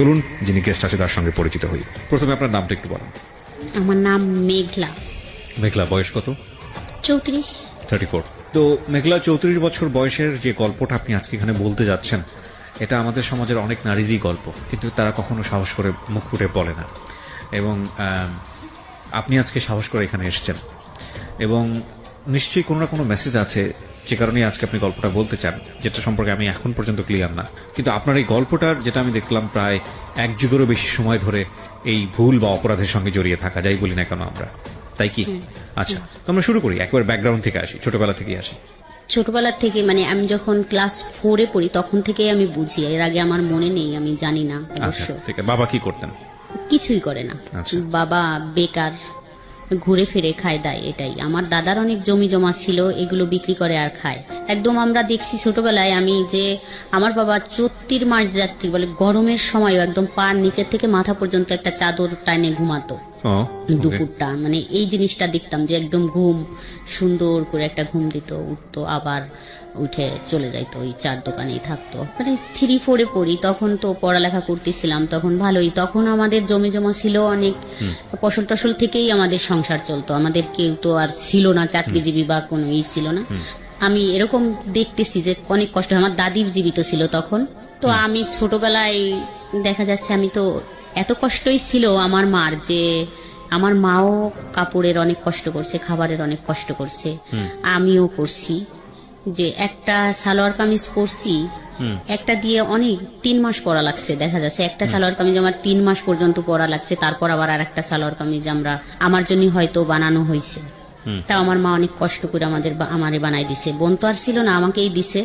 চলুন যিনি গেস্ট আছে তার সঙ্গে পরিচিত হই। প্রথমে আপনার নামটা একটু বলেন। আমার নাম মেঘলা। মেঘলা, বয়স কত? 34। 34। তো মেঘলা, 34 বছর বয়সের যে গল্পটা আপনি আজকে এখানে বলতে যাচ্ছেন, এটা আমাদের সমাজের অনেক নারীরই গল্প, কিন্তু তারা কখনো সাহস করে মুখ ফুটে বলে না। এবং আপনি আজকে সাহস করে এখানে এসেছেন, এবং নিশ্চয়ই কোনো না কোনো মেসেজ আছে যে কারণে আজকে আপনি গল্পটা বলতে চান, যেটা সম্পর্কে আমি এখন পর্যন্ত ক্লিয়ার না। কিন্তু আপনার এই গল্পটার, যেটা আমি দেখলাম, প্রায় 1 যুগেরও বেশি সময় ধরে এই ভুল বা অপরাধের সঙ্গে জড়িয়ে থাকা, যাই বলি না কেন আমরা, তাই কি? আচ্ছা, তো আমরা শুরু করি, একবার ব্যাকগ্রাউন্ড থেকে আসি, ছোটবেলা থেকে আসি। ছোটবেলা থেকে মানে আমি যখন ক্লাস 4-এ পড়ি তখন থেকেই আমি বুঝি, এর আগে আমার মনে নেই, আমি জানি না অবশ্য। আচ্ছা, ঠিক আছে। বাবা কি করতেন? কিছুই করে না। আচ্ছা। বাবা বেকার, ঘুরে ফিরে খায় দায়, এটাই। আমার দাদার অনেক জমি জমা ছিল, এগুলো বিক্রি করে আর খায়। একদম আমরা দেখছি ছোটবেলায় আমি যে আমার বাবা 34 মাস যাত্রী বলে, গরমের সময় একদম পার নিচের থেকে মাথা পর্যন্ত একটা চাদর টানে ঘুমাতো দুপুরটা। মানে এই জিনিসটা দেখতাম যে একদম ঘুম সুন্দর করে একটা ঘুম দিত, উঠতো, আবার উঠে চলে যাইতো, ওই চার দোকানেই থাকতো। মানে 3-4-এ পড়ি, তখন তো পড়ালেখা করতেছিলাম, তখন ভালোই। তখন আমাদের জমি জমা ছিল অনেক, ফসল টসল থেকেই আমাদের সংসার চলতো। আমাদের কেউ তো আর ছিল না চাকরিজীবী বা কোনো ছিল না। আমি এরকম দেখতেছি যে অনেক কষ্ট। আমার দাদি জীবিত ছিল তখন। তো আমি ছোটবেলায় দেখা যাচ্ছে আমি তো এত কষ্টই ছিল আমার মার, যে আমার মাও কাপড়ের অনেক কষ্ট করছে, খাবারের অনেক কষ্ট করছে, আমিও করছি। যে একটা সালোয়ার কামিজ পরছি, একটা দিয়ে অনেক 3 মাস পরা লাগছে। দেখা যাচ্ছে একটা সালোয়ার কামিজ আমার 3 মাস পর্যন্ত পরা লাগছে, তারপর আবার আর একটা সালোয়ার কামিজ আমার জন্য হয়তো বানানো হয়েছে। তা আমার মা অনেক কষ্ট করে আমারে বানাই দিছে। বোন তো আর ছিল না, আমাকেই দিছে।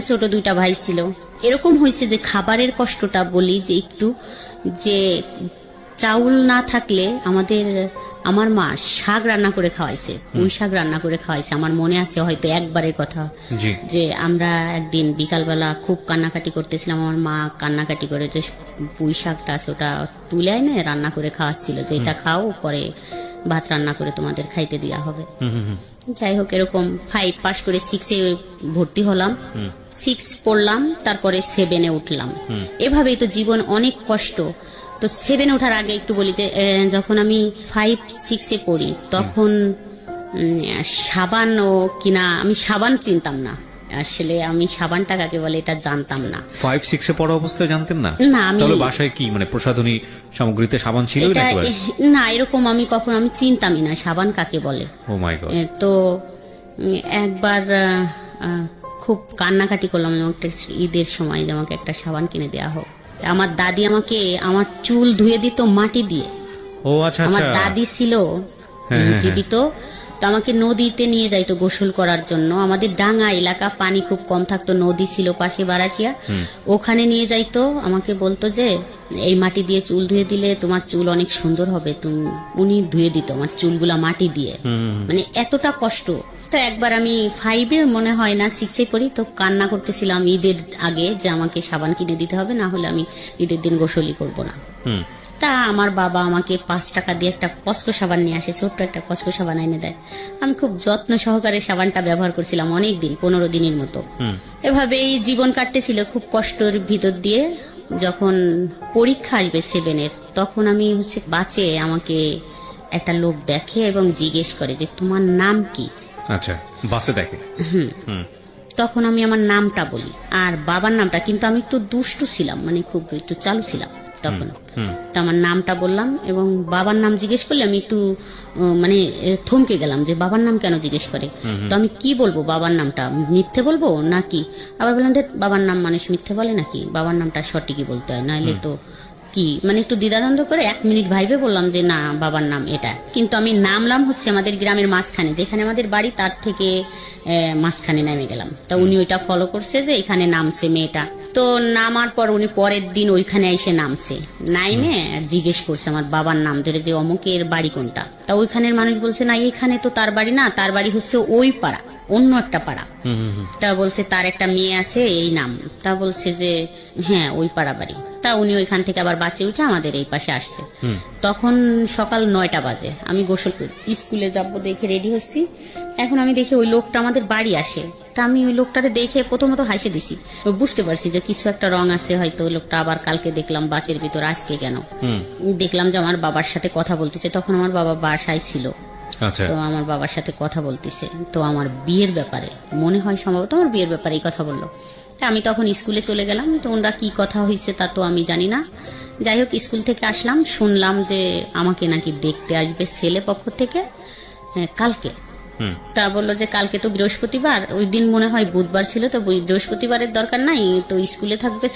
ছোট 2টা ভাই ছিল। এরকম হয়েছে যে খাবারের কষ্টটা বলি, যে একটু যে চাউল না থাকলে আমার মা শাক রান্না করে খাওয়াইছে, পুঁই শাক রান্না করে খাওয়াইছে। আমার মনে আছে হয়তো একবারের কথা, যে আমরা একদিন বিকালবেলা খুব কান্নাকাটি করতেছিলাম, আমার মা কান্নাকাটি করে যে পুঁই শাকটা আছে ওটা তুলে এনে রান্না করে খাওয়াচ্ছিল, যে এটা খাও, পরে ভাত রান্না করে তোমাদের খাইতে দেওয়া হবে। যাই হোক, এরকম 5 পাস করে 6-এ ভর্তি হলাম, 6 পড়লাম, তারপরে 7-এ উঠলাম। এভাবেই তো জীবন অনেক কষ্ট। তো 7-এ ওঠার আগে একটু বলি যে যখন আমি 5-6-এ পড়ি তখন সাবান কিনা, আমি সাবান চিনতাম না আসলে, আমি সাবানটা কাকে বলে এটা জানতাম না। 5-6-এ পড়া অবস্থায় জানতেন না? না, আমি বাসায় কি মানে প্রসাধনী সামগ্রীতে সাবান ছিল না, এরকম আমি কখনো আমি চিনতামই না সাবান কাকে বলে। ও মাই গড। তো একবার খুব কান্নাকাটি করলাম, একটা ঈদের সময় যে আমাকে একটা সাবান কিনে দেওয়া হোক। আমার দাদি আমাকে আমার চুল ধুয়ে দিত মাটি দিয়ে। ও আচ্ছা। আমার দাদি ছিল জীবিত, তো আমাকে নদীতে নিয়ে যাইতো গোসল করার জন্য। আমাদের ডাঙ্গা এলাকা, পানি খুব কম থাকতো, নদী ছিল পাশে বারাসিয়া, ওখানে নিয়ে যাইতো। আমাকে বলতো যে এই মাটি দিয়ে চুল ধুয়ে দিলে তোমার চুল অনেক সুন্দর হবে। উনি ধুয়ে দিত আমার চুলগুলা মাটি দিয়ে। মানে এতটা কষ্ট। তো একবার আমি 5-এ মনে হয় না 6-এ পড়ি, তো কান্না করতেছিলাম ঈদের আগে যে আমাকে সাবান কিনে দিতে হবে, না হলে আমি ঈদের দিন গোসলই করবো না। তা আমার বাবা আমাকে 5 টাকা দিয়ে একটা কসকো সাবান নিয়ে আসে, ছোট্ট একটা কসকো সাবান এনে দেয়। আমি খুব যত্ন সহকারে সাবানটা ব্যবহার করছিলাম অনেক দিন, 15 দিনের মতো। এভাবেই জীবন কাটতেছিল খুব কষ্টের ভিতর দিয়ে। যখন পরীক্ষা আসবে 7-এর, তখন আমি বাসে আমাকে একটা লোক দেখে এবং জিজ্ঞেস করে যে তোমার নাম কি। আচ্ছা, বাসে দেখে। তখন আমি আমার নামটা বলি আর বাবার নামটা, কিন্তু আমি একটু দুষ্টু ছিলাম, মানে খুব একটু চালু ছিলাম তখন। তো আমার নামটা বললাম এবং বাবার নাম জিজ্ঞেস করলে আমি একটু মানে থমকে গেলাম যে বাবার নাম কেন জিজ্ঞেস করে। তো আমি কি বলবো, বাবার নামটা মিথ্যে বলবো নাকি? আবার বললাম যে বাবার নাম মানুষ মিথ্যে বলে নাকি, বাবার নামটা সঠিকই বলতে হয়, নাহলে তো কি। মানে একটু দ্বিধাদ্বন্দ্ব করে 1 মিনিট ভাইবে বললাম যে না, বাবার নাম এটা। কিন্তু আমি নামলাম আমাদের গ্রামের মাঝখানে, যেখানে আমাদের বাড়ি তার থেকে মাঝখানে নেমে গেলাম। তা উনি ওইটা ফলো করছে যে এখানে নামছে মেয়েটা। তো নামার পর উনি পরের দিন ওইখানে এসে নামছে, নাইমে জিজ্ঞেস করছে আমার বাবার নাম ধরে যে অমুকের বাড়ি কোনটা। তা ওইখানের মানুষ বলছে না, এইখানে তো তার বাড়ি না, তার বাড়ি হচ্ছে ওই পাড়া, অন্য একটা পাড়া। তা বলছে তার একটা মেয়ে আছে এই নাম। তা বলছে যে হ্যাঁ ওই পাড়া বাড়ি। তা উনি ওইখান থেকে আবার বাঁচে উঠে আমাদের এই পাশে আসছে। তখন সকাল 9টা বাজে, আমি গোসল করে স্কুলে যাবো দেখে রেডি হচ্ছি। এখন আমি দেখি ওই লোকটা আমাদের বাড়ি আসে, তা আমি ওই লোকটারে দেখে প্রথমত হাসি দিছি, বুঝতে পারছি যে কিছু একটা রং আছে, হয়তো ওই লোকটা আবার কালকে দেখলাম বাঁচের ভিতর, আজকে কেন। দেখলাম যে আমার বাবার সাথে কথা বলতেছে, তখন আমার বাবা বাসায় ছিল। আচ্ছা, তো আমার বাবার সাথে কথা বলতেছে, তো আমার বিয়ের ব্যাপারে মনে হয় সম্ভবত আমার বিয়ের ব্যাপারে কথা বললো। তা আমি তখন স্কুলে চলে গেলাম, তো ওনারা কি কথা হয়েছে তা তো আমি জানি না। যাই হোক, স্কুল থেকে আসলাম, শুনলাম যে আমাকে নাকি দেখতে আসবে ছেলে পক্ষ থেকে কালকে। তা বললো যে কালকে তো বৃহস্পতিবার, ওই দিন মনে হয় বুধবার ছিল, তো বৃহস্পতিবারের দরকার নাই, তো স্কুলে থাকবে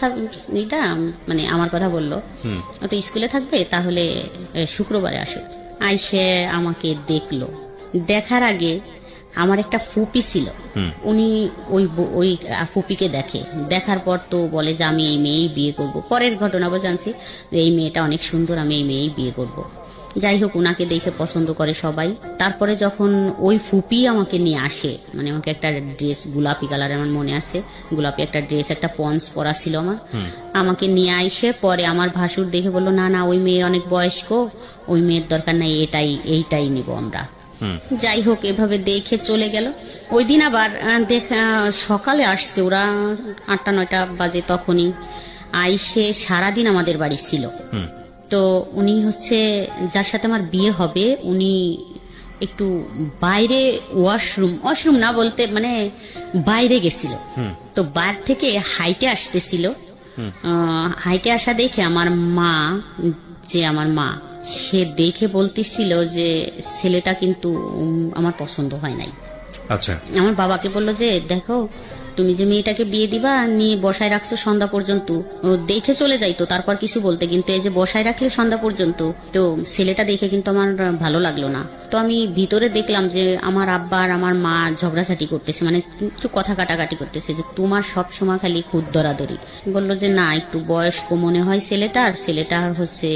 এটা, মানে আমার কথা বললো, তো স্কুলে থাকবে, তাহলে শুক্রবারে আসুক। আইসে আমাকে দেখলো, দেখার আগে আমার একটা ফুপি ছিল, উনি ওই ফুপিকে দেখে, দেখার পর তো বলে যে আমি এই মেয়েই বিয়ে করব। পরের ঘটনা জানছি এই মেয়েটা অনেক সুন্দর, আমি এই মেয়েই বিয়ে করব। যাই হোক, উনাকে দেখে পছন্দ করে সবাই। তারপরে যখন ওই ফুপি আমাকে নিয়ে আসে, মানে আমাকে একটা ড্রেস গোলাপি কালার, আমার মনে আছে, গোলাপি একটা ড্রেস, একটা পন্স পরা ছিল আমার, আমাকে নিয়ে আইসে পরে আমার ভাসুর দেখে বললো না না, ওই মেয়ে অনেক বয়স্ক, ওই মেয়ের দরকার নাই, এইটাই নিব আমরা। যাই হোক, এভাবে দেখে চলে গেল। ওই দিন আবার সকালে আসছে ওরা, 8টা-9টা বাজে, তখনই আইসে সারাদিন আমাদের বাড়ি ছিল। তো উনি হচ্ছে যার সাথে আমার বিয়ে হবে, উনি একটু বাইরে ওয়াশরুম না বলতে মানে বাইরে গেছিল, তো বাইরে থেকে হাইটে আসতেছিল। হাইটে আসা দেখে আমার মা সে দেখে বলতেছিল যে ছেলেটা কিন্তু আমার পছন্দ হয় নাই। আচ্ছা, আমার বাবাকে বললো যে দেখো, তুমি যে মেয়েটাকে বিয়ে দিবা নিয়ে বসায় রাখছো সন্ধ্যা পর্যন্ত, দেখে চলে যাইতো, তারপর কিছু বলতে, কিন্তু এই যে বসায় রাখলে সন্ধ্যা পর্যন্ত, তো ছেলেটা দেখে কিন্তু আমার ভালো লাগলো না। তো আমি ভিতরে দেখলাম যে আমার আব্বা আর আমার মা ঝগড়াঝাটি করতেছে, মানে একটু কথা কাটাকাটি করতেছে, যে তোমার সব সময় খালি খুদ ধরাধরি। বললো যে না, একটু বয়স্ক মনে হয় ছেলেটার হচ্ছে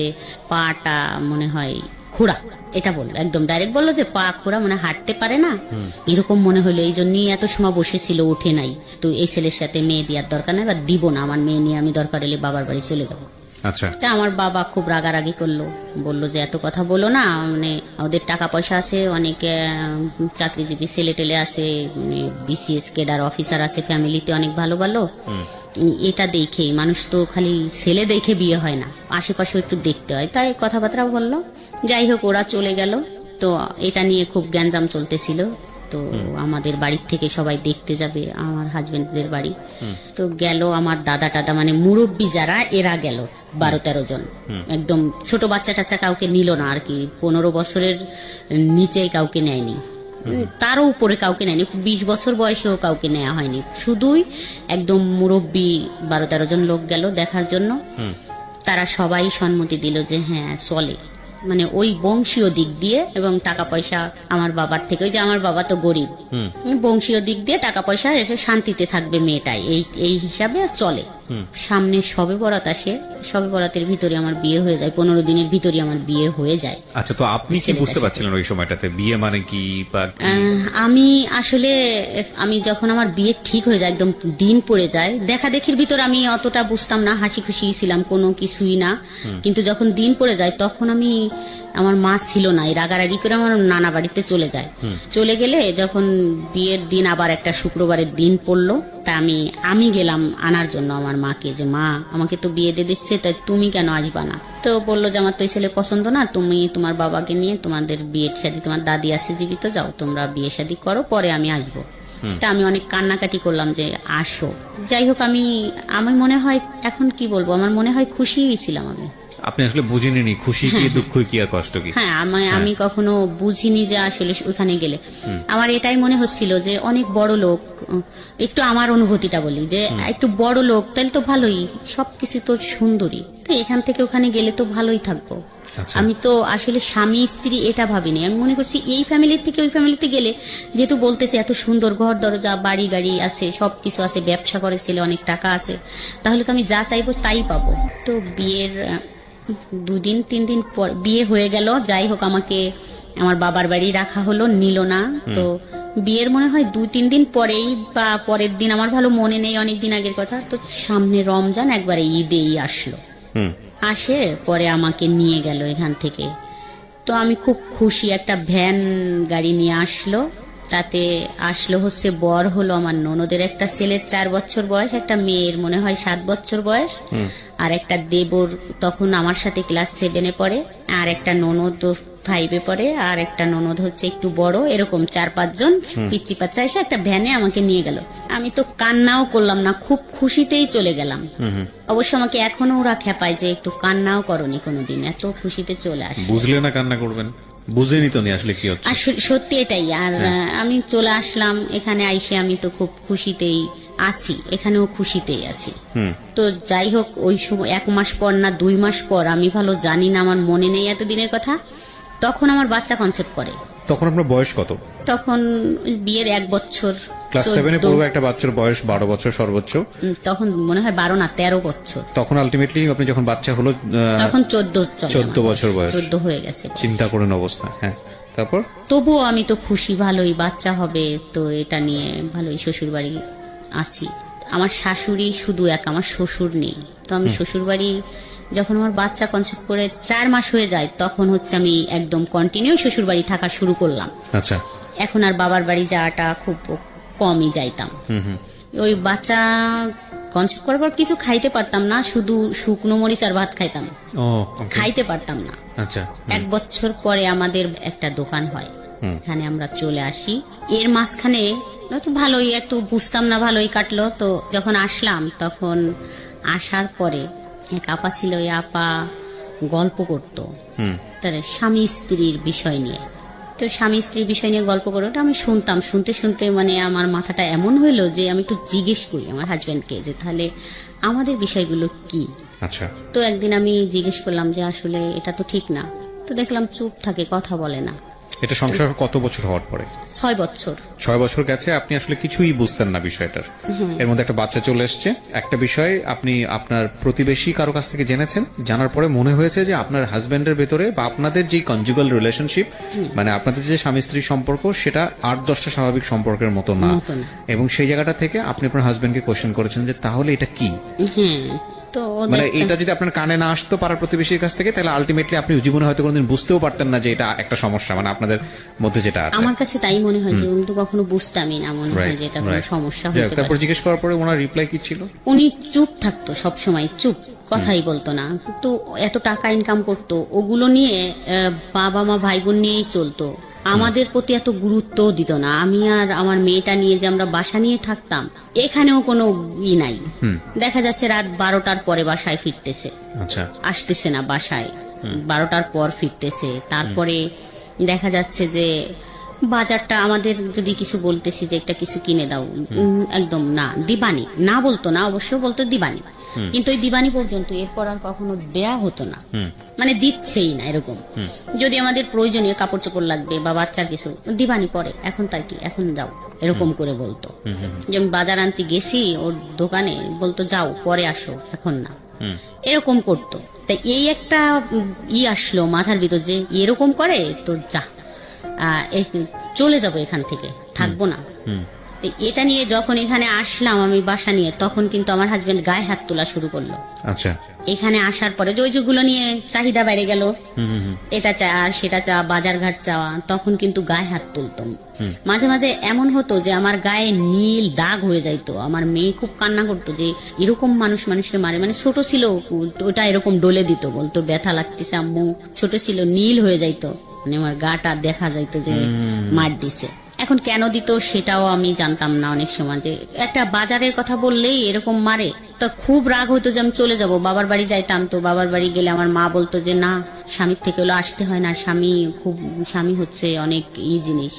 পাটা মনে হয় খোড়া, এটা বললো, একদম ডাইরেক্ট বললো যে পা খোড়া, মানে হাঁটতে পারে না, এরকম মনে হলো, এই জন্যই এত সময় বসেছিল, উঠে নাই। তো এই ছেলের সাথে মেয়ে দেওয়ার দরকার নেই, বা দিব না, আমার মেয়ে নিয়ে আমি দরকার হলে বাবার বাড়ি চলে যাবো। আচ্ছা, তা আমার বাবা খুব রাগারাগি করলো, বললো যে এত কথা বলো না, মানে ওদের টাকা পয়সা আছে, অনেক চাকরিজীবী ছেলে টেলে আছে, বিসিএস কেডার অফিসার আছে ফ্যামিলিতে, অনেক ভালো ভালো, এটা দেখে মানুষ তো খালি ছেলে দেখে বিয়ে হয় না, আশেপাশে একটু দেখতে হয়, তাই কথাবার্তা বললো। যাই হোক, ওরা চলে গেল। তো এটা নিয়ে খুব গ্যাঞ্জাম চলতেছিল। তো আমাদের বাড়ির থেকে সবাই দেখতে যাবে আমার হাজবেন্ডদের বাড়ি, তো গেল আমার দাদা টাদা, মানে মুরব্বী যারা, এরা গেল 12-13 জন, একদম ছোট বাচ্চা টাচ্চা কাউকে নিল না আর কি, 15 বছরের নিচে কাউকে নেয়নি, তারও উপরে কাউকে নেয়নি, 20 বছর বয়সেও কাউকে নেওয়া হয়নি, শুধুই একদম মুরব্বী 12-13 জন লোক গেল দেখার জন্য। তারা সবাই সম্মতি দিল যে হ্যাঁ চলে, মানে ওই বংশীয় দিক দিয়ে এবং টাকা পয়সা আমার বাবার থেকে, ওই যে আমার বাবা তো গরিব, বংশীয় দিক দিয়ে টাকা পয়সা এসে শান্তিতে থাকবে মেয়েটাই, এই হিসাবে চলে। সামনে সবে বরাত আসে, সবে বরাতের ভিতরে আমার বিয়ে হয়ে যায়, 15 দিনের ভিতরে আমার বিয়ে হয়ে যায়। আচ্ছা, তো আপনি কি বুঝতে পারছিলেন ওই সময়টাতে বিয়ে মানে কি? আমি আসলে আমি যখন আমার বিয়ে ঠিক হয়ে যায়, একদম দিন পড়ে যায়, দেখা দেখির ভিতর আমি অতটা বুঝতাম না, হাসি খুশি ছিলাম, কোনো কিছুই না। কিন্তু যখন দিন পড়ে যায়, তখন আমার মা ছিল না, এই রাগারাগি করে আমার নানা বাড়িতে চলে যায়। চলে গেলে যখন বিয়ের দিন আবার একটা শুক্রবারের দিন পড়লো, তা আমি গেলাম আনার জন্য আমার মাকে, যে মা আমাকে তো বিয়ে দিয়ে দিচ্ছে, তাই তুমি কেন আসবা না? তো বললো যে আমার তো এই ছেলে পছন্দ না, তুমি তোমার বাবাকে নিয়ে তোমাদের বিয়ের শাদী, তোমার দাদি আছে জীবিত, যাও তোমরা বিয়ে শাদী করো, পরে আমি আসবো। তা আমি অনেক কান্নাকাটি করলাম যে আসো। যাই হোক, আমি মনে হয় এখন কি বলবো, আমার মনে হয় খুশি হয়েছিলাম আমি। আপনি আসলে বুঝিনি খুশি কি, দুঃখ কি, আর কষ্ট কি? হ্যাঁ, আমি কখনো বুঝিনি যে আসলে ওখানে গেলে আমার এটাই মনে হচ্ছিল যে অনেক বড় লোক, একটু আমার অনুভূতিটা বলি, যে একটু বড় লোক, তাহলে তো ভালোই, সবকিছু তো সুন্দরী, তো এখান থেকে ওখানে গেলে তো ভালোই থাকবো। আমি তো আসলে স্বামী স্ত্রী এটা ভাবিনি, আমি মনে করছি এই ফ্যামিলির থেকে ওই ফ্যামিলিতে গেলে, যেহেতু বলতেছে এত সুন্দর ঘর দরজা বাড়ি গাড়ি আছে, সবকিছু আছে, ব্যবসা করে ছেলে, অনেক টাকা আছে, তাহলে তো আমি যা চাইবো তাই পাবো। তো বিয়ের 2-3 দিন পর বিয়ে হয়ে গেল। যাই হোক, আমাকে আমার বাবার বাড়ি রাখা হলো, নিল না। তো বিয়ের মনে হয় 2-3 দিন পরেই বা পরের দিন, আমার ভালো মনে নেই, অনেকদিন আগের কথা, তো সামনে রমজান, একবারে ঈদেই আসলো। আসে পরে আমাকে নিয়ে গেল এখান থেকে। তো আমি খুব খুশি, একটা ভ্যান গাড়ি নিয়ে আসলো, তাতে আসলো হচ্ছে বর হলো আমার ননদের একটা ছেলের 4 বছর বয়স, একটা মেয়ের মনে হয় 7 বছর বয়স, আর একটা দেবর তখন আমার সাথে ক্লাস 7-এ পড়ে, আর একটা ননদ 5-এ পড়ে, আর একটা ননদ হচ্ছে একটু বড়, এরকম 4-5 জন পিচ্চি বাচ্চা এসে একটা ভ্যানে আমাকে নিয়ে গেল। আমি তো কান্নাও করলাম না, খুব খুশিতেই চলে গেলাম। অবশ্য আমাকে এখনো ওরা খেপায় যে একটু কান্নাও করনি কোনোদিন, এত খুশিতে চলে আসে। বুঝলে না কান্না করবেন, বুঝেনি তো নি আসলে কি হচ্ছে। আসলে সত্যি এটাই। আর আমি চলে আসলাম এখানে, আইসে আমি তো খুব খুশিতেই আছি, এখানেও খুশিতেই আছি। তো যাই হোক, ওই সময় 1 মাস পর না 2 মাস পর, আমি ভালো জানি না, আমার মনে নেই এতদিনের কথা, তখন আমার বাচ্চা কনসেপ্ট করে। তখন আপনার বয়স কত? তখন বিয়ের 1 বছর, ক্লাস 7-এ পড়বে একটা বাচ্চার বয়স 12 বছর সর্বোচ্চ। তখন মনে হয় 12 না 13 বছর। তখন আলটিমেটলি আপনি যখন বাচ্চা হলো তখন 14 বছর বয়স, 14 হয়ে গেছে। চিন্তা করেন অবস্থা। হ্যাঁ, তারপর? তবুও আমি তো খুশি, ভালোই বাচ্চা হবে, তো এটা নিয়ে ভালোই শ্বশুর বাড়ি আছি। আমার শাশুড়ি শুধু এক, আমার শ্বশুর নেই। তো আমি শ্বশুর বাড়ি যখন আমার বাচ্চা কনসেপ্ট করে 4 মাস হয়ে যায়, তখন হচ্ছে আমি একদম কন্টিনিউ শ্বশুর বাড়ি থাকা শুরু করলাম। আচ্ছা। এখন আর বাবার বাড়ি যাওয়াটা খুব কমই যাইতাম। ওই বাচ্চা কনসেপ্ট করার পর কিছু খাইতে পারতাম না, শুধু শুকনো মরিচ আর ভাত খাইতাম, খাইতে পারতাম না। আচ্ছা। 1 বছর পরে আমাদের একটা দোকান হয়, এখানে আমরা চলে আসি। এর মাঝখানে তো ভালোই একটু বুঝতাম না, ভালোই কাটলো। তো যখন আসলাম, তখন আসার পরে এক আপা ছিল, ওই আপা গল্প করতো তার স্বামী স্ত্রীর বিষয় নিয়ে। তো স্বামী স্ত্রীর বিষয় নিয়ে গল্প করে ওটা আমি শুনতাম, শুনতে শুনতে মানে আমার মাথাটা এমন হইলো যে আমি একটু জিজ্ঞেস করি আমার হাজবেন্ডকে যে তাহলে আমাদের বিষয়গুলো কি। আচ্ছা। তো একদিন আমি জিজ্ঞেস করলাম যে আসলে এটা তো ঠিক না। তো দেখলাম চুপ থাকে, কথা বলে না। এটা সংসার কত বছর হওয়ার পরে? 6 বছর। 6 বছর গেছে, আপনি আসলে কিছুই বুঝতেন না বিষয়টার। এর মধ্যে একটা বাচ্চা চলে এসছে, একটা বিষয় আপনি আপনার প্রতিবেশী কারো কাছ থেকে জেনেছেন, জানার পরে মনে হয়েছে যে আপনার হাজবেন্ডের ভেতরে বা আপনাদের যে কনজুগাল রিলেশনশিপ, মানে আপনাদের যে স্বামী স্ত্রীর সম্পর্ক, সেটা 8-10টা স্বাভাবিক সম্পর্কের মতো না। এবং সেই জায়গাটা থেকে আপনি আপনার হাজবেন্ডকে কোয়েশ্চেন করেছেন যে তাহলে এটা কি। তো মানে এটা যদি আপনার কানে না আসতো পাড়ার প্রতিবেশীর কাছ থেকে, তাহলে আলটিমেটলি আপনি জীবনে হয়তো কোনোদিন বুঝতেও পারতেন না যে এটা একটা সমস্যা, মানে আপনাদের মধ্যে যেটা আছে। আমার কাছে তাই মনে হয় যে উনি তো কখনো বুঝতামই না, মনে হয় যে এটা কোনো সমস্যা হতে পারে। তারপর জিজ্ঞেস করার পরে ওনার রিপ্লাই কি ছিল? উনি চুপ থাকতো, সব সময় চুপ, কথাই বলতো না। তো এত টাকা ইনকাম করতো, ওগুলো নিয়ে বাবা মা ভাই বোন নিয়েই চলতো, আমাদের প্রতি এত গুরুত্ব দিত না। আমি আর আমার মেয়েটা নিয়ে যে আমরা বাসা নিয়ে থাকতাম, এখানেও কোনো নাই। দেখা যাচ্ছে রাত 12টার পরে বাসায় ফিরতেছে, আসতেছে না বাসায়, 12টার পর ফিরতেছে। তারপরে দেখা যাচ্ছে যে বাজারটা আমাদের যদি কিছু বলতেছি যে একটা কিছু কিনে দাও, একদম না, দিবানি না বলতো না, অবশ্য বলতো দিবানি, কিন্তু ওই দিবানি পর্যন্ত, এরপর আর কখনো দেয়া হতো না, মানে দিচ্ছেই না এরকম। যদি আমাদের প্রয়োজনীয় কাপড় চোপড় লাগবে বা বাচ্চার কিছু, দিবানি পরে, এখন তার কি, এখন যাও, এরকম করে বলতো। যে আমি বাজার আনতে গেছি ওর দোকানে, বলতো যাও পরে আসো, এখন না, এরকম করতো। তাই এই একটা আসলো মাথার ভিতর যে এরকম করে, তো যা চলে যাবো এখান থেকে, থাকবো না। এটা নিয়ে যখন এখানে আসলাম আমি বাসা নিয়ে, তখন কিন্তু আমার হাজবেন্ড গায়ে হাত তোলা শুরু করলো। আচ্ছা। এখানে আসার পরে ওই যেগুলো নিয়ে চাহিদা বেড়ে গেল, এটা চা সেটা চা, বাজার ঘাট চাওয়া, তখন কিন্তু গায়ে হাত তুলতাম। মাঝে মাঝে এমন হতো যে আমার গায়ে নীল দাগ হয়ে যাইতো। আমার মেয়ে খুব কান্না করতো যে এরকম মানুষকে মারে, মানে ছোট ছিল ওটা এরকম ডলে দিত, বলতো ব্যথা লাগতেছে আম্মু, ছোট ছিল, নীল হয়ে যাইতো, মানে আমার গাটা দেখা যাইতো যে মার দিছে। এখন কেন দিত সেটাও আমি জানতাম না। অনেক সময় যে একটা বাজারের কথা বললেই এরকম মারে, তো খুব রাগ হইতো যে আমি চলে যাব, বাবার বাড়ি যাইতাম। তো বাবার বাড়ি গেলে আমার মা বলতো যে না, স্বামীর থেকে হলো আসতে হয় না, স্বামী হচ্ছে অনেক জিনিস,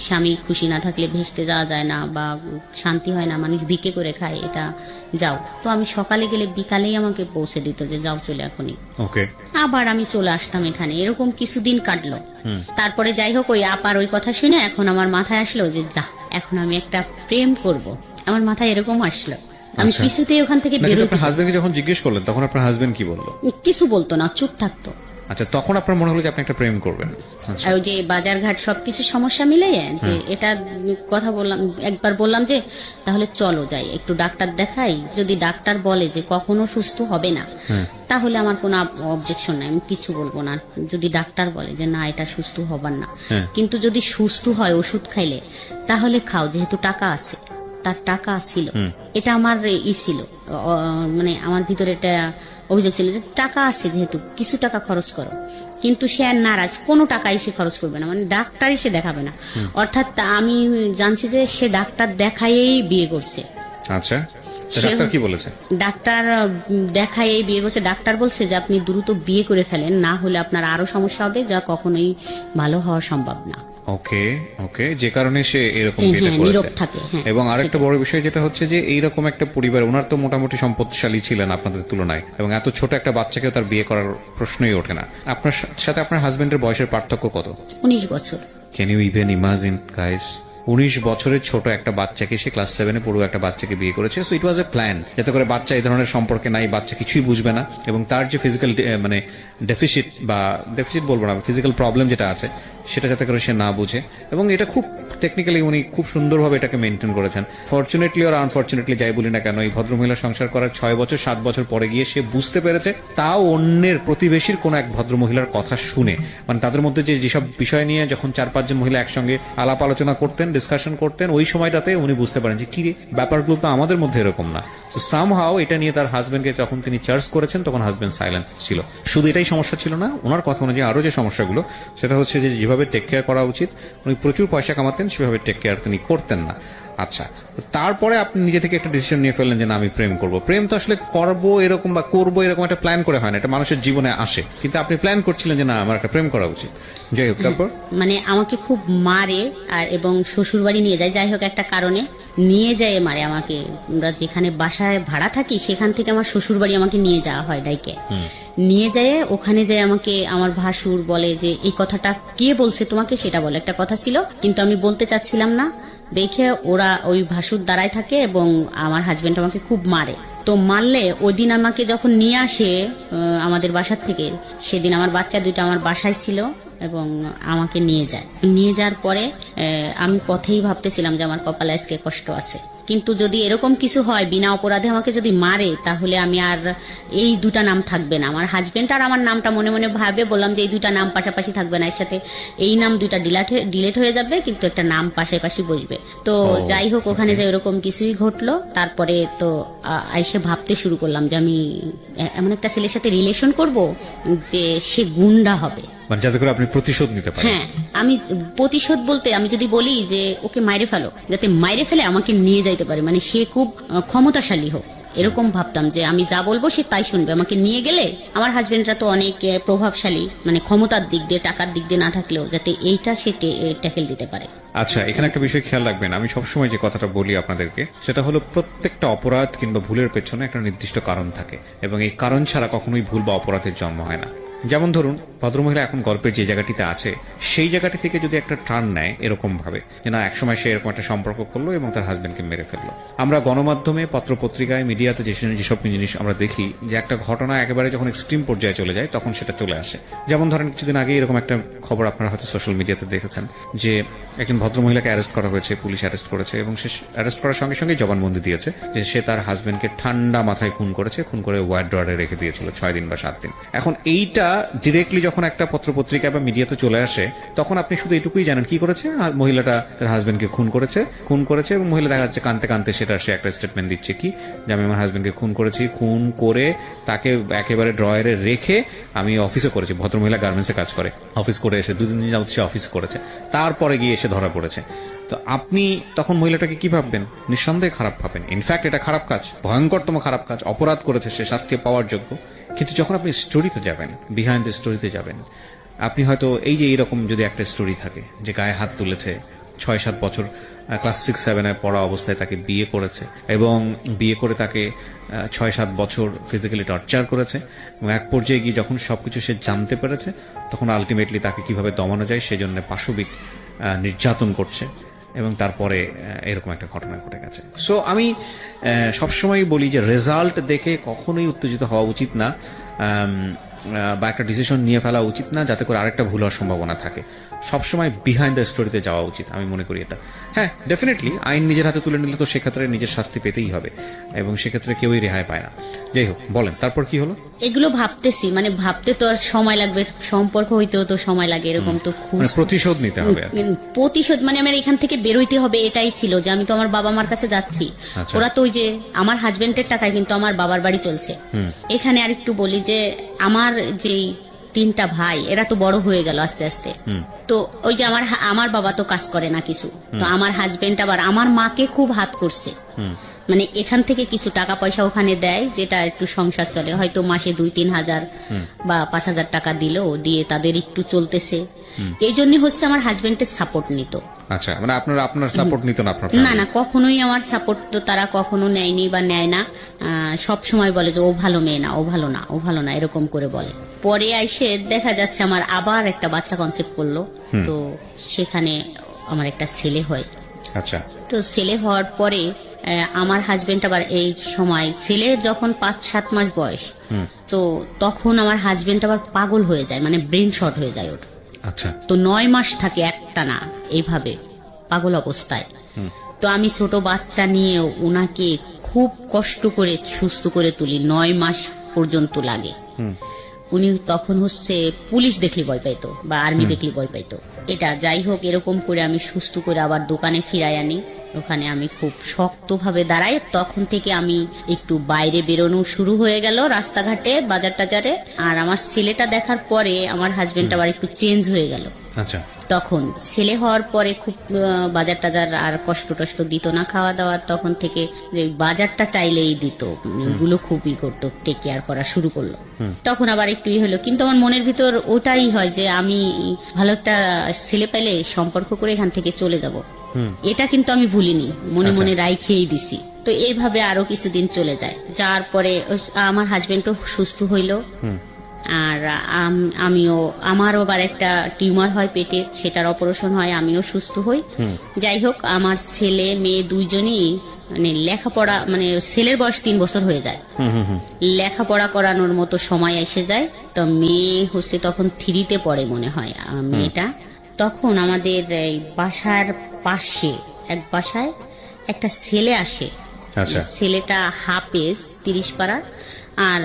স্বামী খুশি না থাকলে ভেস্তে যাওয়া যায় না বা শান্তি হয় না, মানুষ ভিকে করে খায়, এটা যাও। তো আমি সকালে গেলে বিকালেই আমাকে পৌঁছে দিত যে যাও চলে এখনই। আবার আমি চলে আসতাম এখানে, এরকম কিছুদিন কাটলো। তারপরে যাই হোক, ওই আপার ওই কথা শুনে এখন আমার মাথায় আসলো যে যা, এখন আমি একটা প্রেম করব, আমার মাথায় এরকম আসলো। আমি কিছুতেই ওখান থেকে বেরোতে। হাজবেন্ডকে যখন জিজ্ঞেস করলেন তখন আপনার হাজবেন্ড কি বললো? কিছু বলতো না, চুপ থাকতো। আচ্ছা, তখন আপনার মনে হলো যে আপনি একটা প্রেম করবেন। আচ্ছা, আর ওই যে বাজারঘাট সবকিছু সমস্যা মিলিয়ে যে এটা কথা বললাম, একবার বললাম যে তাহলে চলো যাই একটু ডাক্তার দেখাই, যদি ডাক্তার বলে যে কখনো সুস্থ হবে না তাহলে আমার কোনো অবজেকশন নাই, আমি কিছু বলবো না। যদি ডাক্তার বলে যে না এটা সুস্থ হবার না, কিন্তু যদি সুস্থ হয় ওষুধ খাইলে তাহলে খাও, যেহেতু টাকা আছে, তার টাকা ছিল, এটা আমার ছিল, মানে আমার ভিতরে এটা অভিযোগ ছিল যে টাকা আছে যেহেতু কিছু টাকা খরচ করো, কিন্তু সে আর নারাজ, কোনো টাকাই সে খরচ করবে না, মানে ডাক্তারই সে দেখাবে না। অর্থাৎ আমি জানছি যে সে ডাক্তার দেখাইয়েই বিয়ে করছে। আচ্ছা, ডাক্তার কি বলেছে? ডাক্তার দেখাইয়েই বিয়ে করছে। ডাক্তার বলছে যে আপনি দ্রুত বিয়ে করে ফেলেন, না হলে আপনার আরো সমস্যা হবে, যা কখনোই ভালো হওয়া সম্ভব না। ওকে ওকে, যে কারণে সে এরকম বিয়েটা নীরব করেছে। থাকে। এবং আরেকটা বড় বিষয় যেটা হচ্ছে যে এইরকম একটা পরিবার, ওনার তো মোটামুটি সম্পদশালী ছিলেন আপনাদের তুলনায়, এবং এত ছোট একটা বাচ্চাকে তার বিয়ে করার প্রশ্নই ওঠে না। আপনার সাথে আপনার হাজবেন্ডের বয়সের পার্থক্য কত? 19 বছর। Can you even imagine guys, 19 বছরের ছোট একটা বাচ্চাকে, সে ক্লাস 7-এ পড়ুয়া একটা বাচ্চাকে বিয়ে করেছে। So it was A plan, যাতে করে বাচ্চা এই ধরনের সম্পর্কে নাই, বাচ্চা কিছুই বুঝবে না, এবং তার যে ফিজিক্যাল মানে ডেফিসিট বলবো না, ফিজিক্যাল প্রবলেম যেটা আছে সেটা যাতে করে সে না বুঝে। এবং এটা খুব টেকনিক্যালি উনি খুব সুন্দরভাবে এটাকে মেনটেন করেছেন। ফরচুনেটলি আর আনফরচুনেটলি যাই বলি না কেন, এই ভদ্রমহিলা সংসার করার 6 বছর 7 বছর পরে গিয়ে সে বুঝতে পেরেছে, তাও অন্যের প্রতিবেশীর কোন এক ভদ্রমহিলার কথা শুনে, মানে তাদের মধ্যে যেসব বিষয় নিয়ে যখন 4-5 জন মহিলা একসঙ্গে আলাপ আলোচনা করতেন, ডিসকাশন করতেন, ওই সময়টাতে উনি বুঝতে পারেন যে কি রে, ব্যাপারগুলো তো আমাদের মধ্যে এরকম না। তো সামহাও এটা নিয়ে তার হাজবেন্ডকে যখন তিনি চার্জ করেছেন তখন হাজবেন্ড সাইলেন্স ছিল। শুধু এটাই সমস্যা ছিল না, ওনার কথা অনুযায়ী আরো যে সমস্যাগুলো, সেটা হচ্ছে যে যেভাবে টেক কেয়ার করা উচিত, উনি প্রচুর পয়সা কামাতেন, সেভাবে টেক কেয়ার তিনি করতেন না। আচ্ছা, তারপরে আপনি নিজে থেকে একটা ডিসিশন নিয়ে ফেললেন যে না আমি প্রেম করব। প্রেম তো আসলে করবো এরকম বা করবো এরকম একটা প্ল্যান করে হয় না, এটা মানুষের জীবনে আসে, কিন্তু আপনি প্ল্যান করছিলেন যে না আমার একটা প্রেম করা উচিত। যাই হোক, তারপর মানে আমাকে খুব মারে আর এবং শ্বশুর বাড়ি নিয়ে যায়, যাই হোক একটা কারণে নিয়ে যায় মারে আমাকে। আমরা যেখানে বাসায় ভাড়া থাকি সেখান থেকে আমার শ্বশুর বাড়ি আমাকে নিয়ে যাওয়া হয় ডাইকে, নিয়ে যায় ওখানে যায় আমাকে আমার ভাসুর বলে যে এই কথাটা কে বলছে তোমাকে সেটা বলে, একটা কথা ছিল কিন্তু আমি বলতে চাচ্ছিলাম না দেখে ওরা ওই ভাসুর দাঁড়ায় থাকে এবং আমার হাজবেন্ড আমাকে খুব মারে। তো মারলে ওই দিন আমাকে যখন নিয়ে আসে আমাদের বাসার থেকে, সেদিন আমার বাচ্চা দুইটা আমার বাসায় ছিল এবং আমাকে নিয়ে যায়। নিয়ে যাওয়ার পরে আমি পথেই ভাবতেছিলাম যে আমার কপালে আজকে কষ্ট আছে, কিন্তু যদি এরকম কিছু হয় বিনা অপরাধে আমাকে যদি মারে তাহলে আমি আর এই দুটা নাম থাকবে না। আমার হাজবেন্ড আর আমার নামটা মনে মনে ভাবে বললাম যে এই দুটা নাম পাশাপাশি থাকবে না, এর সাথে এই নাম দুইটা ডিলেট হয়ে যাবে, কিন্তু একটা নাম পাশাপাশি বসবে। তো যাই হোক ওখানে যে এরকম কিছুই ঘটলো। তারপরে তো আইসে ভাবতে শুরু করলাম যে আমি এমন একটা ছেলের সাথে রিলেশন করব যে সে গুন্ডা হবে, মানে যাতে করে আপনি প্রতিশোধ নিতে পারেন। হ্যাঁ, আমি প্রতিশোধ বলতে আমি যদি বলি যে ওকে মাইরে ফেলো, যাতে মাইরে ফেলে আমাকে নিয়ে যাইতে পারে, মানে সে খুব ক্ষমতাশালী হোক, এরকম ভাবতাম যে আমি যা বলবো সে তাই শুনবে। আমাকে নিয়ে গেলে আমার হাজবেন্ডরা তো অনেক প্রভাবশালী, মানে ক্ষমতার দিক দিয়ে টাকার দিক দিয়ে না থাকলেও যাতে এইটা সে ট্যাকেল দিতে পারে। আচ্ছা, এখানে একটা বিষয় খেয়াল রাখবেন, আমি সবসময় যে কথাটা বলি আপনাদেরকে সেটা হলো প্রত্যেকটা অপরাধ কিংবা ভুলের পেছনে একটা নির্দিষ্ট কারণ থাকে, এবং এই কারণ ছাড়া কখনোই ভুল বা অপরাধের জন্ম হয় না। যেমন ধরুন ভদ্রমহিলা এখন গল্পের যে জায়গাটিতে আছে সেই জায়গাটি থেকে যদি একটা টার্ন নেয় এরকম ভাবে যে না একসময় সে এরকম একটা সম্পর্ক করলো এবং তার হাজবেন্ডকে মেরে ফেললো। আমরা গণমাধ্যমে, পত্রপত্রিকায়, মিডিয়াতে যেসব জিনিস আমরা দেখি যে একটা ঘটনা একেবারে যখন এক্সট্রিম পর্যায়ে চলে যায় তখন সেটা চলে আসে। যেমন ধরেন কিছুদিন আগে এরকম একটা খবর আপনারা হয়তো সোশ্যাল মিডিয়াতে দেখেছেন যে একজন ভদ্রমহিলাকে অ্যারেস্ট করা হয়েছে, পুলিশ অ্যারেস্ট করেছে, এবং সে অ্যারেস্ট করার সঙ্গে সঙ্গে জবানবন্দি দিয়েছে যে সে তার হাজবেন্ডকে ঠান্ডা মাথায় খুন করেছে, খুন করে ওয়ার্ড ড্রয়ারে রেখে দিয়েছিল 6 দিন বা 7 দিন। এখন এইটা ডিরেক্টলি যখন একটা পত্রপত্রিকা বা মিডিয়াতে চলে আসে তখন আপনি শুধু এটুকুই জানেন কি করেছে, মহিলাটা তার হাজবেন্ডকে খুন করেছে এবং মহিলা দেখা যাচ্ছে কানতে কানতে সেটা সে একটা স্টেটমেন্ট দিচ্ছে কি যে আমি আমার হাজবেন্ডকে খুন করেছি, খুন করে তাকে একেবারে ড্রয়ারে রেখে আমি অফিসে করেছি। ভদ্রমহিলা গার্মেন্টসে কাজ করে, অফিস করে এসে 2 দিন যাবত সে অফিস করেছে, তারপরে গিয়ে এসে ধরা পড়েছে। তো আপনি তখন মহিলাটাকে কি ভাববেন? নিঃসন্দেহে খারাপ ভাবেন। ইনফ্যাক্ট এটা খারাপ কাজ, ভয়ঙ্করতম খারাপ কাজ, অপরাধ করেছে সে, শাস্তি পাওয়ার যোগ্য। কিন্তু যখন আপনি স্টোরিতে যাবেন, বিহাইন্ড দ্য স্টোরিতে যাবেন, আপনি হয়তো এই যে এইরকম যদি একটা স্টোরি থাকে যে গায়ে হাত তুলেছে, 6-7 বছর ক্লাস 6-7-এ পড়া অবস্থায় তাকে বিয়ে করেছে এবং বিয়ে করে তাকে 6-7 বছর ফিজিক্যালি টর্চার করেছে, এবং এক পর্যায়ে গিয়ে যখন সবকিছু সে জানতে পেরেছে তখন আলটিমেটলি তাকে কিভাবে দমানো যায় সেজন্য পাশবিক নির্যাতন করছে, এবং তারপরে এরকম একটা ঘটনা ঘটে গেছে। সো আমি সবসময় বলি যে রেজাল্ট দেখে কখনোই উত্তেজিত হওয়া উচিত না। বা একটা ডিসিশন নিয়ে ফেলা উচিত না যাতে করে আরেকটা ভুল হওয়ার সম্ভাবনা থাকে। সবসময় বিহাইন্ড দ্য স্টোরিতে যাওয়া উচিত, আমি মনে করি এটা। হ্যাঁ, ডেফিনেটলি আইন নিজের হাতে তুলে নিলে তো সেক্ষেত্রে নিজের শাস্তি পেতেই হবে, এবং সেক্ষেত্রে কেউই রেহাই পায় না। যাই হোক, বলেন তারপর কি হলো? এগুলো ভাবতেছি, মানে ভাবতে তো আর সময় লাগবে, সম্পর্ক হইতেও তো সময় লাগে, এরকম তো খুব মানে প্রতিশোধ নিতে হবে আর কি। প্রতিশোধ, মানে আমার এখান থেকে বেরোইতে হবে এটাই ছিল, যে আমি তো আমার বাবা মার কাছে যাচ্ছি। আচ্ছা। ওরা তো ওই যে আমার হাজবেন্ডের টাকায় কিন্তু আমার বাবার বাড়ি চলছে। এখানে আর একটু বলি যে আমার যে 3টা ভাই, এরা তো বড় হয়ে গেল আস্তে আস্তে। তো ওই যে আমার বাবা তো কাজ করে না কিছু, তো আমার হাজবেন্ড আবার আমার মাকে খুব হাত করছে। মানে এখান থেকে কিছু টাকা পয়সা ওখানে দেয়, যেটা একটু সংসার চলে, হয়তো মাসে 2-3 হাজার বা 5,000 টাকা দিলেও দিয়ে তাদের একটু চলতেছে। এই জন্য হচ্ছে আমার হাজবেন্ডের সাপোর্ট নিত। আচ্ছা, মানে আপনার সাপোর্ট নিত না আপনার না family? না, কখনোই আমার সাপোর্ট তো তারা কখনো নেয়নি বা নেয় না। সব সময় বলে যে ও ভালো মেয়ে না, ও ভালো না, ও ভালো না, এরকম করে বলে। পরে এসে দেখা যাচ্ছে আমার আবার একটা বাচ্চা কনসেপ্ট করলো, তো সেখানে আমার একটা ছেলে হয়। আচ্ছা। তো ছেলে হওয়ার পরে আমার হাজবেন্ড আবার এই সময়, ছেলের যখন 5-7 মাস বয়স, তো তখন আমার হাজবেন্ড আবার পাগল হয়ে যায়, মানে ব্রেন শর্ট হয়ে যায় ওর। আচ্ছা। তো 9 মাস থাকে একটানা এইভাবে পাগল অবস্থায়। তো আমি ছোট বাচ্চা নিয়ে ওনাকে খুব কষ্ট করে সুস্থ করে তুলি, 9 মাস পর্যন্ত লাগে। উনি তখন হচ্ছে পুলিশ দেখলে ভয় পাইতো বা আর্মি দেখলে ভয় পাইতো। এটা যাই হোক, এরকম করে আমি সুস্থ করে আবার দোকানে ফিরাই আনি। ওখানে আমি খুব শক্তভাবে দাঁড়াই। তখন থেকে আমি একটু বাইরে বেরোনো শুরু হয়ে গেল, রাস্তাঘাটে, বাজার টাজারে। আর আমার ছেলেটা দেখার পরে আমার হাজবেন্ড আবার একটু চেঞ্জ হয়ে গেল। আচ্ছা। তখন ছেলে হওয়ার পরে খুব বাজার টাজার আর কষ্ট টষ্ট দিত না, খাওয়া দাওয়ার তখন থেকে যে বাজারটা চাইলেই দিত, ওগুলো খুবই করতো, টেক কেয়ার করা শুরু করলো। তখন আবার একটু হলো, কিন্তু আমার মনের ভিতর ওটাই হয় যে আমি ভালো একটা ছেলে পেলে সম্পর্ক করে এখান থেকে চলে যাব। এটা কিন্তু আমি ভুলিনি, মনে মনে রাইখেই দিছি। তো এইভাবে আরো কিছুদিন চলে যায়, যার পরে আমার হাজবেন্ডও সুস্থ হইলো। আর আমিও, আমারও আবার একটা টিউমার হয় পেটে, সেটার অপারেশন হয়, আমিও সুস্থ হই। যাই হোক, আমার ছেলে মেয়ে দুইজনই মানে লেখাপড়া, মানে ছেলের বয়স 3 বছর হয়ে যায়, লেখাপড়া করানোর মতো সময় এসে যায়। তো মেয়ে হচ্ছে তখন 3তে পড়ে মনে হয় মেয়েটা। তখন আমাদের এই বাসার পাশে এক বাসায় একটা ছেলে আসে। আচ্ছা। ছেলেটা হাফেজ 30 পাড়ার, আর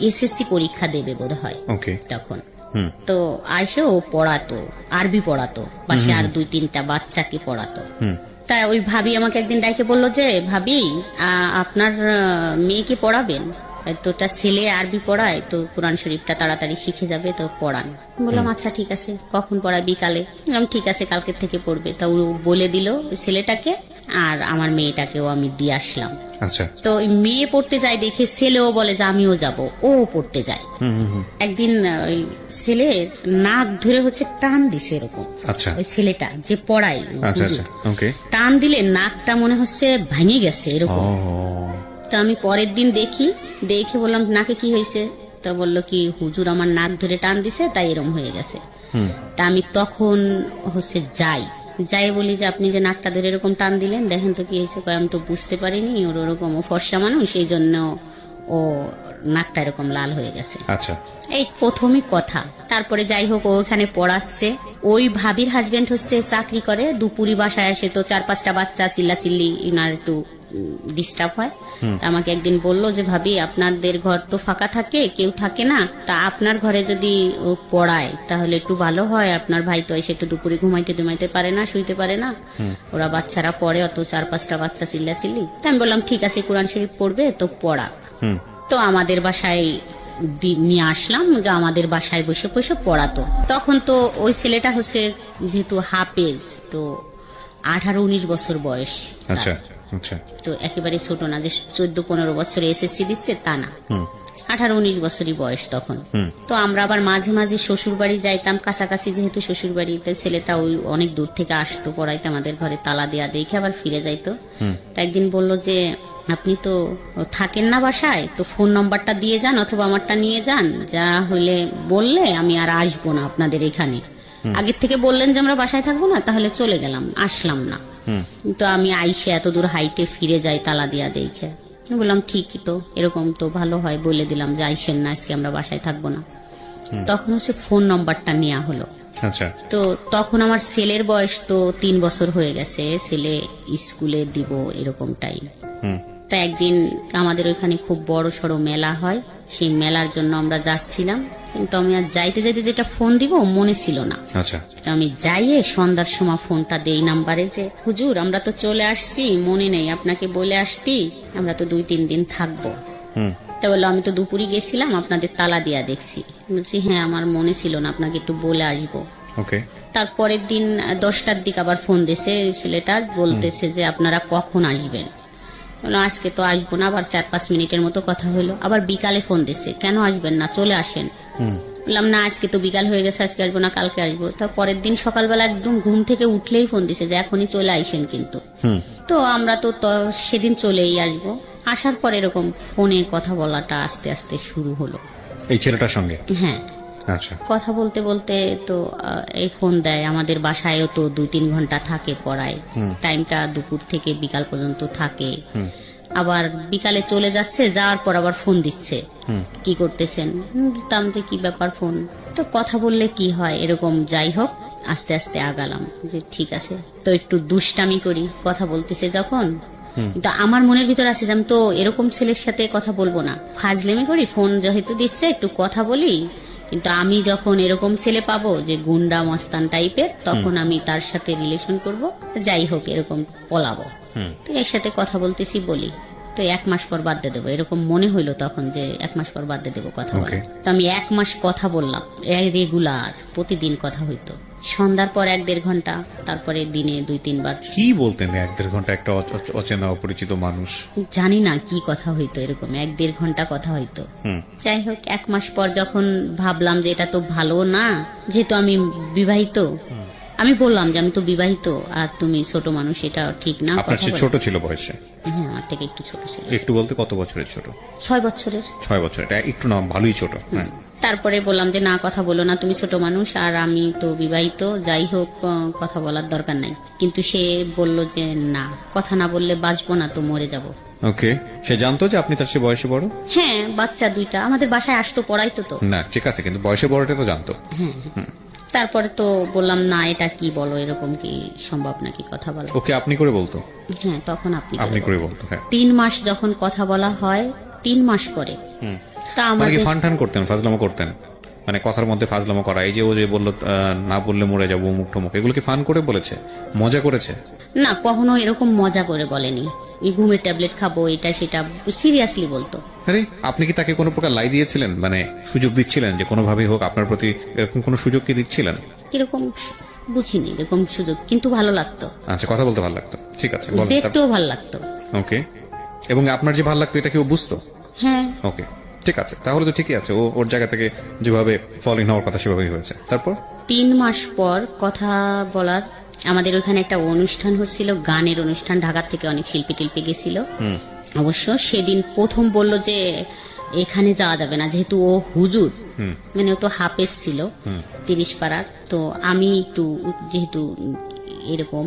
এসএসসি পরীক্ষা দেবে বোধ হয় ওকে। তখন। তো আইসে ও পড়াতো, আরবি পড়াতো, পাশে আর 2-3টা বাচ্চাকে পড়াতো। তাই ওই ভাবি আমাকে একদিন ডাইকে বললো যে, ভাবি আপনার মেয়েকে পড়াবেন, তো তার ছেলে আরবি পড়ায়, তো কোরআন শরীফটা তাড়াতাড়ি শিখে যাবে, তো পড়ান। বললাম আচ্ছা ঠিক আছে, কখন পড়ায়? বিকালে। বললাম ঠিক আছে, কালকে থেকে পড়বে। তা ও বলে দিল ছেলেটাকে, আর আমার মেয়েটাকেও আমি দিয়ে আসলাম। আচ্ছা। তো মেয়ে পড়তে যায় দেখে ছেলেও বলে যে আমিও যাব, ও পড়তে যায়। একদিন ওই ছেলের নাক ধরে হচ্ছে টান দিছে এরকম। আচ্ছা। ওই ছেলেটা যে পড়ায়, আচ্ছা আচ্ছা, ওকে। টান দিলে নাকটা মনে হচ্ছে ভেঙে গেছে এরকম। তো আমি পরের দিন দেখে বললাম নাকে কি হয়েছে? তো বললো কি, হুজুর আমার নাক ধরে টান দিছে, তাই এরকম হয়ে গেছে। তা আমি তখন হচ্ছে যাই বলি যে আপনি যে নাকটা ধরে এরকম টান দিলেন, দেখেন তো কি হয়েছে। আমি তো বুঝতে পারিনি, ওর ওরকম, ও ফর্সা মানুষ, এই জন্য ও নাকটা এরকম লাল হয়ে গেছে। আচ্ছা। এই প্রথমই কথা। তারপরে যাই হোক, ও ওখানে পড়াচ্ছে। ওই ভাবির হাজবেন্ড হচ্ছে চাকরি করে, দুপুরি বাসায় আসে, তো 4-5টা বাচ্চা চিল্লাচিল্লি, ইনার একটু ডিস্টার্ব হয়। তা আমাকে একদিন বললো যে, ভাবি আপনাদের ঘর তো ফাঁকা থাকে, কেউ থাকে না, তা আপনার ঘরে যদি ও পড়ায় তাহলে একটু ভালো হয়। আপনার ভাই তো এসে একটু দুপুরে ঘুমাইতে পারে না, শুইতে পারে না, ওরা বাচ্চারা পড়ে, অত 4-5টা বাচ্চা চিল্লাচিল্লি। তা আমি বললাম ঠিক আছে, কোরআন শরীফ পড়বে তো পড়াক। তো আমাদের বাসায় নিয়ে আসলাম, যে আমাদের বাসায় বসে বসে পড়াতো। তখন তো ওই ছেলেটা হচ্ছে যেহেতু হাফেজ, তো 18-19 বছর বয়স। আচ্ছা আচ্ছা। তো একেবারে ছোট না যে 14-15 বছরে এসএসসি দিচ্ছে, তা না, 18-19 বছরই বয়স তখন। তো আমরা আবার মাঝে মাঝে শ্বশুর বাড়ি যাইতাম, কাছাকাছি যেহেতু শ্বশুর বাড়ি। তো ছেলেটা ওই অনেক দূর থেকে আসতো পড়াইতে, আমাদের ঘরে তালা দেয়া দেখে আবার ফিরে যাইতো। তো একদিন বললো যে, আপনি তো থাকেন না বাসায়, তো ফোন নাম্বারটা দিয়ে যান অথবা আমারটা নিয়ে যান, যা হইলে বললে আমি আর আসবো না আপনাদের এখানে। আগের থেকে বললেন যে আমরা বাসায় থাকবো না, তাহলে চলে গেলাম, আসলাম না। তো আমি আইসে এত দূর হাইটে ফিরে যাই তালা দিয়া দেখে। বললাম ঠিকই তো, এরকম তো ভালো হয়, বলে দিলাম যে আইসেন না, আজকে আমরা বাসায় থাকবো না। তখন হচ্ছে ফোন নম্বরটা নেওয়া হলো। আচ্ছা, তো তখন আমার ছেলের বয়স তো 3 বছর হয়ে গেছে, ছেলে স্কুলে দিব এরকম টাইম। তা একদিন আমাদের ওইখানে খুব বড় সড়ো মেলা হয়, সেই মেলার জন্য আমরা যাচ্ছিলাম, কিন্তু আমি আর যাইতে যাইতে যেটা ফোন দিব মনে ছিল না। আচ্ছা, তো আমি যাইয়ে সন্ধ্যার সময় ফোনটা দেই নাম্বারে যে হুজুর আমরা তো চলে আসছি, মনে নেই আপনাকে বলে আসতি, আমরা তো 2-3 দিন থাকবো। তা বললো আমি তো দুপুরে গেছিলাম, আপনাদের তালা দিয়া দেখছি। বলছি হ্যাঁ আমার মনে ছিল না, আপনাকে একটু বলে আসবো। ওকে। তারপরের দিন 10টার দিকে আবার ফোন দিছে ছেলেটা, বলতেছে যে আপনারা কখন আসবেন। বললাম আজকে তো আসবো না। আবার 4-5 মিনিটের মতো কথা হলো, আবার বিকালে ফোন দিছে, কেন আসবেন না, চলে আসেন। বললাম না আজকে তো বিকাল হয়ে গেছে, আজকে আসবো না, কালকে আসবো। তারপরের দিন সকালবেলা একদম ঘুম থেকে উঠলেই ফোন দিছে যে এখনই চলে আইসেন কিন্তু। তো আমরা তো সেদিন চলেই আসবো। আসার পর এরকম ফোনে কথা বলাটা আস্তে আস্তে শুরু হলো এই ছেলেটার সঙ্গে? হ্যাঁ। আচ্ছা, কথা বলতে বলতে তো এই ফোন দেয়, আমাদের বাসায়ও তো 2-3 ঘন্টা থাকে পড়ায়, টাইমটা দুপুর থেকে বিকাল পর্যন্ত থাকে। আবার বিকালে চলে যাচ্ছে, যাওয়ার পর আবার ফোন দিচ্ছে, কি করতেছেন। বলতাম যে কি ব্যাপার ফোন, তো কথা বললে কি হয় এরকম। যাই হোক আস্তে আস্তে আগালাম যে ঠিক আছে, তো একটু দুষ্টামি করি কথা বলতেছে যখন। কিন্তু আমার মনের ভিতর আছে যে আমি তো এরকম ছেলের সাথে কথা বলবো না, ফাজলেমি করি, ফোন যেহেতু দিচ্ছে একটু কথা বলি। কিন্তু আমি যখন এরকম ছেলে পাবো যে গুন্ডা মস্তান টাইপের, তখন আমি তার সাথে রিলেশন করব, যাই হোক এরকম পলাবো। তো এর সাথে কথা বলতেছি বলি, তো 1 মাস পর বাদ দিয়ে দেবো, এরকম মনে হইলো তখন যে 1 মাস পর বাদ দিয়ে দেবো কথা বলা। তো আমি 1 মাস কথা বললাম, রেগুলার প্রতিদিন কথা হইতো, সন্ধ্যার পর 1-1.5 ঘন্টা, তারপরে দিনে 2-3 বার। কি বলতেন 1-1.5 ঘন্টা একটা অচেনা অপরিচিত মানুষ? জানি না কি কথা হইতো, এরকম 1-1.5 ঘন্টা কথা হইতো। যাই হোক 1 মাস পর যখন ভাবলাম যে এটা তো ভালো না, যেহেতু আমি বিবাহিত, আমি বললাম যে আমি তো বিবাহিত আর তুমি ছোট মানুষ, এটা ঠিক না। আপনার চেয়ে ছোট ছিল বয়সে? হ্যাঁ আমার থেকে একটু ছোট ছিল। একটু বলতে কত বছরের ছোট? 6 বছরের। 6 বছর, এটা একটু না ভালোই ছোট। তারপরে বললাম যে না কথা বলো না, তুমি ছোট মানুষ আর আমি তো বিবাহিত, যাই হোক কথা বলার দরকার নাই। কিন্তু সে বলল যে না, কথা না বললে বাঁচবো না, তো মরে যাব। ওকে, সে জানতো যে আপনি তার চেয়ে বয়সে বড়? হ্যাঁ, বাচ্চা 2টা আমাদের বাসায় আসতো, পড়াইতো তো। না ঠিক আছে, কিন্তু বয়সে বড়টা তো জানতো। তারপরে তো বললাম না এটা কি বলো, এরকম কি সম্ভব নাকি কথা বলা। ওকে আপনি করে বলতো? হ্যাঁ তখন আপনি করে বলতো। হ্যাঁ, 3 মাস যখন কথা বলা হয়, 3 মাস পরে তা আমাদের ফান টান করতেন, ফাজলামো করতেন, মানে কথার মধ্যে ফাজলামো করা, এই যে ও যে বললো না বললে মরে যাবো মুখ টমুক, এগুলো কি ফান করে বলেছে, মজা করেছে? না, কখনো এরকম মজা করে বলেনি। ঘুমের ট্যাবলেট খাবো এটা সেটা সিরিয়াসলি বলতো। আরে আপনি কি তাকে কোনো প্রকার লাই দিয়েছিলেন, মানে সুযোগ দিচ্ছিলেন যে কোনোভাবেই হোক আপনার প্রতি এরকম কোনো সুযোগ কি দিচ্ছিলেন? এরকম বুঝিনি এরকম সুযোগ, কিন্তু ভালো লাগতো। আচ্ছা, কথা বলতে ভালো লাগতো, ঠিক আছে, দেখতেও ভালো লাগতো। ওকে, এবং আপনার যে ভালো লাগতো এটা কি ও বুঝতো? হ্যাঁ। ওকে, ঠিক আছে, তাহলে তো ঠিকই আছে, ও ওর জায়গা থেকে যেভাবে ফল ইন হওয়ার কথা সেভাবেই হয়েছে। তারপর 3 মাস পর কথা বলার, আমাদের ওখানে একটা অনুষ্ঠান হচ্ছিল, গানের অনুষ্ঠান, ঢাকা থেকে অনেক শিল্পী টিল্পী গেছিল। অবশ্য সেদিন প্রথম বলল যে এখানে যাওয়া যাবে না, যেহেতু ও হুজুর, মানে ও তো হাফেজ ছিল 30 পাড়ার। তো আমি একটু যেহেতু এরকম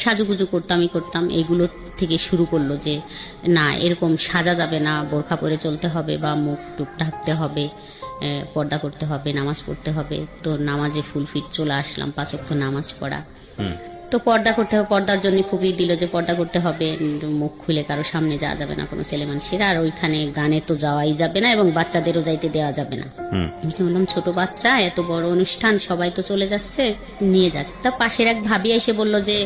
সাজুগুজু করতাম, এগুলো থেকে শুরু করলো যে না এরকম সাজা যাবে না, বোরখা পরে চলতে হবে বা মুখ টুক ঢাকতে হবে, পর্দা করতে হবে, নামাজ পড়তে হবে। তো নামাজে ফুল ফিট চলে আসলাম, 5 ওয়াক্ত নামাজ পড়া। তো পর্দা করতে হবে, পর্দার জন্য খুবই দিল যে পর্দা করতে হবে, মুখ খুলে কারো সামনে যাওয়া যাবে না কোনো ছেলে মানুষের, আর ওইখানে গানে তো যাওয়াই যাবে না এবং বাচ্চাদেরও যাইতে দেওয়া যাবে না। বললাম ছোট বাচ্চা, এত বড় অনুষ্ঠান, সবাই তো চলে যাচ্ছে, নিয়ে যাক। তা পাশের এক ভাবি এসে বলল যে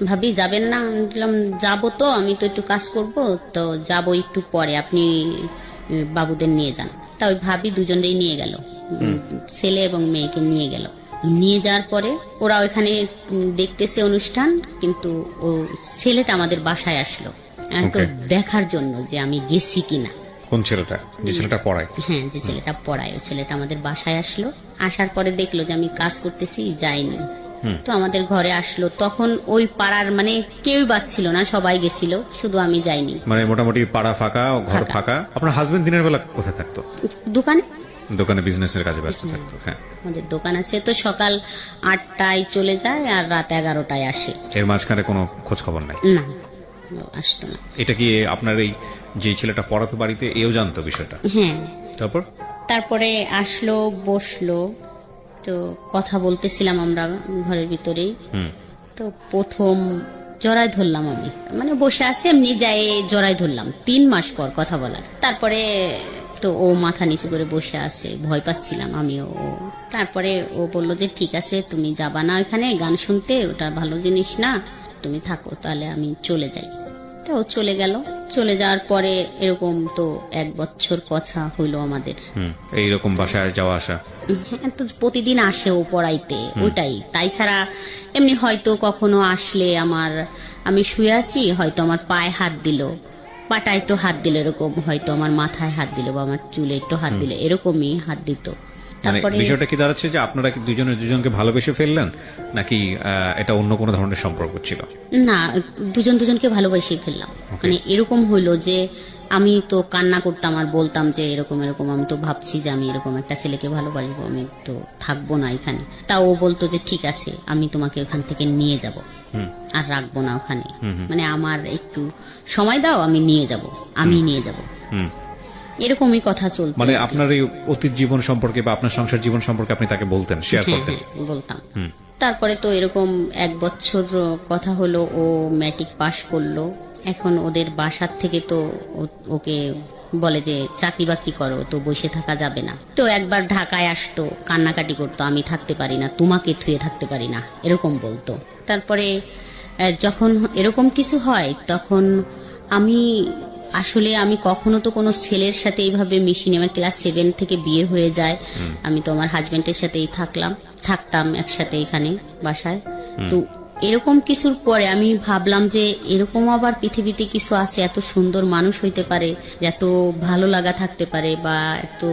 ভাবি যাবেন না? বললাম যাবো তো, আমি তো একটু কাজ করব, তো যাবো একটু পরে, আপনি বাবুদের নিয়ে যান। তা ওই ভাবি দুজনেই নিয়ে গেল, ছেলে এবং মেয়েকে নিয়ে গেল। নিয়ে যাওয়ার পরে ওরা ওইখানে দেখতেছে অনুষ্ঠান, কিন্তু ও ছেলেটা আমাদের বাসায় আসলো তো দেখার জন্য যে আমি গেছি কিনা। কোন ছেলেটা? যে ছেলেটা পড়ায়? হ্যাঁ, যে ছেলেটা পড়ায়, ওই ছেলেটা আমাদের বাসায় আসলো। আসার পরে দেখলো যে আমি কাজ করতেছি, যাইনি। তো আমাদের ঘরে আসলো, তখন ওই পাড়ার মানে কেউই বাচ্ছিল না, সবাই গেছিল, শুধু আমি যাইনি। মানে মোটামুটি পাড়া ফাঁকা, ঘর ফাঁকা। আপনার হাজবেন্ড দিনের বেলা কোথায় থাকতো? দোকানে বিজনেসের কাজে ব্যস্ত থাকতো। হ্যাঁ, আমাদের দোকান আছে, তো সকাল 8টায় চলে যায় আর রাত 11টায় আসে। এর মাঝখানে কোনো খোঁজ খবর নাই? না, আসতো না। এটা কি আপনার এই যে ছেলেটা পড়াতো বাড়িতে, এও জানতো বিষয়টা? হ্যাঁ। তারপর তারপরে আসলো, বসলো, তো কথা বলতেছিলাম আমরা ঘরের ভিতরেই। তো প্রথম জড়াই ধরলাম আমি, মানে বসে আছে এমনি যায় জড়াই ধরলাম 3 মাস পর কথা বলার। তারপরে তো ও মাথা নিচু করে বসে আছে, ভয় পাচ্ছিলাম আমিও। তারপরে ও বলল যে ঠিক আছে তুমি যাবা না ওখানে গান শুনতে, ওটা ভালো জিনিস না, তুমি থাকো, তাহলে আমি চলে যাই। তো ও চলে গেল। চলে যাওয়ার পরে এরকম তো 1 বছর কথা হইলো আমাদের। এইরকম বাসায় যাওয়া আসা? হ্যাঁ, তো প্রতিদিন আসে ও পড়াইতে, ওটাই। তাই ছাড়া এমনি হয়তো কখনো আসলে আমি শুয়ে আছি, হয়তো আমার পায়ে হাত দিল, পাটা একটু হাত দিল, এরকম হয়তো আমার মাথায় হাত দিল বা আমার চুলে একটু হাত দিল, এরকমই হাত দিত। তারপরে বিষয়টা কি দাঁড়াচ্ছে যে আপনারা কি দুজনকে ভালোবেসে ফেললেন, নাকি এটা অন্য কোনো ধরনের সম্পর্ক ছিল? না, দুজনকে ভালোবেসে ফেললাম। মানে এরকম হইলো যে আমি তো কান্না করতাম আর বলতাম যে এরকম এরকম, আমি তো ভাবছি যে আমি এরকম একটা ছেলেকে ভালোবাসবো, আমি তো থাকবো না এখানে। তা ও বলতো যে ঠিক আছে আমি তোমাকে ওখান থেকে নিয়ে যাব, আর রাখবো না ওখানে, মানে আমার একটু সময় দাও, আমি নিয়ে যাব। এরকমই কথা চলতো। মানে আপনার এই অতীত জীবন সম্পর্কে বা আপনার সংসার জীবন সম্পর্কে আপনি তাকে বলতেন, শেয়ার করতেন? বলতাম। তারপরে তো এরকম 1 বছর কথা হলো, ও ম্যাট্রিক পাশ করলো। এখন ওদের বাসার থেকে তো ওকে বলে যে চাকরি বাকরি করো, তো বসে থাকা যাবে না। তো একবার ঢাকায় আসতো, কান্নাকাটি করতো, আমি থাকতে পারি না, তোমাকে থুয়ে থাকতে পারি না, এরকম বলতো। তারপরে যখন এরকম কিছু হয় তখন আমি কখনো তো কোনো ছেলের সাথে এইভাবে মিশিনি। আমার ক্লাস 7 থেকে বিয়ে হয়ে যায়, আমি তো আমার হাজবেন্ডের সাথেই থাকতাম একসাথে এখানে বাসায়। তো এরকম কিছুর পরে আমি ভাবলাম যে এরকম আবার পৃথিবীতে কিছু আছে, এত সুন্দর মানুষ হইতে পারে, এত ভালো লাগা থাকতে পারে, বা এত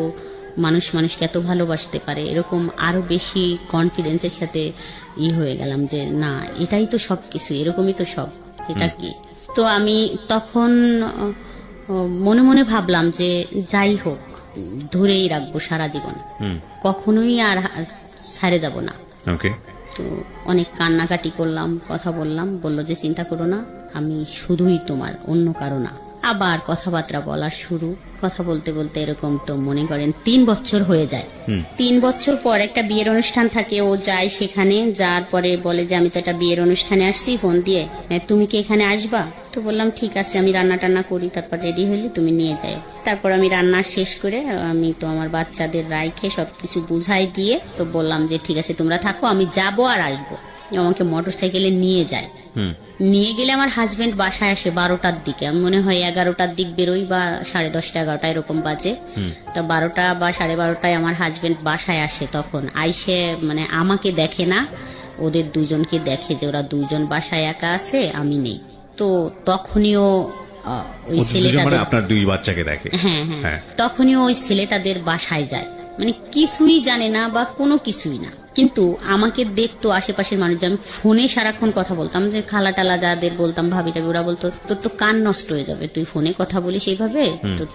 মানুষকে এত ভালোবাসতে পারে, এরকম আরো বেশি কনফিডেন্সের সাথে হয়ে গেলাম যে না, এটাই তো সবকিছু, এরকমই তো সব, এটা কি। তো আমি তখন মনে মনে ভাবলাম যে যাই হোক, ধরেই রাখবো সারা জীবন, কখনোই আর ছাড়ে যাব না। তো অনেক কান্নাকাটি করলাম, কথা বললাম, বললো যে চিন্তা করো না, আমি শুধুই তোমার, অন্য কারো না। আবার কথাবার্তা বলা শুরু, কথা বলতে বলতে এরকম তো মনে করেন 3 বছর হয়ে যায়। 3 বছর পর একটা বিয়ের অনুষ্ঠান থাকে, ও যায় সেখানে। যাওয়ার পরে বলে যে আমি তো একটা বিয়ের অনুষ্ঠানে আসছি, ফোন দিয়ে তুমি কি এখানে আসবা? তো বললাম ঠিক আছে, আমি রান্না টান্না করি, তারপর রেডি হইলে তুমি নিয়ে যাও। তারপর আমি রান্না শেষ করে আমি তো আমার বাচ্চাদের রাইখে সবকিছু বুঝাই দিয়ে তো বললাম যে ঠিক আছে তোমরা থাকো, আমি যাবো আর আসবো। আমাকে মোটরসাইকেলে নিয়ে যায়। নিয়ে গেলে আমার হাজবেন্ড বাসায় আসে 12টার দিকে, আমি মনে হয় 11টার দিক বেরোই, বা 10:30 11টা এরকম বাজে। তো 12টা বা 12:30টায় আমার হাজবেন্ড বাসায় আসে। তখন আইসে মানে আমাকে দেখে না, ওদের দুজনকে দেখে যে ওরা দুজন বাসায় একা আছে, আমি নেই। তো তখনইও ওই ছেলেটাদের, আপনার 2 বাচ্চাকে দেখে। হ্যাঁ, তখনই ওই ছেলেটাদের বাসায় যায়, মানে কিছুই জানে না বা কোনো কিছুই না, কিন্তু আমাকে দেখতো আশেপাশের মানুষ। আমি ফোনে সারাক্ষণ কথা বলতাম, যে খালা টালা যাদের বলতাম, ভাবি টাবি, ওরা বলতো তোর তো কান নষ্ট হয়ে যাবে, তুই ফোনে কথা বলিস এইভাবে,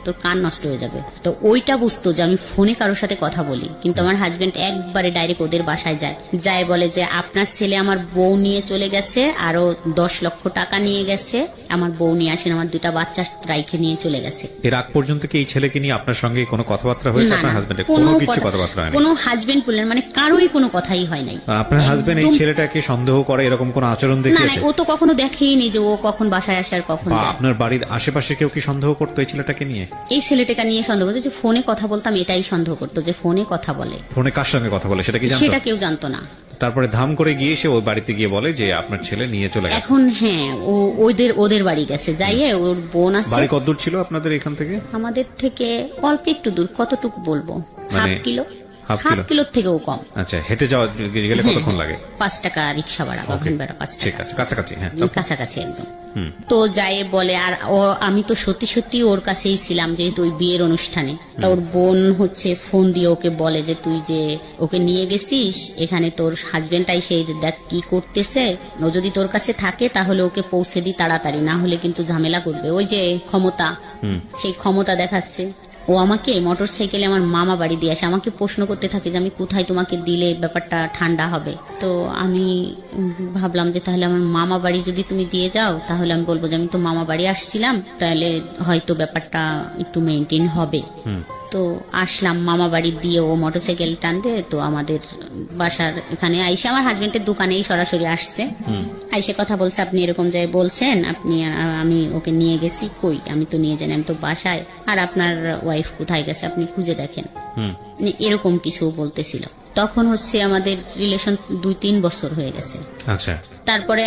তোর কান নষ্ট হয়ে যাবে। তো ওইটা বুঝতো যে আমি ফোনে কারোর সাথে কথা বলি। কিন্তু আমার হাজবেন্ড একবারে ডাইরেক্ট ওদের বাসায় যায় বলে যে আপনার ছেলে আমার বউ নিয়ে চলে গেছে, আরো 10 লক্ষ টাকা নিয়ে গেছে, আমার বউ নিয়ে আসেন, আমার 2টা বাচ্চা রাইখে নিয়ে চলে গেছে। এর আগ পর্যন্ত কি এই ছেলেকে নিয়ে আপনার সঙ্গে কোনো কথাবার্তা হয়েছে? আপনার হাজবেন্ডের কোনো কিছু কথাবার্তা হয়নি? কোনো হাজবেন্ড বললেন মানে কারোই কোনো কথাই হয় নাই। আপনার হাজবেন্ড এই ছেলেটাকে সন্দেহ করে এরকম কোন আচরণ দেখিয়েছে? না, ও তো কখনো দেখেইনি যে ও কখন বাসায় আসে আর কখন যায়। আপনার বাড়ির আশেপাশে কেউ কি সন্দেহ করতো এই ছেলেটাকে নিয়ে? এই ছেলেটাকে নিয়ে সন্দেহ করতো, যে ফোনে কথা বলতাম এটাই সন্দেহ করতো, যে ফোনে কথা বলে। ফোনে কার সঙ্গে কথা বলে সেটা কি জানতো? সেটা কেউ জানতো না। তারপরে ধাম করে গিয়ে সে ওই বাড়িতে গিয়ে বলে যে আপনার ছেলে নিয়ে চলে গেছে। এখন হ্যাঁ, ও ওদের বাড়ি গেছে, যাইয়ে ওর বোন আছে। বাড়ি কত দূর ছিল আপনাদের এখান থেকে? আমাদের থেকে অল্প একটু দূর, কতটুকু বলবো, হাফ কিলো কিলোর থেকেও কম। আচ্ছা, হেঁটে যাওয়া গেলে কতক্ষণ লাগে? 5 টাকা রিক্সা ভাড়া বা ভ্যান ভাড়া 5 টাকা। ঠিক আছে, কাছাকাছি। হ্যাঁ, কাছাকাছি একদম। তো যাই বলে, আর আমি তো সত্যি সত্যি ওর কাছেই ছিলাম, যেহেতু ওই বিয়ের অনুষ্ঠানে। তা ওর বোন হচ্ছে ফোন দিয়ে ওকে বলে যে তুই যে ওকে নিয়ে গেছিস এখানে, তোর হাজবেন্ডটাই সেই দেখ কি করতেছে, ও যদি তোর কাছে থাকে তাহলে ওকে পৌঁছে দি তাড়াতাড়ি, না হলে কিন্তু ঝামেলা করবে। ওই যে ক্ষমতা, সেই ক্ষমতা দেখাচ্ছে। ও আমাকে মোটরসাইকেলে আমার মামা বাড়ি দিয়ে আসে, আমাকে প্রশ্ন করতে থাকে যে আমি কোথায় তোমাকে দিলে ব্যাপারটা ঠান্ডা হবে। তো আমি ভাবলাম যে তাহলে আমার মামা বাড়ি যদি তুমি দিয়ে যাও, তাহলে আমি বলবো যে আমি তো মামা বাড়ি আসছিলাম, তাহলে হয়তো ব্যাপারটা একটু মেনটেন হবে। তো আসলাম মামা বাড়ি দিয়ে, ও মোটরসাইকেল টানতে, তো আমাদের বাসার এখানে আইসে আমার হাজবেন্ডের দোকানেই সরাসরি আসছে, আইসে কথা বলছে, আপনি এরকম যাই বলছেন, আপনি আমি ওকে নিয়ে গেছি, কই আমি তো নিয়ে জানি, আমি তো বাসায়, আর আপনার ওয়াইফ কোথায় গেছে আপনি খুঁজে দেখেন, এরকম কিছু বলতেছিল। তখন হচ্ছে আমাদের রিলেশন 2-3 বছর হয়ে গেছে। আচ্ছা, তারপরে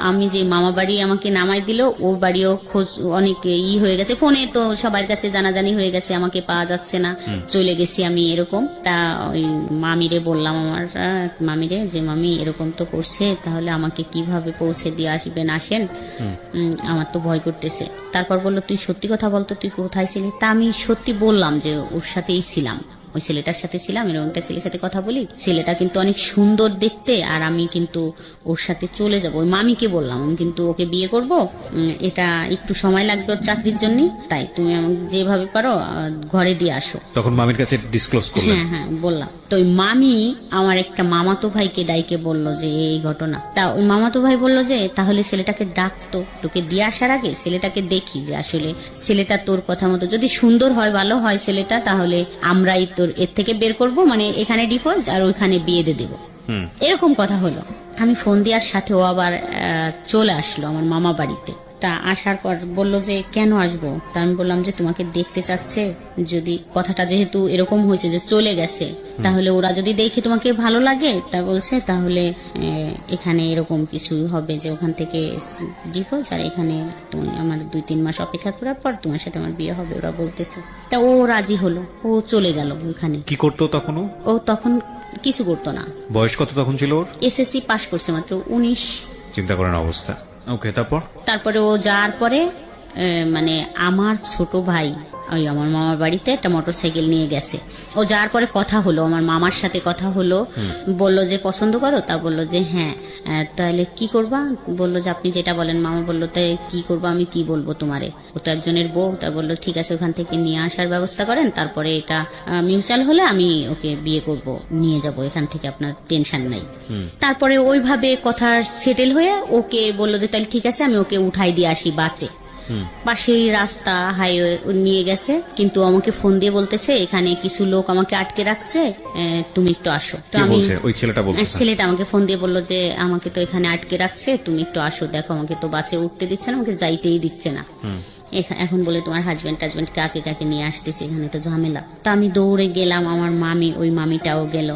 আমি যে মামা বাড়ি আমাকে নামাই দিল, ও বাড়িও খোঁজ অনেক হয়ে গেছে, ফোনে তো সবার কাছে জানাজানি হয়ে গেছে, আমাকে পাওয়া যাচ্ছে না, চলে গেছি আমি এরকম। তা ওই মামিরে বললাম, আমার মামিরে, যে মামি এরকম তো করছে, তাহলে আমাকে কিভাবে পৌঁছে দিয়ে আসবেন, আসেন, আমার তো ভয় করতেছে। তারপর বললো, তুই সত্যি কথা বলতো, তুই কোথায় ছিলি? তা আমি সত্যি বললাম যে ওর সাথেই ছিলাম, ওই ছেলেটার সাথে ছিলাম, এরকম একটা ছেলের সাথে কথা বলি, ছেলেটা কিন্তু অনেক সুন্দর দেখতে, আর আমি কিন্তু ওর সাথে চলে যাব। ওই মামিকে বললাম, আমি কিন্তু ওকে বিয়ে করব, এটা একটু সময় লাগবে ওর চাকরির জন্য, তাই তুমি আমাকে যেভাবে পারো ঘরে দিয়ে আসো। তখন মামির কাছে ডিসক্লোজ করলেন? হ্যাঁ বললাম। তো ওই মামি আমার একটা মামাতো ভাইকে ডাইকে বলল যে এই ঘটনা। তা ওই মামাতো ভাই বলল যে তাহলে ছেলেটাকে ডাকতো, তোকে দিয়ে আসার আগে ছেলেটাকে দেখি, যে আসলে ছেলেটা তোর কথা মতো যদি সুন্দর হয়, ভালো হয় ছেলেটা, তাহলে আমরাই তোর এর থেকে বের করব, মানে এখানে ডিভোর্স আর ওইখানে বিয়ে দিয়ে দেবো, এরকম কথা হলো। আমি ফোন দেওয়ার সাথে ও আবার চলে আসলো আমার মামা বাড়িতে। তা আসার পর বলল যে কেন আসবো? তা আমি বললাম যে তোমাকে দেখতে চাচ্ছে, যদি কথাটা যেহেতু এরকম হয়েছে যে চলে গেছে, তাহলে ওরা যদি দেখে তোমাকে ভালো লাগে, তা বলছে তাহলে এখানে এরকম কিছু হবে, যে ওখান থেকে ডিভোর্স, আর এখানে তুমি আমার 2-3 মাস অপেক্ষা করার পর তোমার সাথে আমার বিয়ে হবে, ওরা বলতেছে। তা ও রাজি হলো, ও চলে গেল ওখানে। কি করতো তখন? ও তখন কিছু করতো না। বয়স কত তখন ছিল ওর? এসএসসি পাশ করছে মাত্র, 19। চিন্তা করেন অবস্থা। ওকে, তারপরে ও যাওয়ার পরে মানে আমার ছোট ভাই ওই আমার মামার বাড়িতে একটা মোটরসাইকেল নিয়ে গেছে। ও যাওয়ার পরে কথা হলো, আমার মামার সাথে কথা হলো, বলল যে পছন্দ করো? তা বললো যে হ্যাঁ। তাহলে কি করবা? বললো যে আপনি যেটা বলেন। মামা বললো তাই কি করবো? আমি কি বলবো তোমারে, ও তো একজনের বউ। তা বললো ঠিক আছে, ওখান থেকে নিয়ে আসার ব্যবস্থা করেন, তারপরে এটা মিউচুয়াল হলে আমি ওকে বিয়ে করব, নিয়ে যাব এখান থেকে, আপনার টেনশন নাই। তারপরে ওইভাবে কথা সেটেল হয়ে ওকে বললো যে তাহলে ঠিক আছে, আমি ওকে উঠাই দিয়ে আসি বাসে। পাশেই রাস্তা, হাইওয়ে নিয়ে গেছে, কিন্তু আমাকে ফোন দিয়ে বলতেছে এখানে কিছু লোক আমাকে আটকে রাখছে, তুমি একটু আসো। তো আমি, ছেলেটা আমাকে ফোন দিয়ে বললো যে আমাকে তো এখানে আটকে রাখছে, তুমি একটু আসো, দেখো আমাকে তো বাসে উঠতে দিচ্ছে না, আমাকে যাইতেই দিচ্ছে না। এখন বলে তোমার হাজবেন্ড কাকে কাকে নিয়ে আসতেছে, এখানে তো ঝামেলা। তো আমি দৌড়ে গেলাম, আমার মামি, ওই মামিটাও গেল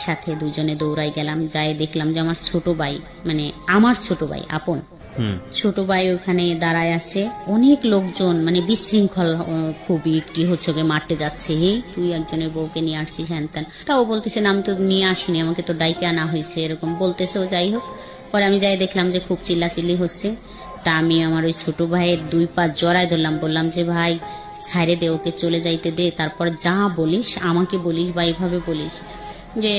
সাথে, দুজনে দৌড়াই গেলাম। যাই দেখলাম যে আমার ছোট ভাই, মানে আমার ছোট ভাই আপন ছোট ভাই ওখানে দাঁড়ায় আছে, অনেক লোকজন, মানে বিশৃঙ্খল খুবই, একটি হচ্ছে ওকে মারতে যাচ্ছে, হে তুই একজনের বউকে নিয়ে আসছিস হ্যান ত্যান। তা ও বলতেছে না আমি তো নিয়ে আসিনি, আমাকে তো ডাইকে আনা হয়েছে, এরকম বলতেছে। ও যাই হোক, পরে আমি যাই দেখলাম যে খুব চিল্লাচিল্লি হচ্ছে। তা আমি আমার ওই ছোট ভাইয়ের 2 পা জড়াই ধরলাম, বললাম যে ভাই সাইরে দে, ওকে চলে যাইতে দে, তারপর যা বলিস আমাকে বলিস বা এইভাবে বলিস যে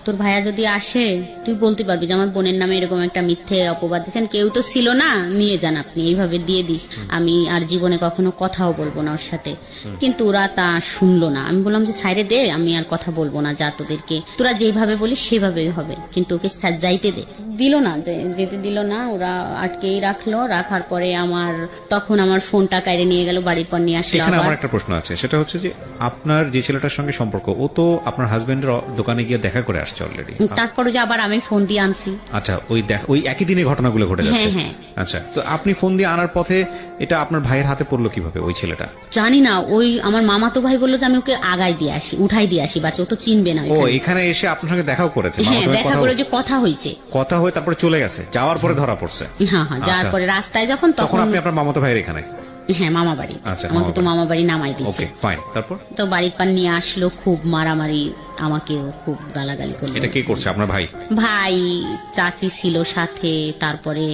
তোর ভাইয়া যদি আসে তুই বলতে পারবি যে আমার বোনের নামে এরকম একটা মিথ্যে অপবাদ দিচ্ছেন, কেউ তো ছিল না, নিয়ে যান আপনি, এইভাবে দিয়ে দিস, আমি আর জীবনে কখনো কথাও বলবো না ওর সাথে। কিন্তু ওরা তা শুনলো না। আমি বললাম যে সাইরে দে, আমি আর কথা বলবো না, যা তোদেরকে তোরা যেভাবে বলিস সেভাবেই হবে, কিন্তু ওকে যাইতে দে। দিল না, যেতে দিল না, ওরা আটকেই রাখলো। রাখার পরে তখন আমার ফোনটা কাইরে নিয়ে গেল, বাড়ির পর নিয়ে আসলো। এখানে আমার একটা প্রশ্ন আছে, সেটা হচ্ছে যে আপনার যে ছেলেটার সঙ্গে সম্পর্ক, ও তো আপনার হাজবেন্ডের দোকানে গিয়ে দেখা করে আসছে অলরেডি, তারপরে যে আবার আমি ফোন দিয়ে আনছি। আচ্ছা, ওই একই দিনে ঘটনাগুলো ঘটে যাচ্ছে? হ্যাঁ। আচ্ছা, তো আপনি ফোন দিয়ে আনার পথে এটা আপনার ভাইয়ের হাতে পড়লো কিভাবে ওই ছেলেটা? জানি না, ওই আমার মামাতো ভাই বললো যে আমি ওকে আগায় দিয়ে আসি, উঠাই দিয়ে আসি, বাচ্চা ও তো চিনবে না। ও এখানে এসে আপনার সঙ্গে দেখাও করেছে? হ্যাঁ, দেখা করে যে কথা হয়েছে, কথা হয়ে তারপরে চলে গেছে, যাওয়ার পরে ধরা পড়ছে? হ্যাঁ, যাওয়ার পরে রাস্তায় যখন, তখন আপনি আপনার মামাতো ভাইয়ের এখানে? হ্যাঁ, মামা বাড়ি। আমাকে তো মামা বাড়ি নামাই দিচ্ছে। তারপর তো বাড়ির পান নিয়ে আসলো, খুব মারামারি, আমাকেও খুব গালাগালি করলো। এটা কে করছে? আপনার ভাই? ভাই, চাচি ছিল সাথে, তারপরে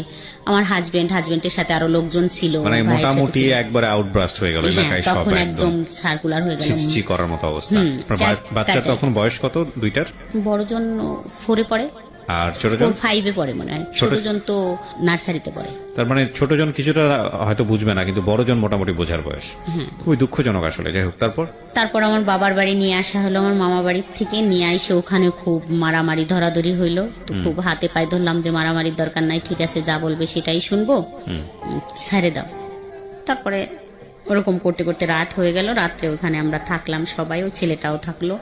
আমার হাজবেন্ডের সাথে আরো লোকজন ছিল, মানে মোটামুটি একবারে আউটব্রাস্ট হয়ে গেল এলাকায়, সব একদম সার্কুলার হয়ে গেল, ছিচি করার মতো অবস্থা। বাচ্চা তখন বয়স কত? 2টার? বড়জন 4-এ পড়ে, আর ছোটজন 5-এ পড়ে মনে হয়, ছোটজন তো নার্সারিতে পড়ে। তার মানে ছোটজন কিছুটা হয়তো বুঝবে না, কিন্তু বড়জন মোটামুটি বোঝার বয়স। খুবই দুঃখজনক আসলে। যাই হোক, তারপর আমার বাবার বাড়ি নিয়ে আসা হলো, আমার মামা বাড়ির থেকে নিয়ে আসে, ওখানে খুব মারামারি ধরাধরি হইলো। তো খুব হাতে পায়ে ধরলাম যে মারামারির দরকার নাই, ঠিক আছে যা বলবে সেটাই শুনবো, ছেড়ে দাও। তারপরে ওরকম করতে করতে রাত হয়ে গেল। রাত্রে ওখানে আমরা থাকলাম সবাই, ওই ছেলেটাও থাকলো,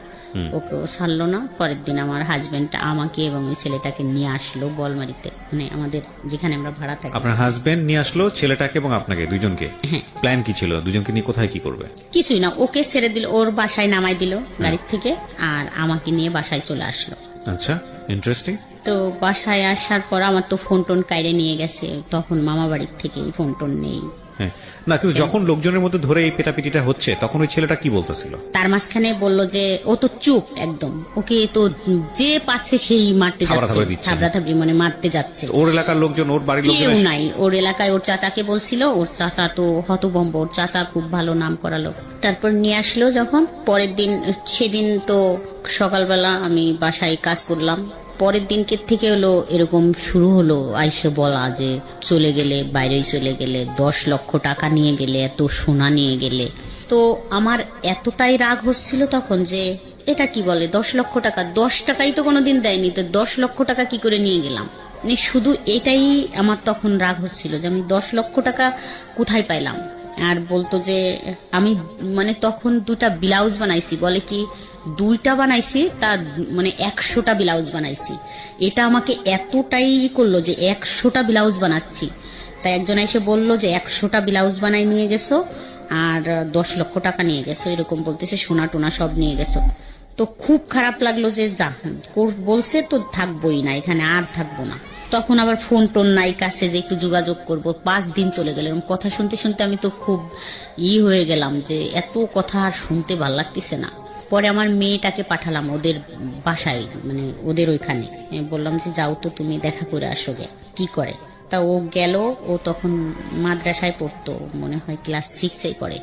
ওকেও ছাড়লো না। পরের দিন আমার হাজবেন্ড আমাকে এবং ওই ছেলেটাকে নিয়ে আসলো বলমারিতে, মানে আমাদের যেখানে আমরা ভাড়া থাকি। আপনার হাজবেন্ড নিয়ে আসলো ছেলেটাকে এবং আপনাকে দুইজনকে? হ্যাঁ। প্ল্যান কি ছিল দুজনকে নিয়ে কোথায় কি করবে? কিছুই না, ওকে ছেড়ে দিল, ওর বাসায় নামাই দিল গাড়ির থেকে, আর আমাকে নিয়ে বাসায় চলে আসলো। আচ্ছা, ইন্টারেস্টিং। তো বাসায় আসার পর আমার তো ফোন টোন কাইরে নিয়ে গেছে, তখন মামা বাড়ির থেকে ফোন টোন নেই। হ্যাঁ, না কিন্তু যখন লোকজনের মধ্যে ধরে এই পেটাপিটিটা হচ্ছে তখন ওই ছেলেটা কি বলতেছিল? তার মাঝখানে বলল যে ও তো চুপ একদম, ওকে তো যে পাচ্ছে সেই মারতে যাচ্ছে, থাবড়াথাবড়ি দিচ্ছে। থাবড়াথাবড়ি মানে মারতে যাচ্ছে। ওর এলাকার লোকজন, ওর বাড়ির লোকজন কেউ নাই ওর এলাকায়। ওর চাচাকে বলছিল, ওর চাচা তো হতভম্ব, ওর চাচা খুব ভালো নাম করা লোক। তারপর নিয়ে আসলো যখন, পরের দিন, সেদিন তো সকালবেলা আমি বাসায় কাজ করলাম, পরের দিনকে থেকে হলো এরকম শুরু হলো আইসে বলা যে চলে গেলে, বাইরে চলে গেলে, 10 লক্ষ টাকা নিয়ে গেলে, এত সোনা নিয়ে গেলে। তো আমার এতটাই রাগ হচ্ছিল তখন যে এটা কি বলে 10 লক্ষ টাকা, 10 টাকাই তো কোনোদিন দেয়নি, তো 10 লক্ষ টাকা কি করে নিয়ে গেলাম। মানে শুধু এটাই আমার তখন রাগ হচ্ছিল যে আমি 10 লক্ষ টাকা কোথায় পাইলাম। আর বলতো যে আমি মানে তখন 2টা ব্লাউজ বানাইছি, বলে কি 2টা বানাইছি, তা মানে 100টা ব্লাউজ বানাইছি। এটা আমাকে এতটাই করলো যে 100টা ব্লাউজ বানাচ্ছি। তাই একজন এসে বলল যে 100টা ব্লাউজ বানাই নিয়ে গেছো আর 10 লক্ষ টাকা নিয়ে গেছো, এরকম বলতেছে, সোনা টোনা সব নিয়ে গেছো। তো খুব খারাপ লাগলো যে যা বলছে তো থাকবোই না এখানে, আর থাকবো না। তখন আবার ফোন টোন নাই কাছে যে একটু যোগাযোগ করব। 5 দিন চলে গেল এরকম কথা শুনতে শুনতে, আমি তো খুব হয়ে গেলাম যে এত কথা আর শুনতে ভাল লাগতেছে না। পরে আমার মেয়েটাকে পাঠালাম ওদের বাসায়, মানে ওদের ওইখানে, বললাম যে যাও তো তুমি দেখা করে আসো গে কি করে। তা ও গেল, ও তখন মাদ্রাসায় পড়তো, মনে হয় ক্লাস 6-এ পড়ে।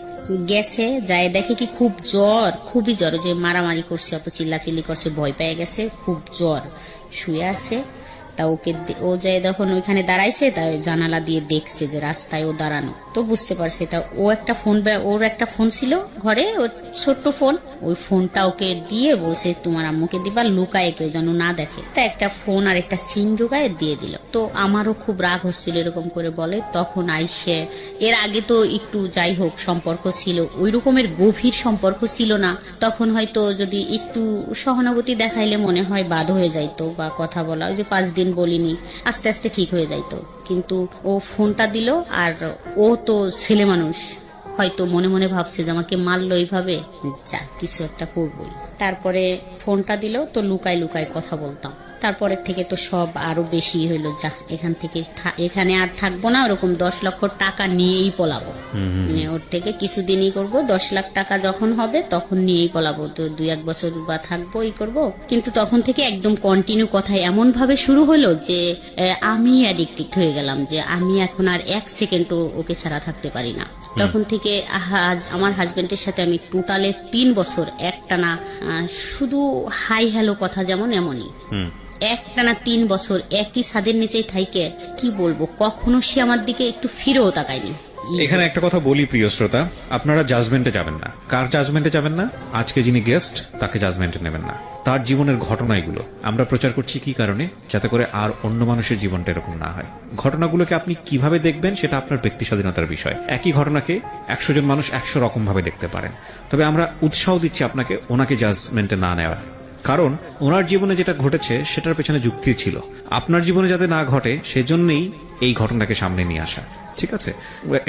গেছে, যায় দেখে কি খুব জ্বর, খুবই জ্বর, যে মারামারি করছে, অত চিল্লাচিল্লি করছে, ভয় পেয়ে গেছে, খুব জ্বর, শুয়ে আছে। তা ওকে ও যায় যখন ওইখানে দাঁড়াইছে, তা জানালা দিয়ে দেখছে যে রাস্তায় ও দাঁড়ানো, তো বুঝতে পারছে। তা ও একটা ফোন, ওর একটা ফোন ছিল ঘরে, ওর ছোট্ট ফোন, ওই ফোনটা ওকে দিয়ে বলছে তোমার আম্মুকে দিবা, লুকায় কেউ যেন না দেখে। তা একটা ফোন আর একটা সিম ঢুকায় দিয়ে দিল। তো আমারও খুব রাগ হচ্ছিল এরকম করে বলে। তখন আইসে, এর আগে তো একটু যাই হোক সম্পর্ক ছিল, ওই রকমের গভীর সম্পর্ক ছিল না, তখন হয়তো যদি একটু সহানুভূতি দেখাইলে মনে হয় বাদ হয়ে যাইতো বা কথা বলা, ওই যে 5 দিন বলিনি, আস্তে আস্তে ঠিক হয়ে যাইতো। কিন্তু ও ফোনটা দিল, আর ও তো ছেলে মানুষ, হয়তো মনে মনে ভাবছে যে আমাকে মারলো এইভাবে, যা কিছু একটা করবই। তারপরে ফোনটা দিল, তো লুকায় লুকায় কথা বলতাম। তারপরের থেকে তো সব আরো বেশি হইলো, যা এখান থেকে এখানে আর থাকবো না, ওরকম 10 লক্ষ টাকা নিয়েই পলাবো, ওর থেকে কিছুদিনই করব, 10 লাখ টাকা যখন হবে তখন নিয়েই পলাবো, তো 2-1 বছর বা থাকবো, এই করবো। কিন্তু তখন থেকে একদম কন্টিনিউ কথা এমন ভাবে শুরু হলো যে আমি অ্যাডিক্টেড হয়ে গেলাম, যে আমি এখন আর 1 সেকেন্ডও ওকে ছাড়া থাকতে পারি না। তখন থেকে আমার হাজবেন্ডের সাথে আমি টোটালে 3 বছর একটানা শুধু হাই হ্যালো কথা যেমন এমনই একটানা 3 বছর একই ছাদের নিচেই থাইকে, কি বলবো, কখনো সে আমার দিকে একটু ফিরেও তাকায়নি। এখানে একটা কথা বলি প্রিয় শ্রোতা, আপনারা জাজমেন্টে যাবেন না। কার জাজমেন্টে যাবেন না? আজকে যিনি গেস্ট তাকে জাজমেন্টে নেবেন না। তার জীবনের ঘটনা এগুলো আমরা প্রচার করছি কি কারণে, যাতে করে আর অন্য মানুষের জীবনটা এরকম না হয়। ঘটনাগুলোকে আপনি কিভাবে দেখবেন সেটা আপনার ব্যক্তি স্বাধীনতার বিষয়। একই ঘটনাকে 100 জন মানুষ 100 রকম ভাবে দেখতে পারেন। তবে আমরা উৎসাহ দিচ্ছি আপনাকে ওনাকে জাজমেন্টে না নেওয়া, কারণ ওনার জীবনে যেটা ঘটেছে সেটার পেছনে যুক্তি ছিল। আপনার জীবনে যাতে না ঘটে সেজন্যই এই ঘটনাকে সামনে নিয়ে আসা, ঠিক আছে?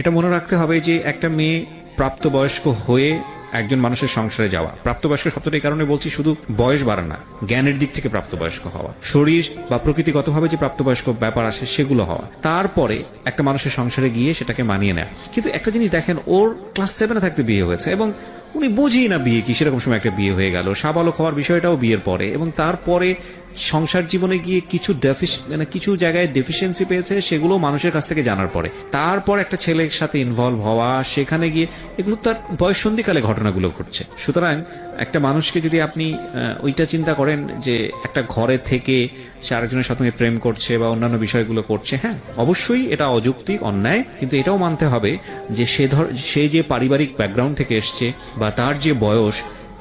এটা মনে রাখতে হবে যে একটা মেয়ে প্রাপ্তবয়স্ক হয়ে একজন মানুষের সংসারে যাওয়া, প্রাপ্তবয়স্ক শব্দটা এই কারণে বলছি, শুধু বয়স বাড়া না, জ্ঞানের দিক থেকে প্রাপ্তবয়স্ক হওয়া, শরীর বা প্রকৃতিগতভাবে যে প্রাপ্তবয়স্ক ব্যাপার আসে সেগুলো হওয়া, তারপরে একটা মানুষের সংসারে গিয়ে সেটাকে মানিয়ে নেয়। কিন্তু একটা জিনিস দেখেন, ওর ক্লাস 7-এ থাকতে বিয়ে হয়েছে এবং উনি বুঝেই না বিয়ে কি, সেরকম সময় একটা বিয়ে হয়ে গেল। সাবালক হওয়ার বিষয়টাও বিয়ের পরে, এবং তারপরে সংসার জীবনে গিয়ে কিছু জায়গায় ডেফিসিয়েন্সি পেয়েছে, সেগুলো মানুষের কাছ থেকে জানার পরে তারপর একটা ছেলের সাথে ইনভলভ হওয়া, সেখানে গিয়ে এগুলো তার বয়ঃসন্ধিকালে ঘটনাগুলো ঘটছে। সুতরাং একটা মানুষকে যদি আপনি ওইটা চিন্তা করেন যে একটা ঘরে থেকে সে আরেকজনের সাথে প্রেম করছে বা অন্যান্য বিষয়গুলো করছে, হ্যাঁ অবশ্যই এটা অযৌক্তিক, অন্যায়, কিন্তু এটাও মানতে হবে যে সে যে পারিবারিক ব্যাকগ্রাউন্ড থেকে এসছে বা তার যে বয়স,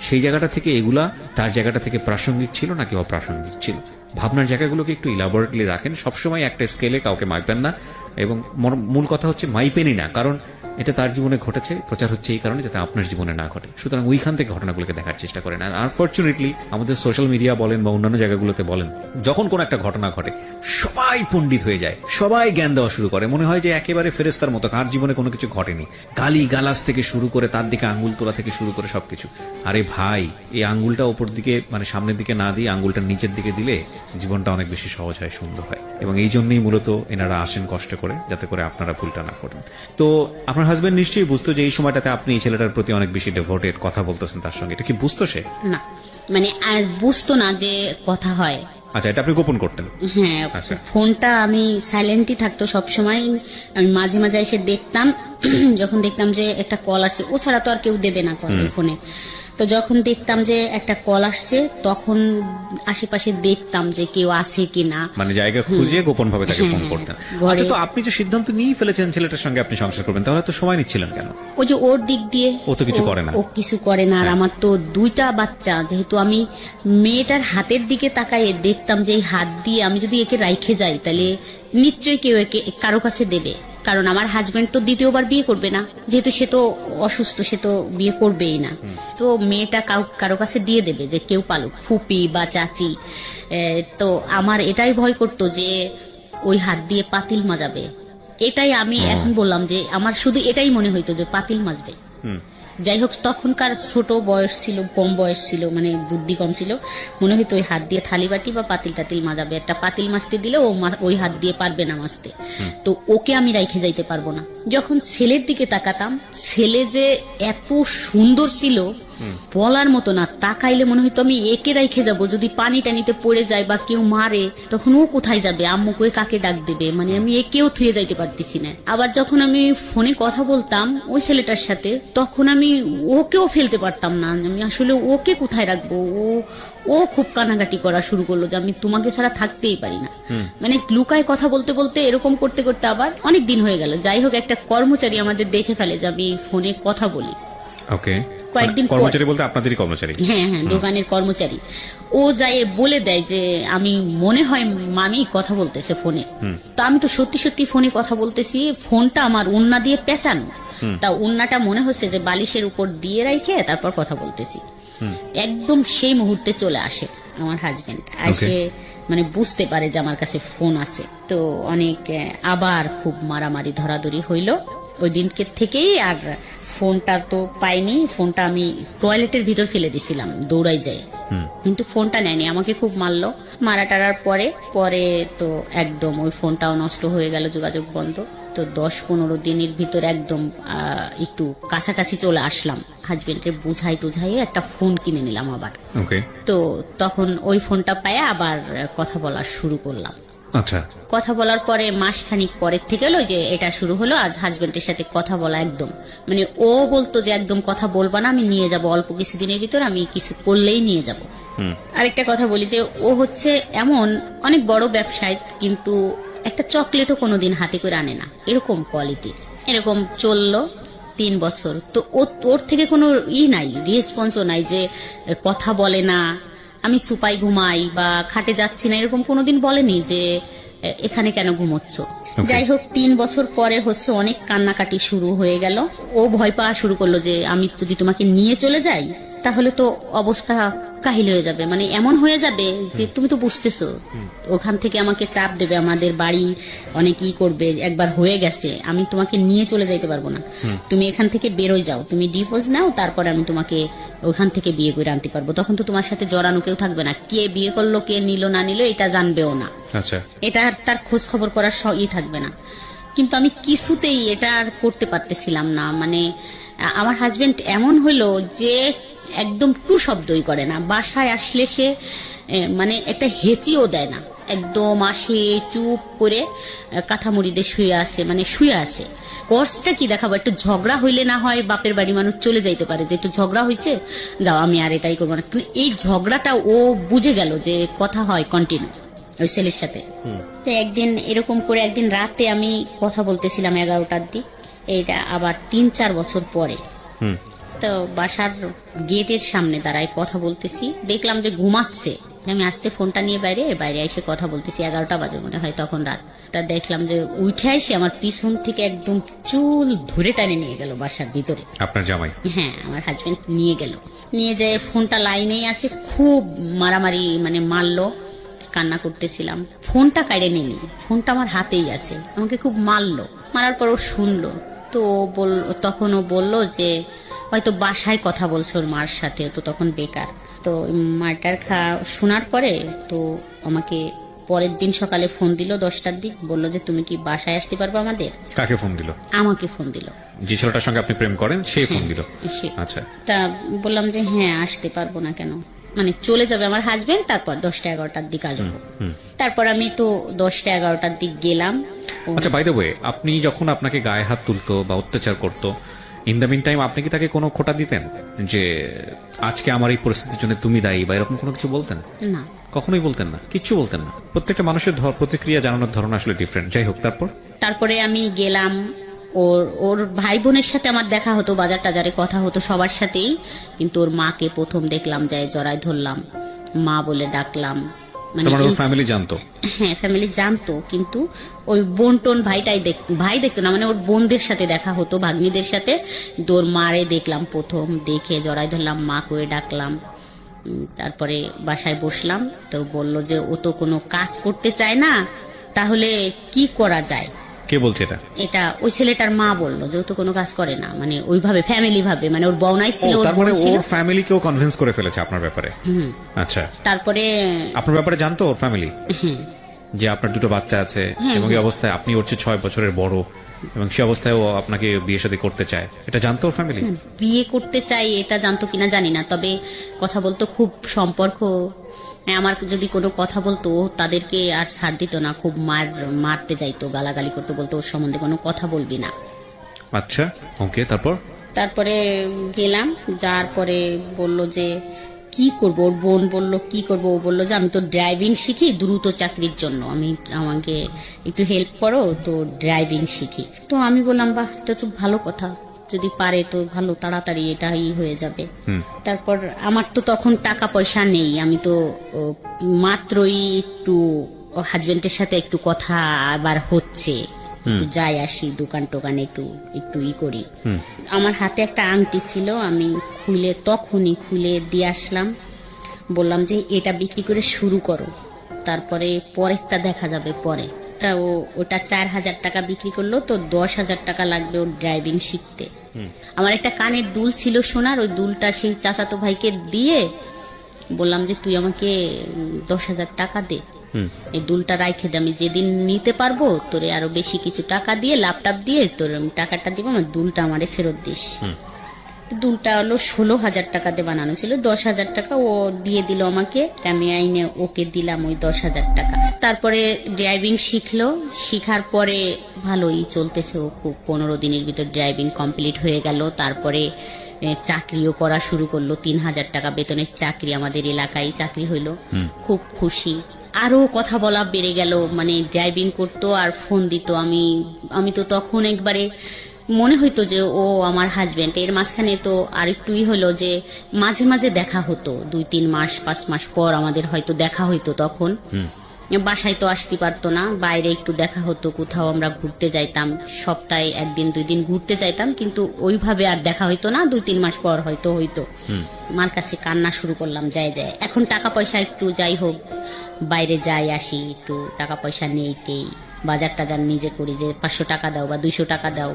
সেই জায়গাটা থেকে এগুলা তার জায়গাটা থেকে প্রাসঙ্গিক ছিল নাকি অপ্রাসঙ্গিক ছিল। ভাবনার জায়গাগুলোকে একটু ইলাবোরেটলি রাখেন, সবসময় একটা স্কেলে কাউকে মাইপেন না, এবং মূল কথা হচ্ছে মাইপেনই না, কারণ এটা তার জীবনে ঘটেছে, প্রচার হচ্ছে এই কারণে যাতে আপনার জীবনে না ঘটে। সুতরাং ওইখান থেকে ঘটনাগুলোকে দেখার চেষ্টা করেন। আর আনফর্চুনেটলি আমাদের সোশ্যাল মিডিয়া বলেন বা অন্যান্য জায়গাগুলোতে বলেন, যখন কোন একটা ঘটনা ঘটে সবাই পণ্ডিত হয়ে যায়, সবাই জ্ঞান দেওয়া শুরু করে, মনে হয় যে একেবারে ফেরেস্তার মতো, কার জীবনে কোনো কিছু ঘটেনি, গালি গালাজ থেকে শুরু করে তার দিকে আঙ্গুল তোলা থেকে শুরু করে সবকিছু। আরে ভাই, এই আঙ্গুলটা ওপর দিকে মানে সামনের দিকে না দিয়ে আঙ্গুলটা নিচের দিকে দিলে জীবনটা অনেক বেশি সহজ হয়, সুন্দর হয়। এবং এই জন্যই মূলত এনারা আসেন কষ্ট করে, যাতে করে আপনারা ভুলটা না করেন। তো আপনার হাজবেন্ড নিশ্চয়ই বুঝতো যে এই সময়টাতে আপনি এই ছেলেটার প্রতি অনেক বেশি ডেভোটেড, কথা বলতেছেন তার সঙ্গে, এটা কি বুঝতো সে? না, মানে আর বুঝতো না যে কথা হয়। আচ্ছা, এটা আপনি গোপন করতেন? হ্যাঁ, আচ্ছা। ফোনটা আমি সাইলেন্টই থাকতো সবসময়। আমি মাঝে মাঝে এসে দেখতাম, যখন দেখতাম যে একটা কল আসছে, ও ছাড়া তো আর কেউ দেবে না কল ফোনে। তো যখন দেখতাম যে একটা কল আসছে, তখন আশেপাশে দেখতাম যে কেউ আছে কিনা, মানে জায়গা খুঁজে গোপন ভাবে তাকে ফোন করতেন। ঘরে- আচ্ছা, তো আপনি যে সিদ্ধান্ত নিয়ে ফেলেছেন ছেলেটার সঙ্গে আপনি সংসার করবেন, তাহলে তো সময় নিচ্ছিলেন কেন? ওই যে ওর দিক দিয়ে ও তো কিছু করে না। ও কিছু করে না। আর আমার তো 2টা বাচ্চা, যেহেতু আমি মেয়েটার হাতের দিকে তাকায় দেখতাম যে এই হাত দিয়ে আমি যদি একে রাইখে যাই, তাহলে নিশ্চয়ই কেউ একে কারো কাছে দেবে। কারণ আমার হাজবেন্ড তো দ্বিতীয়বার বিয়ে করবে না, যেহেতু সে তো অসুস্থ, সে তো বিয়ে করবেই না। তো মেয়েটা কারো কাছে দিয়ে দেবে, যে কেউ পালুক, ফুপি বা চাচি। তো আমার এটাই ভয় করতো যে ওই হাত দিয়ে পাতিল মাজাবে। এটাই আমি এখন বললাম যে আমার শুধু এটাই মনে হইতো যে পাতিল মাজবে। যাই হোক, তখনকার ছোট বয়স ছিল, কম বয়স ছিল, মানে বুদ্ধি কম ছিল। মনে হইতো ওই হাত দিয়ে থালি বাটি বা পাতিল টাতিল মাজাবে। একটা পাতিল মাজতে দিলে ও ওই হাত দিয়ে পারবে না মাজতে, তো ওকে আমি রাইখে যাইতে পারবো না। যখন ছেলের দিকে তাকাতাম, ছেলে যে এত সুন্দর ছিল বলার মতো না। তাকাইলে মনে হইতো আমি একে রাইখে যাব, যদি পানি টানিতে পড়ে যায় বা কেউ মারে তখন ও কোথায় যাবে, আম্মু কই কাকে ডাক দেবে, মানে আমি একেও থুয়ে যাইতে পারতেছি না। আবার যখন আমি ফোনে কথা বলতাম ওই ছেলেটার সাথে, তখন আমি ওকেও ফেলতে পারতাম না। আমি আসলে ওকে কোথায় রাখবো। ও খুব কানাকাটি করা শুরু করলো যে আমি তোমাকে ছাড়া থাকতেই পারি না। মানে লুকায় কথা বলতে বলতে এরকম করতে করতে আবার অনেক দিন হয়ে গেল। যাই হোক, একটা কর্মচারী আমাদের দেখে ফেলে যে আমি ফোনে কথা বলি। ওকে, কয়েকদিন পর- কর্মচারী বলতে আপনাদেরই কর্মচারী? হ্যাঁ হ্যাঁ, দোকানের কর্মচারী। ও যাই বলে দেয় যে আমি মনে হয় মামি কথা বলতেছে ফোনে। তো আমি তো সত্যি সত্যি ফোনে কথা বলতেছি, ফোনটা আমার উন্না দিয়ে পেঁচানো। তা উন্নাটা মনে হচ্ছে যে বালিশের উপর দিয়ে রাইখে তারপর কথা বলতেছি। একদম সেই মুহূর্তে চলে আসে আমার হাজবেন্ড, এসে মানে বুঝতে পারে যে আমার কাছে ফোন আছে। তো অনেক আবার খুব মারামারি ধরাধরি হইলো ওই দিনকে থেকেই। আর ফোনটা তো পাইনি, ফোনটা আমি টয়লেটের ভিতর ফেলে দিছিলাম দৌড়াই যায়, কিন্তু ফোনটা নেয়নি, আমাকে খুব মারলো। মারা টারার পরে তো একদম ওই ফোনটাও নষ্ট হয়ে গেল, যোগাযোগ বন্ধ। তো 10-15 দিনের ভিতর একদম একটু কাছাকাছি চলে আসলাম, হাজবেন্ডের বুঝাই টুঝাই একটা ফোন কিনে নিলাম আবার। ওকে। তো তখন ওই ফোনটা পায়ে আবার কথা বলা শুরু করলাম। আচ্ছা, কথা বলার পরে মাসখানিক পরের থেকে হলো যে এটা শুরু হলো। আজ হাজবেন্ডের সাথে কথা বলা একদম, মানে ও বলতো যে একদম কথা বলবা না, আমি নিয়ে যাব অল্প কিছুদিনের ভিতর, আমি কিছু করলেই নিয়ে যাব। আরেকটা কথা বলি যে ও হচ্ছে এমন অনেক বড় ব্যবসায়ী, কিন্তু একটা চকলেটও কোনোদিন হাতে করে আনে না, এরকম কোয়ালিটির। এরকম চললো 3 বছর। তো ওর থেকে কোনো নাই, রেসপন্সও নাই, যে কথা বলে না, আমি সুপাই ঘুমাই বা খাটে যাচ্ছি না, এরকম কোনোদিন বলেনি যে এখানে কেন ঘুমোচ্ছ। যাই হোক, 3 বছর পরে হচ্ছে অনেক কান্নাকাটি শুরু হয়ে গেল। ও ভয় পাওয়া শুরু করলো যে আমি যদি তোমাকে নিয়ে চলে যাই তাহলে তো অবস্থা কাহিল হয়ে যাবে, মানে এমন হয়ে যাবে যে তুমি তো বুঝতেছো, ওখান থেকে আমাকে চাপ দেবে, আমাদের বাড়ি অনেকই করবে, একবার হয়ে গেছে, আমি তোমাকে নিয়ে চলে যাইতে পারবো না, তুমি এখান থেকে বেরোয় যাও, তুমি ডিভোর্স নাও, তারপরে আমি তোমাকে ওখান থেকে বিয়ে করে আনতে পারবো, তখন তো তোমার সাথে জড়ানো কেউ থাকবে না, কে বিয়ে করলো কে নিল না নিল এটা জানবেও না। আচ্ছা, এটা তার খোঁজ খবর করার থাকবে না। কিন্তু আমি কিছুতেই এটা আর করতে পারতেছিলাম না। মানে আমার হাজবেন্ড এমন হলো যে একদম টু শব্দই করে না, বাসায় আসলে সে মানে একটা হেঁচিও দেয় না, একদম আসে চুপ করে কাঁথামুড়িতে শুয়ে আছে, মানে শুয়ে আছে। কষ্টটা কি দেখাবো, একটু ঝগড়া হইলে না হয় বাপের বাড়ি মানুষ চলে যাইতে পারে, যে একটু ঝগড়া হয়েছে যাও আমি আর এটাই করবো না, কিন্তু এই ঝগড়াটা ও বুঝে গেল যে কথা হয় কন্টিনিউ ওই ছেলের সাথে। তো একদিন এরকম করে একদিন রাতে আমি কথা বলতেছিলাম 11টার দিক, এইটা আবার 3-4 বছর পরে। তো বাসার গেটের সামনে দাঁড়ায় কথা বলতেছি, দেখলাম যে ঘুমাচ্ছে, আমি আসতে ফোনটা নিয়ে বাইরে এসে কথা বলতেছি, 11টা বাজে মনে হয় তখন রাত। তা দেখলাম যে উঠে এসে আমার পিছন থেকে একদম চুল ধরে টানে নিয়ে গেল বাসার ভিতরে। আপনার জামাই? হ্যাঁ, আমার হাজবেন্ড নিয়ে গেল, নিয়ে যায় ফোনটা লাইনেই আছে, খুব মারামারি মানে মারলো, কান্না করতেছিলাম। ফোনটা কাড়ে নিনি, ফোনটা আমার হাতেই আছে, আমাকে খুব মারলো। মারার পর ও শুনলো, তো তখন ও বললো যে হয়তো বাসায় কথা বলছে ওর মার সাথে, তো তখন বেকার। তো মারটার শোনার পরে তো আমাকে পরের দিন সকালে ফোন দিল 10টার দিক, বললো যে তুমি কি বাসায় আসতে পারবে আমাদের। কাকে ফোন দিল? আমাকে ফোন দিল। যে ছেলেটার সঙ্গে আপনি প্রেম করেন সেই ফোন দিল? আচ্ছা। তা বললাম যে হ্যাঁ আসতে পারবো না কেন, মানে চলে যাবে আমার হাজবেন্ড, তারপর 10টা 11টার দিক আসবো। তারপর আমি তো 10টা 11টার দিক গেলাম। আচ্ছা, বাই দ্য ওয়ে, আপনি যখন আপনাকে গায়ে হাত তুলতো বা অত্যাচার করতো, ইন দ্য মিন টাইম আপনি কি তাকে কোনো খোঁটা দিতেন যে আজকে আমার এই পরিস্থিতির জন্য তুমি দায়ী বা এরকম কোনো কিছু বলতেন? না, কখনোই বলতেন না, কিচ্ছু বলতেন না। প্রত্যেকটা মানুষের প্রতিক্রিয়া জানানোর ধরন আসলে ডিফারেন্ট। যাই হোক, তারপরে আমি গেলাম, ওর ভাই বোনের সাথে আমার দেখা হতো, বাজার টাজারে কথা হতো সবার সাথেই, কিন্তু ওর মাকে প্রথম দেখলাম, যায় জড়াই ধরলাম, মা বলে ডাকলাম। মানে ওর ফ্যামিলি জানতো? হ্যাঁ, ফ্যামিলি জানতো, কিন্তু ওই বোন টোন ভাই দেখতো না, মানে ওর বোনদের সাথে দেখা হতো, ভাগ্নিদের সাথে। তোর মারে দেখলাম প্রথম, দেখে জড়াই ধরলাম, মা করে ডাকলাম। তারপরে বাসায় বসলাম, তো বলল যে ও তো কোনো কাজ করতে চায় না, তাহলে কি করা যায়। কে বলছে এটা? এটা ওই ছেলেটার মা বললো যে ও তো কোনো কাজ করে না, মানে ওইভাবে ফ্যামিলি ভাবে, মানে ওর বউনাই ছিল, তারপরে ওর ফ্যামিলিকেও কনভিন্স করে ফেলেছে আপনার ব্যাপারে? আচ্ছা, তারপরে আপনার ব্যাপারে জানতো ওর ফ্যামিলি যে আপনার দুটো বাচ্চা আছে এবং এই অবস্থায় আপনি ওর চেয়ে 6 বছরের বড়, এবং সে অবস্থায় ও আপনাকে বিয়ে শাদী করতে চায়, এটা জানতো ওর ফ্যামিলি? বিয়ে করতে চাই এটা জানতো কিনা জানি না, তবে কথা বলতো, খুব সম্পর্ক। আমার যদি কোনো কথা বলতো তাদেরকে আর ছাড় দিত না, খুব মারতে যাইতো, গালাগালি করতে, বলতো ওর সম্বন্ধে কোনো কথা বলবি না। আচ্ছা, ওকে। তারপরে গেলাম, যার পরে বললো যে কি করব, ওর বোন বললো কি করব, ও বললো যে আমি তো ড্রাইভিং শিখি দ্রুত চাকরির জন্য, আমাকে একটু হেল্প করো, তো ড্রাইভিং শিখি। তো আমি বললাম বাহ, এটা তো ভালো কথা, যদি পারে তো ভালো, তাড়াতাড়ি এটাই হয়ে যাবে। তারপর আমার তো তখন টাকা পয়সা নেই, আমি তো মাত্রই একটু হাজবেন্ডের সাথে একটু কথা আবার হচ্ছে, যাই আসি দোকান টোকানে একটু করি। আমার হাতে একটা আংটি ছিল, আমি তখনই খুলে দিয়ে আসলাম, বললাম যে এটা বিক্রি করে শুরু করো, তারপরে পরেরটা দেখা যাবে পরে। ওটা 4,000 টাকা বিক্রি করলো, তো 10,000 টাকা লাগবে ওর ড্রাইভিং শিখতে। আমার একটা কানের দুল ছিল সোনার, ওই দুলটা সেই চাচাতো ভাইকে দিয়ে বললাম যে তুই আমাকে 10,000 টাকা দে, এই দুলটা রাইখে দে, আমি যেদিন নিতে পারবো তোরে আরো বেশি কিছু টাকা দিয়ে, ল্যাপটপ দিয়ে তোর টাকাটা দিব, আমার দুলটা আমারে ফেরত দিস। দুলটা হলো 16,000 টাকা দিয়ে বানানো ছিল, 10,000 টাকা ও দিয়ে দিল আমাকে, আমি আইনে ওকে দিলাম ওই 10,000 টাকা। তারপরে ড্রাইভিং শিখলো, শিখার পরে ভালোই চলতেছে, ও খুব 15 দিনের ভিতর ড্রাইভিং কমপ্লিট হয়ে গেল। তারপরে চাকরিও করা শুরু করলো, 3,000 টাকা বেতনের চাকরি, আমাদের এলাকায় চাকরি হইলো, খুব খুশি। আরো কথা বলা বেড়ে গেল, মানে ড্রাইভিং করতো আর ফোন দিত, আমি তো তখন একবারে মনে হইতো যে ও আমার হাজবেন্ড। এর মাঝখানে তো আরেকটুই হলো যে মাঝে মাঝে দেখা হতো, 2-3 মাস 5 মাস পর আমাদের হয়তো দেখা হইতো। তখন বাসায় তো আসতে পারতো না, বাইরে একটু দেখা হতো, কোথাও আমরা ঘুরতে যাইতাম, সপ্তাহে 1-2 দিন ঘুরতে যাইতাম, কিন্তু ওইভাবে আর দেখা হইতো না, 2-3 মাস পর হয়তো মার কাছে কান্না শুরু করলাম, যায় এখন টাকা পয়সা একটু যাই হোক বাইরে যাই আসি, একটু টাকা পয়সা নেই, বাজার টাজার নিজে করি, যে 500 টাকা দাও বা 200 টাকা দাও,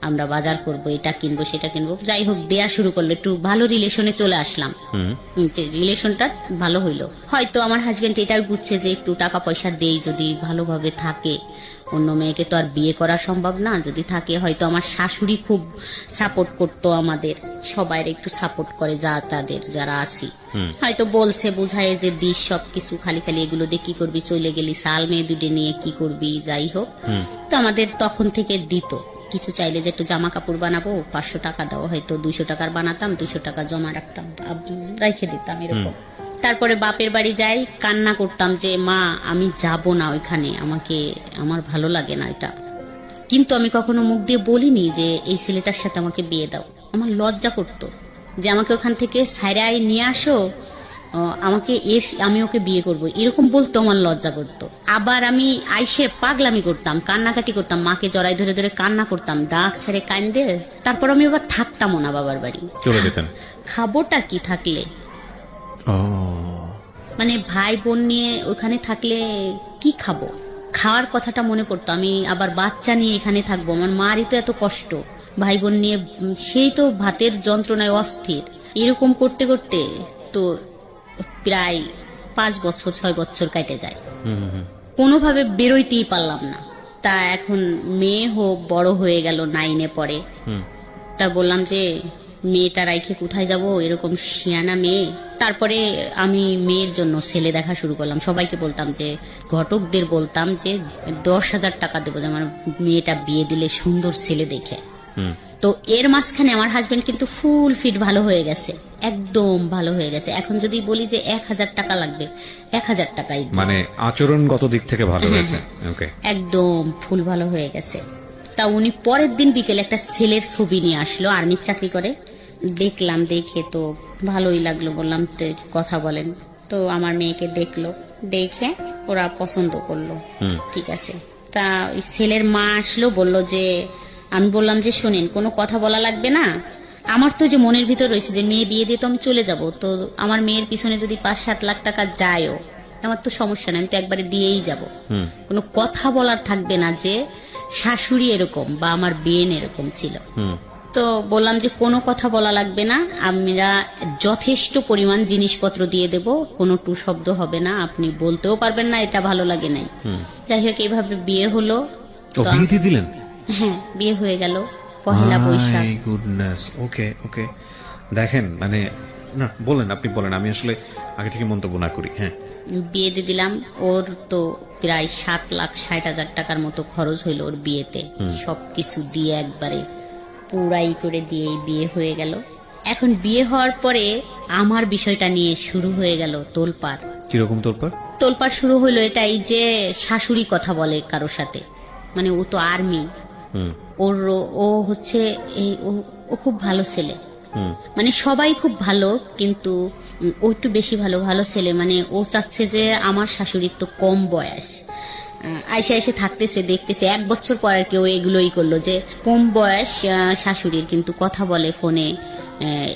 আমরা বাজার করব, এটা কিনবো সেটা কিনবো, যাই হোক দেয়া শুরু করলো, একটু ভালো রিলেশনে চলে আসলাম। রিলেশনটা ভালো হইলো, হয়তো আমার হাজবেন্ড এটাই বুঝছে যে একটু টাকা পয়সা দেই, যদি ভালোভাবে থাকে, অন্য মেয়েকে তো আর বিয়ে করা সম্ভব না, যদি থাকে হয়তো। আমার শাশুড়ি খুব সাপোর্ট করতো, আমাদের সবাই একটু সাপোর্ট করে, তাদের যারা আছি, হয়তো বলছে বুঝায় যে দিস সবকিছু, খালি এগুলো দিয়ে কি করবি, চলে গেলি সাল মেয়ে দুটো নিয়ে কি করবি, যাই হোক। তো আমাদের তখন থেকে দিত, কিছু চাইলে যে একটু জামা কাপড় বানাবো, 500 টাকা দাও, হয়তো 200 টাকার বানাতাম, 200 টাকা জমা রাখতাম, রেখে দিতাম, এরকম। তারপরে বাপের বাড়ি যাই, কান্না করতাম যে মা আমি যাব না ওইখানে, আমার ভালো লাগে না এটা। কিন্তু আমি কখনো মুখ দিয়ে বলিনি যে এই ছেলেটার সাথে আমাকে বিয়ে দাও, আমার লজ্জা করতো যে আমাকে ওখান থেকে ছাইরাই নিয়ে আসো, আমাকে আমি ওকে বিয়ে করব এরকম বলতো, আমার লজ্জা করতো। আবার আমি আইসে পাগলামি করতাম, কান্নাকাটি করতাম, মাকে জড়াই ধরে ধরে কান্না করতাম, ডাক ছেড়ে কান্দে। তারপর আমি আবার থাকতামও না বাবার বাড়ি, চলে যেতেন। খাবোটা কি থাকলে, ও মানে ভাই বোন নিয়ে ওখানে থাকলে কি খাবো, খাওয়ার কথাটা মনে পড়তো। আমি আবার বাচ্চা নিয়ে এখানে থাকবো, আমার মারই তো এত কষ্ট, ভাই বোন নিয়ে সেই তো ভাতের যন্ত্রণায় অস্থির। এরকম করতে করতে তো প্রায় 5 বছর 6 বছর কেটে যায়, কোনোভাবে বেরোইতেই পারলাম না। তা এখন মেয়ে হোক বড় হয়ে গেল, 9-এ পড়ে। তা বললাম যে মেয়েটা রাইখে কোথায় যাব, এরকম শিয়ানা মেয়ে। তারপরে আমি মেয়ের জন্য ছেলে দেখা শুরু করলাম। সবাইকে বলতাম যে, ঘটকদের বলতাম যে 10,000 টাকা দেবো যে আমার মেয়েটা বিয়ে দিলে সুন্দর ছেলে দেখে। তো এর মাঝখানে আমার হাজবেন্ড কিন্তু ফুল ফিট ভালো হয়ে গেছে, একদম ভালো হয়ে গেছে। এখন যদি বলি যে 1,000 টাকা লাগবে, 1,000 টাকাই, মানে আচরণগত দিক থেকে ভালো হয়েছে, ওকে, একদম ফুল ভালো হয়ে গেছে। তা উনি পরের দিন বিকেলে একটা ছেলের ছবি নিয়ে আসলো, আর্মির চাকরি করে। দেখলাম, দেখে তো ভালোই লাগলো, বললাম তো কথা বলেন। তো আমার মেয়েকে দেখলো, দেখে ওরা পছন্দ করলো, ঠিক আছে। তা ওই ছেলের মা আসলো, বলল যে, আমি বললাম যে শোনেন, কোনো কথা বলা লাগবে না, আমার তো যে মনের ভিতর রয়েছে যে মেয়ে বিয়ে দিয়ে তো আমি চলে যাব, তো আমার মেয়ের পিছনে যদি 5-7 লাখ টাকা যায়ও আমার তো সমস্যা নেই, আমি তো একবারে দিয়েই যাব, কোনো কথা বলার থাকবে না যে শাশুড়ি এরকম বা আমার বেন এরকম ছিল। তো বললাম যে কোনো কথা বলা লাগবে না, আমরা যথেষ্ট পরিমাণ জিনিসপত্র দিয়ে দেব, কোনো টু শব্দ হবে না, আপনি বলতেও পারবেন না এটা ভালো লাগে নাই। যাই হোক, এইভাবে বিয়ে হলো। বিয়ে দিয়ে দিলেন? হ্যাঁ, বিয়ে হয়ে গেল পহেলা বৈশাখ। গুডনেস, ওকে ওকে। দেখেন, মানে না বলেন, আপনি বলেন, আমি আসলে আগে থেকে মন্তব্য না করি। হ্যাঁ, বিয়ে দিয়ে দিলাম। ওর তো প্রায় 7,60,000 টাকার মতো খরচ হইলো ওর বিয়েতে, সবকিছু দিয়ে একবারে পুরাই করে দিয়ে বিয়ে হয়ে গেল। এখন বিয়ে হওয়ার পরে আমার বিষয়টা নিয়ে শুরু হয়ে গেল তোলপাড়। কিরকম তোলপাড়? তোলপাড় শুরু হলো এটাই যে শাশুড়ি কথা বলে কারোর সাথে, মানে ও তো আর্মি, ও হচ্ছে ও খুব ভালো ছেলে, মানে সবাই খুব ভালো, কিন্তু ও একটু বেশি ভালো, ভালো ছেলে। মানে ও চাচ্ছে যে আমার শাশুড়ির তো কম বয়স, আইসা এসে থাকতেছে, দেখতেছে। 1 বছর পর আর কেউ এগুলোই করলো যে কম বয়স শাশুড়ির, কিন্তু কথা বলে ফোনে,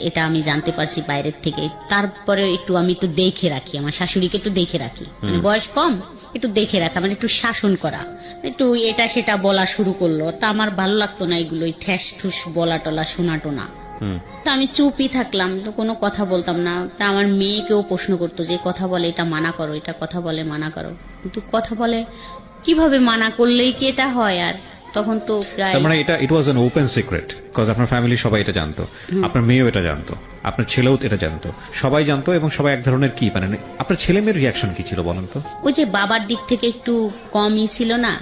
এটা আমি জানতে পারছি বাইরের থেকে। তারপরে আমি একটু দেখে রাখি, আমার শাশুড়িকে একটু দেখে রাখি, মানে বয়স কম, একটু দেখে রাখা, মানে একটু শাসন করা, একটু এটা সেটা বলা শুরু করলো। তা আমার ভালো লাগতো না এগুলো, ঠ্যাস ঠুস বলা টলা শোনা টোনা। তা আমি চুপই থাকলাম, তো কোনো কথা বলতাম না। তা আমার মেয়েকেও প্রশ্ন করতো যে কথা বলে এটা মানা করো, এটা কথা বলে মানা করো, কিন্তু কথা বলে কিভাবে মানা করলেই কি এটা হয়? আর তখন তো প্রায়, তার মানে it was an open secret, because আপনার ফ্যামিলি সবাই এটা জানতো, আপনার মেয়েও এটা জানতো, আপনার ছেলেও এটা জানতো, সবাই জানতো। এবং সবাই এক ধরনের কি, মানে আপনার ছেলে মেয়ের রিয়াকশন কি ছিল বলেন তো? ওই যে বাবার দিক থেকে একটু কমই ছিল না,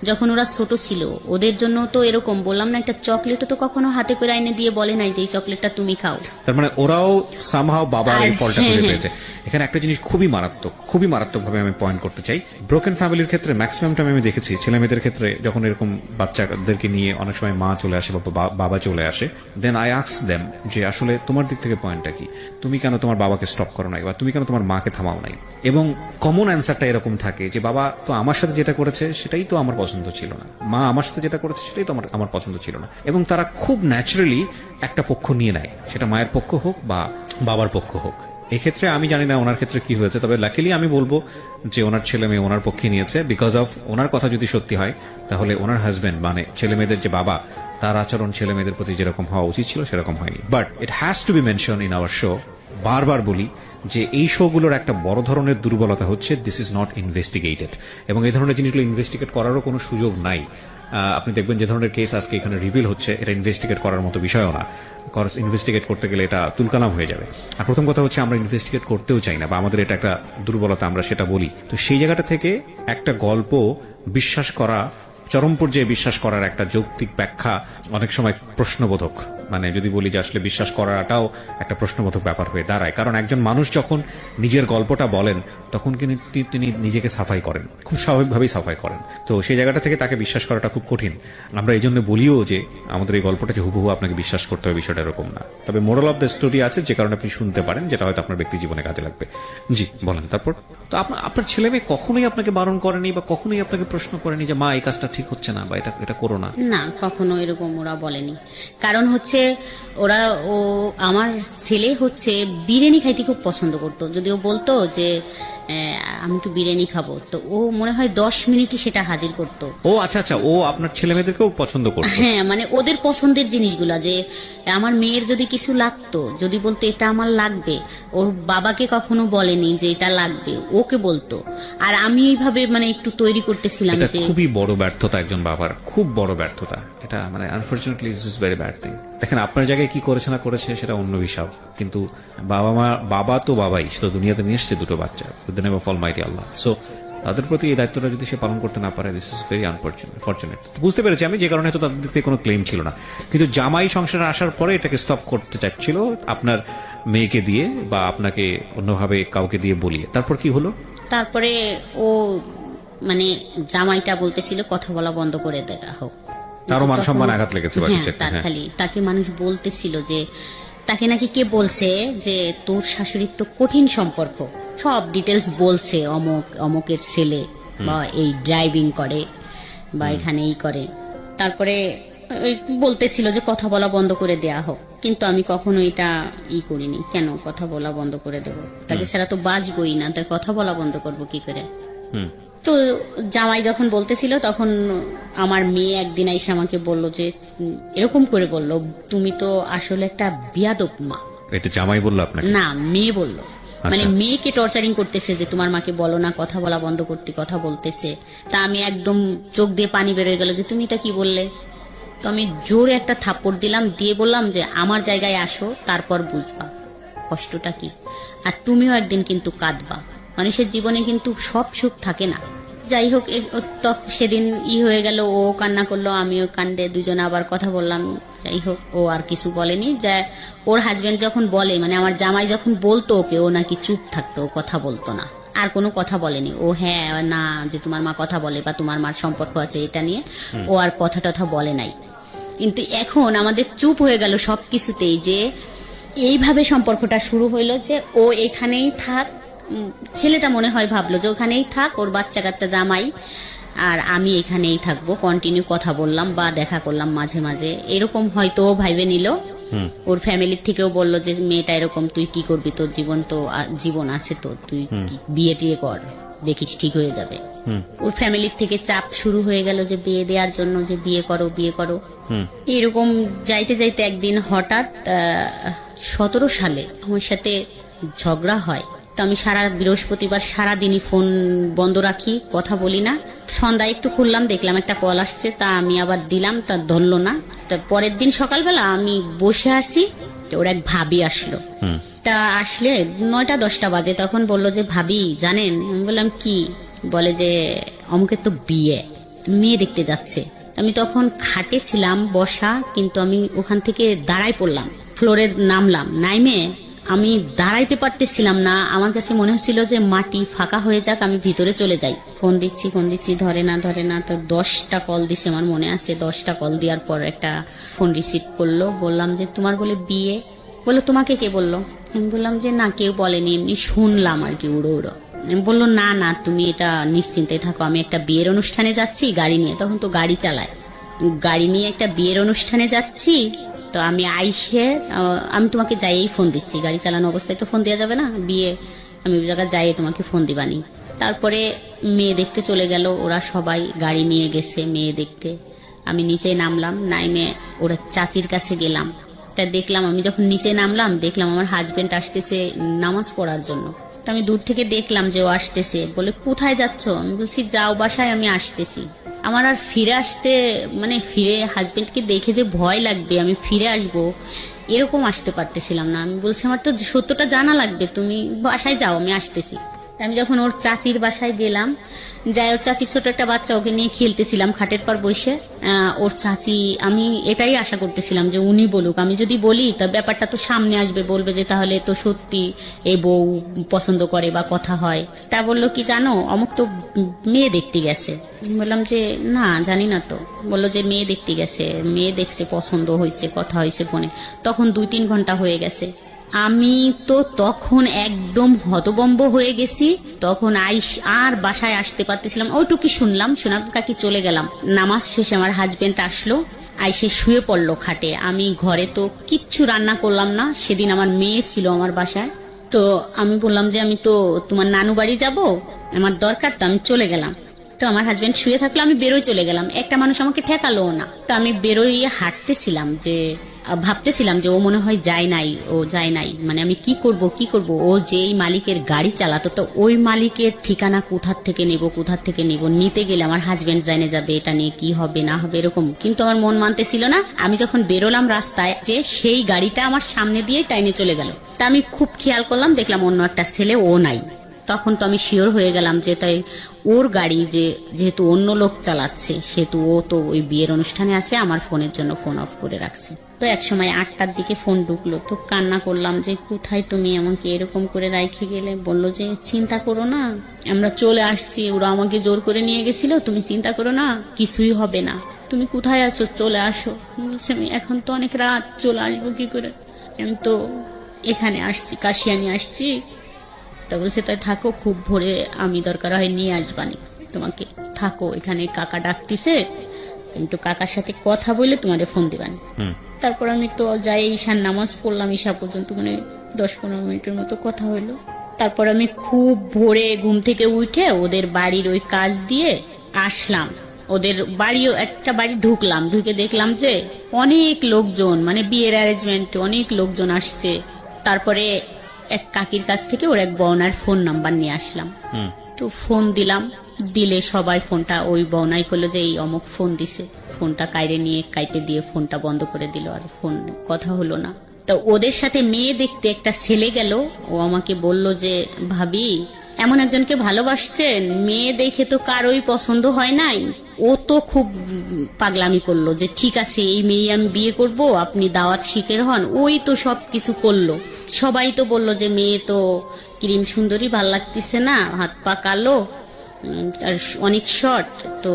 যখন ওরা ছোট ছিল ওদের জন্য তো এরকম, বললাম না, একটা চকলেটও তো কখনো হাতে করে আইনে দিয়ে বলে নাই যে এই চকলেটটা তুমি খাও। তার মানে ওরাও সামহাও বাবার এই ফলটা খুঁজে পেয়েছে। এখানে একটা জিনিস খুবই মারাত্মক ভাবে আমি পয়েন্ট করতে চাই। ব্রোকেন ফ্যামিলির ক্ষেত্রে ম্যাক্সিমাম টাইম আমি দেখেছি ছেলে মেয়েদের ক্ষেত্রে, যখন এরকম বাচ্চাদেরকে নিয়ে অনেক সময় মা চলে আসে বা বাবা চলে আসে, দেন আই আস্ক দেম যে আসলে তোমার দিক থেকে পয়েন্টটা কি, তুমি কেন তোমার বাবাকে স্টপ করো নাই, বা তুমি কেন তোমার মাকে থামাও নাই? এবং কমন অ্যান্সারটা এরকম থাকে যে বাবা তো আমার সাথে যেটা করেছে সেটাই তো আমার পছন্দ ছিল না, মা আমার সাথে যেটা করেছে সেটাই তো আমার পছন্দ ছিল না। এবং তারা খুব ন্যাচারালি একটা পক্ষ নিয়ে নেয়, সেটা মায়ের পক্ষ হোক বা বাবার পক্ষ হোক। এক্ষেত্রে আমি জানি না ওনার ক্ষেত্রে কি হয়েছে, তবে লাকিলি আমি বলবো যে ওনার ছেলে মেয়ে ওনার পক্ষে নিয়েছে, বিকজ অফ ওনার কথা যদি সত্যি হয় তাহলে ওনার হাজবেন্ড মানে ছেলে মেয়েদের যে বাবা, তার আচরণ ছেলে মেয়েদের প্রতি যেরকম হওয়া উচিত ছিল সেরকম হয়নি। But it has to B mention in our show, বারবার বলি যে এই শোগুলোর একটা বড় ধরনের দুর্বলতা হচ্ছে দিস ইজ নট ইনভেস্টিগেটেড, এবং এই ধরনের জিনিসগুলো ইনভেস্টিগেট করারও কোনো সুযোগ নাই। আপনি দেখবেন যে ধরনের কেস আজকে এখানে রিভিল হচ্ছে, এটা ইনভেস্টিগেট করার মতো বিষয়ও না, ইনভেস্টিগেট করতে গেলে এটা তুলকালাম হয়ে যাবে। আর প্রথম কথা হচ্ছে আমরা ইনভেস্টিগেট করতেও চাই না, বা আমাদের এটা একটা দুর্বলতা, আমরা সেটা বলি। তো সেই জায়গাটা থেকে একটা গল্প বিশ্বাস করা, চরম পর্যায়ে বিশ্বাস করার একটা যৌক্তিক ব্যাখ্যা অনেক সময় প্রশ্নবোধক। মানে যদি বলি যে আসলে বিশ্বাস করাটাও একটা প্রশ্নবোধক ব্যাপার হয়ে দাঁড়ায়। কারণ একজন মানুষ যখন নিজের গল্পটা বলেন তখন কিন্তু তিনি নিজেকে সাফাই করেন, খুব স্বাভাবিকভাবেই সাফাই করেন। তো সেই জায়গাটা থেকে তাকে বিশ্বাস করাটা খুব কঠিন। আমরা এই জন্য বলিও যে আমাদের এই গল্পটা যে হুবহু আপনাকে বিশ্বাস করতে হবে, বিষয়টা এরকম না। তবে মোরাল অফ দ্য স্টোরি আছে যে কারণে আপনি শুনতে পারেন, যেটা হয়তো আপনার ব্যক্তি জীবনে কাজে লাগবে। জি বলেন। তারপর তো আপনার ছেলে মেয়ে কখনোই আপনাকে বারণ করেনি বা কখনোই আপনাকে প্রশ্ন করেনি যে মা এই কাজটা ঠিক হচ্ছে না বা এটা করো না? না, কখনো এরকম ওরা বলেনি। কারণ হচ্ছে ওরা আমার ছেলে হচ্ছে বিরিয়ানি খাইতে খুব পছন্দ করতো। যদি ও বলতো যে আমি একটু বিরিয়ানি খাবো, তো ও মনে হয় 10 মিনিটই সেটা হাজির করতো। ও আচ্ছা, ও আপনার ছেলে মেয়েদেরকেও পছন্দ করতো? হ্যাঁ, মানে ওদের পছন্দের জিনিসগুলা, যে আমার মেয়ের যদি কিছু লাগতো, যদি বলতো এটা আমার লাগবে, ওর বাবাকে কখনো বলেনি যে এটা লাগবে, ওকে বলতো। আর আমি এইভাবে মানে একটু তৈরি করতেছিলাম এটা যে খুবই বড় ব্যর্থতা একজন বাবার, খুব বড় ব্যর্থতা এটা। মানে unfortunately this is very bad thing. দেখেন আপনার জায়গায় কি করেছে না করেছে সেটা অন্য বিষয়, কিন্তু বাবা তো বাবাই, সে তো দুনিয়াতে নিয়ে এসছে দুটো বাচ্চা, with the name of Almighty Allah. So তাদের প্রতি এই দায়িত্বটা যদি সে পালন করতে না পারে, দিস ইজ ভেরি আনফরচুনেট। বুঝতে পেরেছি আমি, যে কারণে তো তাদের দিক থেকে কোনো ক্লেম ছিল না। কিন্তু জামাই সংসারে আসার পরে এটাকে স্টপ করতে চাচ্ছিল আপনার মেয়েকে দিয়ে বা আপনাকে অন্যভাবে কাউকে দিয়ে বলিয়ে। তারপর কি হলো? তারপরে ও মানে জামাইটা বলতেছিল কথা বলা বন্ধ করে দেওয়া হোক। তারও মান সম্মান আঘাত লেগেছে বা কিছু একটা। তার খালি তাকে মানুষ বলতেছিল যে তাকে নাকি কে বলছে যে তোর শাশুড়ির তো কঠিন সম্পর্ক, সব ডিটেলস বলছে, অমকের ছেলে বা এই ড্রাইভিং করে বা এখানে এই করে। তারপরে বলতেছিল যে কথা বলা বন্ধ করে দেয়া হোক, কিন্তু আমি কখনো এটা করিনি। কেন কথা বলা বন্ধ করে দেবো? তাকে ছাড়া তো বাঁচবই না, তাই কথা বলা বন্ধ করবো কি করে? তো জামাই যখন বলতেছিল তখন আমার মেয়ে একদিন এসে আমাকে বলল যে এরকম করে বলল, তুমি তো আসলে একটা বিয়াদব মা। এটা জামাই বললো আপনাকে? না, মেয়ে বলল। মানে মেয়েকে টর্চারিং করতেছে যে তোমার মাকে বলো না কথা বলা বন্ধ করতে, কথা বলতেছে। তা আমি একদম চোখ দিয়ে পানি বেরোয় গেল যে তুমি এটা কি বললে। তো আমি জোরে একটা থাপ্পড় দিলাম, দিয়ে বললাম যে আমার জায়গায় আসো, তারপর বুঝবা কষ্টটা কি। আর তুমিও একদিন কিন্তু কাঁদবা, মানুষের জীবনে কিন্তু সব সুখ থাকে না। যাই হোক, সেদিন হয়ে গেল, ও কান্না করলো, আমিও কান্দে, দুজনে আবার কথা বললাম। যাই হোক, ও আর কিছু বলেনি। যে ওর হাজবেন্ড যখন বলে, মানে আমার জামাই যখন বলতো ওকে, ও নাকি চুপ থাকতো, কথা বলতো না, আর কোনো কথা বলেনি। ও হ্যাঁ না যে তোমার মা কথা বলে বা তোমার মার সম্পর্ক আছে এটা নিয়ে ও আর কথা টথা বলে নাই। কিন্তু এখন আমাদের চুপ হয়ে গেল সবকিছুতেই, যে এইভাবে সম্পর্কটা শুরু হইলো যে ও এখানেই থাক। ছেলেটা মনে হয় ভাবলো যে ওখানেই থাক, ওর বাচ্চা কাচ্চা জামাই, আর আমি এখানেই থাকবো। কন্টিনিউ কথা বললাম বা দেখা করলাম মাঝে মাঝে, এরকম হয়তো ও ভাইবে নিল। ওর ফ্যামিলির থেকেও বললো যে মেয়েটা এরকম, তুই কি করবি, তোর জীবন আছে তো, তুই বিয়ে টিয়ে কর, দেখিস ঠিক হয়ে যাবে। ওর ফ্যামিলির থেকে চাপ শুরু হয়ে গেল যে বিয়ে দেওয়ার জন্য, যে বিয়ে করো বিয়ে করো। এরকম যাইতে যাইতে একদিন হঠাৎ 17 সালে আমার সাথে ঝগড়া হয়। তো আমি সারা বৃহস্পতিবার সারাদিনই ফোন বন্ধ রাখি, কথা বলি না। সন্ধ্যায় একটু খুললাম, দেখলাম একটা কল আসছে, তা আমি আবার দিলাম, তা ধরলো না। তা পরের দিন সকালবেলা আমি বসে আছি, ওর এক ভাবি আসলো। তা আসলে 9টা-10টা বাজে, তখন বললো যে ভাবি জানেন। আমি বললাম কি? বলে যে অমুকের তো বিয়ে, মেয়ে দেখতে যাচ্ছে। আমি তখন খাটে ছিলাম বসা, কিন্তু আমি ওখান থেকে দাঁড়াই পড়লাম, ফ্লোরে নামলাম। নাইমে আমি দাঁড়াইতে পারতেছিলাম না, আমার কাছে মনে হচ্ছিল যে মাটি ফাঁকা হয়ে যাক, আমি ভিতরে চলে যাই। ফোন দিচ্ছি, ধরে না। তো 10টা কল দিছে, আমার মনে আছে। 10টা কল দেওয়ার পর একটা ফোন রিসিভ করলো। বললাম যে তোমার বলে বিয়ে। বললো তোমাকে কে বললো? আমি বললাম যে না, কেউ বলেনি, এমনি শুনলাম আর কি, উড়ো। বললো না তুমি এটা নিশ্চিন্তে থাকো, আমি একটা বিয়ের অনুষ্ঠানে যাচ্ছি গাড়ি নিয়ে। তখন তো গাড়ি চালায়, গাড়ি নিয়ে একটা বিয়ের অনুষ্ঠানে যাচ্ছি। তো আমি আইসে আমি তোমাকে যাইয়েই ফোন দিচ্ছি, গাড়ি চালানো অবস্থায় তো ফোন দেওয়া যাবে না, বিয়ে আমি ওই জায়গায় যাইয়ে তোমাকে ফোন দিবানি। তারপরে মেয়ে দেখতে চলে গেল, ওরা সবাই গাড়ি নিয়ে গেছে মেয়ে দেখতে। আমি নিচে নামলাম, নাইমে ওরা চাচির কাছে গেলাম। তা দেখলাম, আমি যখন নিচে নামলাম দেখলাম আমার হাজবেন্ড আসতেছে নামাজ পড়ার জন্য। আমি দূর থেকে দেখলাম যে ও আসতেছে। বলে কোথায় যাচ্ছ? আমি বলছি যাও বাসায়, আমি আসতেছি। আমার আর ফিরে আসতে, মানে ফিরে হাজবেন্ডকে দেখে যে ভয় লাগবে, আমি ফিরে আসবো এরকম আসতে পারতেছিলাম না। আমি বলছি আমার তো সত্যটা জানা লাগবে, তুমি বাসায় যাও, আমি আসতেছি। আমি যখন ওর চাচির বাসায় গেলাম, যাই ওর চাচির ছোট একটা বাচ্চা, ওকে নিয়ে খেলতেছিলাম খাটের পর বসে। ওর চাচি, আমি এটাই আশা করতেছিলাম যে উনি বলুক, আমি যদি বলি তা ব্যাপারটা তো সামনে আসবে, বলবে যে তাহলে তো সত্যি এই বউ পছন্দ করে বা কথা হয়। তা বললো কি জানো, অমুক তো মেয়ে দেখতে গেছে। বললাম যে না জানি না তো। বললো যে মেয়ে দেখতে গেছে, মেয়ে দেখছে, পছন্দ হয়েছে, কথা হয়েছে ফোনে। তখন 2-3 ঘন্টা হয়ে গেছে। আমি তো তখন একদম হতবম্ব হয়ে গেছি। তখন আর বাসায় আসতে পারতেছিলাম, ওইটুকু শুনলাম, শোনার কাকি চলে গেলাম। নামাজ শেষে আমার হাজবেন্ড আসলো, আইসে শুয়ে পড়লো খাটে। আমি ঘরে তো কিচ্ছু রান্না করলাম না, সেদিন আমার মেয়ে ছিল আমার বাসায়। তো আমি বললাম যে আমি তো তোমার নানু বাড়ি যাবো, আমার দরকার, তো আমি চলে গেলাম। তো আমার হাজবেন্ড শুয়ে থাকলো, আমি বেরোয় চলে গেলাম। একটা মানুষ আমাকে ঠেকালো না। তো আমি বেরোয় হাঁটতেছিলাম, যে ভাবতেছিলাম যে ও মনে হয় যায় নাই, মানে আমি কি করব। ও যেই মালিকের গাড়ি চালাতো, তো ওই মালিকের ঠিকানা কোথা থেকে নিব, নিতে গেলে আমার হাজবেন্ড জানে যাবে, এটা নিয়ে কি হবে না হবে এরকম। কিন্তু আমার মন মানতেছিল না। আমি যখন বেরোলাম রাস্তায়, যে সেই গাড়িটা আমার সামনে দিয়ে টাইনে চলে গেল। তা আমি খুব খেয়াল করলাম, দেখলাম অন্য একটা ছেলে, ও নাই। তখন তো আমি শিওর হয়ে গেলাম যে তাই ওর গাড়ি, যেহেতু অন্য লোক চালাচ্ছে, সেহেতু ও তো ওই বিয়ের অনুষ্ঠানে আছে, আমার ফোনের জন্য ফোন অফ করে রাখছে। তো এক সময় 8টার দিকে ফোন ঢুকলো, তো কান্না করলাম যে কোথায় তুমি আমাকে এরকম করে রাইখে গেলে। বললো যে চিন্তা করো না, আমরা চলে আসছি, ওরা আমাকে জোর করে নিয়ে গেছিল, তুমি চিন্তা করো না, কিছুই হবে না, তুমি কোথায় আছো, চলে আসো। বলছে আমি এখন তো অনেক রাত, চলে আসবো কি করে, আমি তো এখানে আসছি, কাশিয়ানি আসছি। তা বলছে তাই থাকো, খুব ভোরে আমি দরকার হয় নিয়ে আসবানি তোমাকে, থাকো এখানে, কাকা ডাকতিছে, তুমি তো কাকার সাথে কথা বলে তোমাদের ফোন দিবানি। তারপর আমি তো যাই ঈশার নামাজ পড়লাম, ঈশা পর্যন্ত মানে 10-15 মিনিটের মতো কথা হইলো। তারপর আমি খুব ভোরে ঘুম থেকে উঠে ওদের বাড়ির ওই কাজ দিয়ে আসলাম। ওদের বাড়িও একটা বাড়ি ঢুকলাম, ঢুকে দেখলাম যে অনেক লোকজন, মানে বিয়ের অ্যারেঞ্জমেন্ট, অনেক লোকজন আসছে। তারপরে এক কাকির কাছ থেকে ওর এক বউনার ফোন নাম্বার নিয়ে আসলাম। তো ফোন দিলাম, দিলে সবাই ফোনটা ওই বউনাই করলো যে এই অমুক ফোন দিছে। ফোনটা কাইটে দিয়ে ফোনটা বন্ধ করে দিল, আর ফোন কথা হলো না। তো ওদের সাথে মেয়ে দেখতে একটা ছেলে গেল, ও আমাকে বলল যে ভাবি এমন একজনকে ভালোবাসছেন, মেয়ে দেখে তো কারোই পছন্দ হয় নাই। ও তো খুব পাগলামি করলো যে ঠিক আছে এই মেয়ে আমি বিয়ে করব, আপনি দাওয়াত শিখের হন। ওই তো সবকিছু করলো, সবাই তো বললো যে মেয়ে তো ক্রিম সুন্দরী, ভাল লাগতেছে না, হাত পা কালো, আর অনেক শর্ট, তো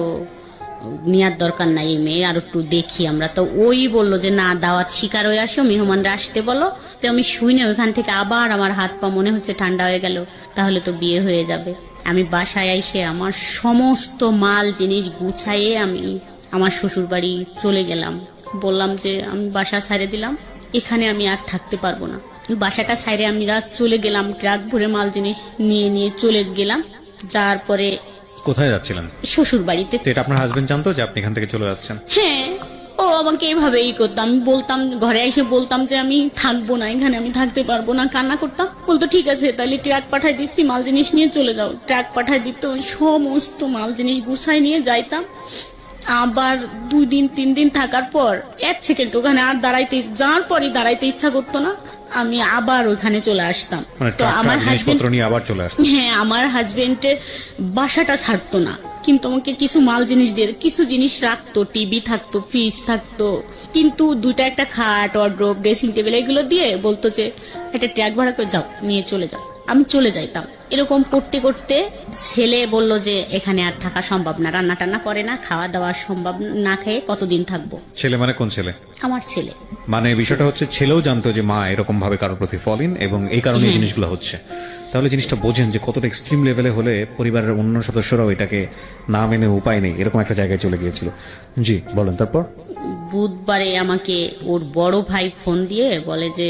নেওয়ার দরকার নাই এই মেয়ে, আর একটু দেখি আমরা। তো ওই বললো যে না, দাওয়াত শিকার হয়ে আসো, মেহমানরা আসতে বলো। তো আমি শুই না, ওইখান থেকে আবার আমার হাত পা মনে হচ্ছে ঠান্ডা হয়ে গেল, তাহলে তো বিয়ে হয়ে যাবে। আমি বাসায় এসে আমার সমস্ত মাল জিনিস গুছাইয়ে আমি আমার শ্বশুর বাড়ি চলে গেলাম। বললাম যে আমি বাসা ছাড়ে দিলাম, এখানে আমি আর থাকতে পারবো না। বাসাটা ছাইরে আমি রাত চলে গেলাম, ট্রাক ভরে মাল জিনিস নিয়ে চলে গেলাম। যার পরে কোথায় যাচ্ছিলেন? শ্বশুর বাড়িতে। এটা আপনার হাজবেন্ড জানতো যে আপনি এখান থেকে চলে যাচ্ছেন? হ্যাঁ, ও আমাকে এইভাবেই করতাম। আমি বলতাম, ঘরে এসে বলতাম যে আমি থাকবো না এখানে, আমি থাকতে পারবো না, কান্না করতাম। বলতো ঠিক আছে তাহলে ট্রাক পাঠাই দিচ্ছি, মাল জিনিস নিয়ে চলে যাও। ট্রাক পাঠাই দিত, সমস্ত মাল জিনিস গুছাই নিয়ে যাইতাম। আবার 2 দিন 3 দিন থাকার পর 1 সেকেন্ড ওখানে আর দাঁড়াইতে ইচ্ছা করতো না, আমি আবার ওখানে চলে আসতাম। তো আমার জিনিসপত্র নিয়ে আবার চলে আসতাম। হ্যাঁ, আমার হাজবেন্ডের বাসাটা ছাড়তো না, কিন্তু আমাকে কিছু মাল জিনিস দিয়ে, কিছু জিনিস রাখতো, টিভি থাকতো, ফ্রিজ থাকতো, কিন্তু 2টা একটা খাট, ওয়ার্ড্রোব, ড্রেসিং টেবিল, এগুলো দিয়ে বলতো যে একটা ট্রাক ভাড়া করে যাও, নিয়ে চলে যাও। আমি চলে যাইতাম। এরকম করতে করতে ছেলে বলল যে এখানে আর থাকা সম্ভব না, রান্না টান্না করে না, খাওয়া দাওয়া সম্ভব না, খেয়ে কতদিন থাকবো। ছেলে মানে কোন ছেলে? আমার ছেলে। মানে বিষয়টা হচ্ছে ছেলেও জানতো যে মা এরকম ভাবে কারোর প্রতি ফলিন, এবং এই কারণে এই জিনিসগুলো হচ্ছে। তাহলে জিনিসটা বোঝেন যে কতটা এক্সট্রিম লেভেলে হলে পরিবারের অন্য সদস্যরাও এটাকে না মেনে উপায় নেই, এরকম একটা জায়গায় চলে গিয়েছিল। জি বলেন। তারপর বুধবারে আমাকে ওর বড় ভাই ফোন দিয়ে বলে যে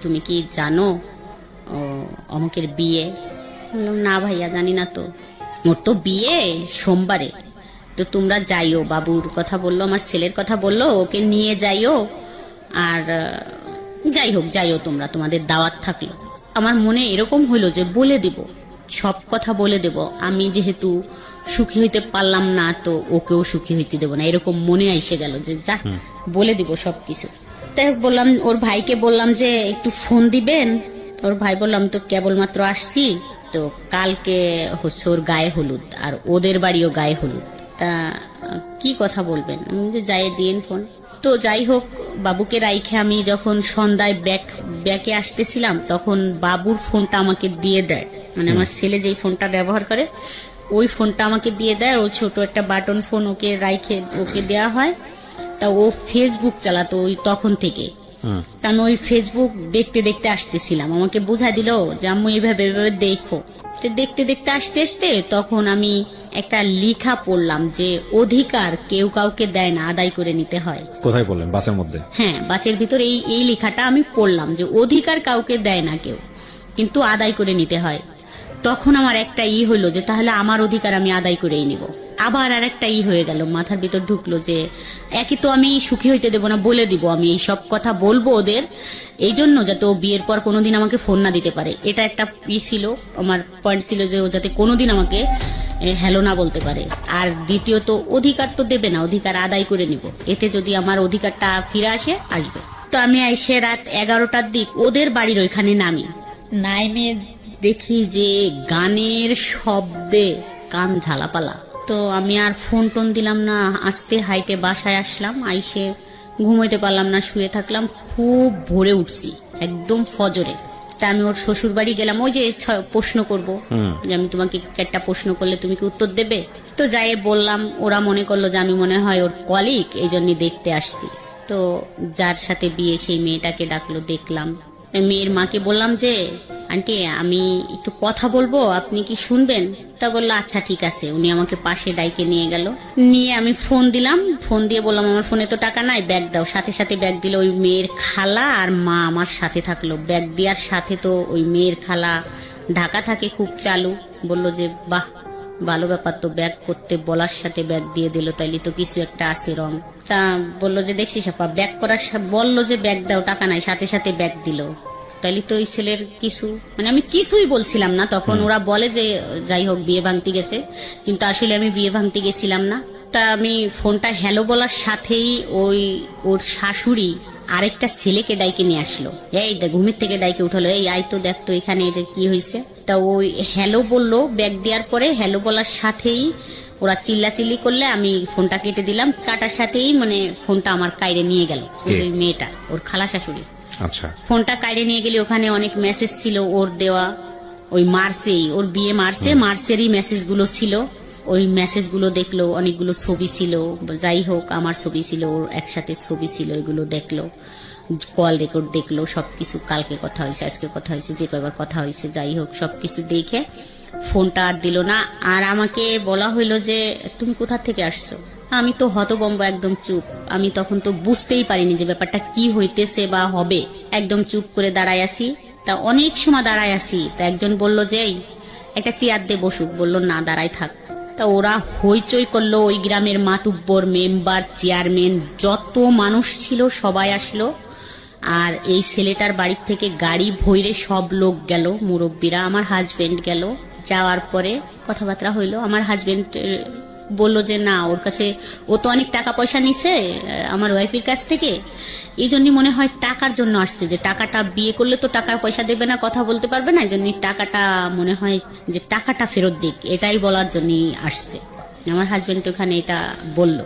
তুমি কি জানো অমুকের বিয়ে? বললাম না ভাইয়া জানি না তো, ওর তো বিয়ে সোমবারে, তো তোমরা যাইও। বাবুর কথা বললো, আমার ছেলের কথা বললো, ওকে নিয়ে যাইও, আর যাই হোক যাইও তোমরা, তোমাদের দাওয়াত থাকলো। আমার মনে এরকম হইলো যে বলে দেব, সব কথা বলে দেব, আমি যেহেতু সুখী হইতে পারলাম না, তো ওকেও সুখী হইতে দেবো না, এরকম মনে এসে গেল যে যা বলে দিব সবকিছু। তাই বললাম, ওর ভাইকে বললাম যে একটু ফোন দিবেন। ওর ভাই বললাম তো কেবলমাত্র আসছি, তো কালকে হচ্ছে ওর গায়ে হলুদ, আর ওদের বাড়িও গায়ে হলুদ। তা কি কথা বলবেন, আমি যে যাই দিন ফোন। তো যাই হোক, বাবুকে রাইখে আমি যখন সন্ধ্যায় ব্যাকে আসতেছিলাম, তখন বাবুর ফোনটা আমাকে দিয়ে দেয়, মানে আমার ছেলে যেই ফোনটা ব্যবহার করে ওই ফোনটা আমাকে দিয়ে দেয়। ও ছোট একটা বাটন ফোন ওকে রাইখে ওকে দেওয়া হয়। তা ও ফেসবুক চালাতো ওই তখন থেকে। তা আমি ওই ফেসবুক দেখতে দেখতে আসতেছিলাম, আমাকে বুঝাই দিল যে আম্মু এইভাবে এভাবে দেখো। তো দেখতে দেখতে আসতে আসতে তখন আমি একটা লেখা পড়লাম যে অধিকার কেউ কাউকে দেয় না, আদায় করে নিতে হয়। কোথায় বললেন? বাসের মধ্যে? হ্যাঁ, বাসের ভিতর এই লেখাটা আমি পড়লাম যে অধিকার কাউকে দেয় না কেউ, কিন্তু আদায় করে নিতে হয়। তখন আমার একটা হইলো যে তাহলে আমার অধিকার আমি আদায় করেই নিব। আবার আর একটা হয়ে গেল, মাথার ভিতর ঢুকলো যে একই তো আমি সুখী হইতে দেবো না, বলে দিব আমি এই সব কথা বলবো ওদের, এই জন্য যাতে ও বিয়ের পর কোনোদিন আমাকে ফোন না দিতে পারে। এটা একটা ছিল আমার পয়েন্ট, ছিল যে ও যাতে কোনোদিন আমাকে হ্যালো না বলতে পারে। আর দ্বিতীয়ত অধিকার তো দেবে না, অধিকার আদায় করে নিব, এতে যদি আমার অধিকারটা ফিরে আসবে। তো আমি এসে রাত 11টার দিক ওদের বাড়ির ওইখানে নামে দেখি যে গানের শব্দে কান ঝালাপালা। তো আমি আর ফোন টোন দিলাম না, আস্তে হাইটে বাসায় আসলাম। আইসে ঘুমাইতে পারলাম না, শুয়ে থাকলাম। খুব ভোরে উঠছি একদম ফজরে। তা আমি ওর শ্বশুর বাড়ি গেলাম, ওই যে প্রশ্ন করব যে আমি তোমাকে 4টা প্রশ্ন করলে তুমি কি উত্তর দেবে। তো যাই বললাম, ওরা মনে করলো যে আমি মনে হয় ওর কলিগ, এই জন্য দেখতে আসছি। তো যার সাথে বিয়ে সেই মেয়েটাকে ডাকলো, দেখলাম। মেয়ের মাকে বললাম যে আন্টি আমি একটু কথা বলবো, আপনি কি শুনবেন? তা বললো আচ্ছা ঠিক আছে। উনি আমাকে পাশে ডাইকে নিয়ে গেল, নিয়ে আমি ফোন দিলাম। ফোন দিয়ে বললাম আমার ফোনে তো টাকা নাই, ব্যাগ দাও। সাথে সাথে ব্যাগ দিল। ওই মেয়ের খালা আর মা আমার সাথে থাকলো। ব্যাগ দেওয়ার সাথে তো ওই মেয়ের খালা ঢাকা থাকে, খুব চালু। বললো যে বাহ ভালো ব্যাপার তো, ব্যাগ করতে বলার সাথে ব্যাগ দিয়ে দিল, তাইলে তো কিছু একটা আছে রং। তা বললো যে দেখছিস আপা, ব্যাগ করার বললো যে ব্যাগ দাও, টাকা নাই, সাথে সাথে ব্যাগ দিল, তাইলে তো ওই ছেলের কিছু, মানে আমি কিছুই বলছিলাম না তখন। ওরা বলে যে যাই হোক বিয়ে ভাঙতে গেছে, কিন্তু আসলে আমি বিয়ে ভাঙতে গেছিলাম না। তা আমি ফোনটা হ্যালো বলার সাথেই ওর শাশুড়ি আরেকটা ছেলেকে ডাইকে নিয়ে আসলো। এই ঘুমের থেকে ডাইকে উঠালো, এই আই তো দেখতো এখানে এদের কি হয়েছে। তা ওই হ্যালো বললো, ব্যাগ দেওয়ার পরে হ্যালো বলার সাথেই ওরা চিল্লাচিল্লি করলে আমি ফোনটা কেটে দিলাম। কাটার সাথেই মানে ফোনটা আমার কাইরে নিয়ে গেল ওই মেয়েটা, ওর খালা শাশুড়ি। আচ্ছা, ফোনটা কাইরে নিয়ে গেলে ওখানে অনেক মেসেজ ছিল ওর দেওয়া, ওই মার্চেই, ওর বিয়ে মার্চেরই মেসেজগুলো ছিল। ওই মেসেজগুলো দেখলো, অনেকগুলো ছবি ছিল, যাই হোক আমার ছবি ছিল, ওর একসাথে ছবি ছিল, এগুলো দেখলো, কল রেকর্ড দেখলো, সবকিছু। কালকে কথা হয়েছে, আজকে কথা হয়েছে, যে কয়বার কথা হয়েছে, যাই হোক সবকিছু দেখে ফোনটা আর দিল না। আর আমাকে বলা হইলো যে তুমি কোথা থেকে আসছো। আমি তো হতবম্ব, একদম চুপ। আমি তখন তো বুঝতেই পারিনি যে ব্যাপারটা কি হইতেছে বা হবে। একদম চুপ করে দাঁড়ায় আছি। তা অনেক সময় দাঁড়ায় আছি। তা একজন বলল যে এই একটা চেয়ার দিয়ে বসুক, বললো না দাঁড়ায় থাক। তা ওরা হইচই করলো, ওই গ্রামের মাতুব্বর, মেম্বার, চেয়ারম্যান, যত মানুষ ছিল সবাই আসলো। আর এই ছেলেটার বাড়ির থেকে গাড়ি ভইরে সব লোক গেল, মুরব্বীরা। আমার হাজবেন্ড গেল। যাওয়ার পরে কথাবার্তা হইলো। আমার হাজবেন্ড বললো যে না, ওর কাছে ও তো অনেক টাকা পয়সা নিছে আমার ওয়াইফের কাছ থেকে, এই জন্য মনে হয় টাকার জন্য আসছে, যে টাকাটা বিয়ে করলে তো টাকার পয়সা দেবে না, কথা বলতে পারবে না, এই জন্য টাকাটা মনে হয় যে টাকাটা ফেরত দিক, এটাই বলার জন্য আসছে। আমার হাজবেন্ড ওখানে এটা বলল।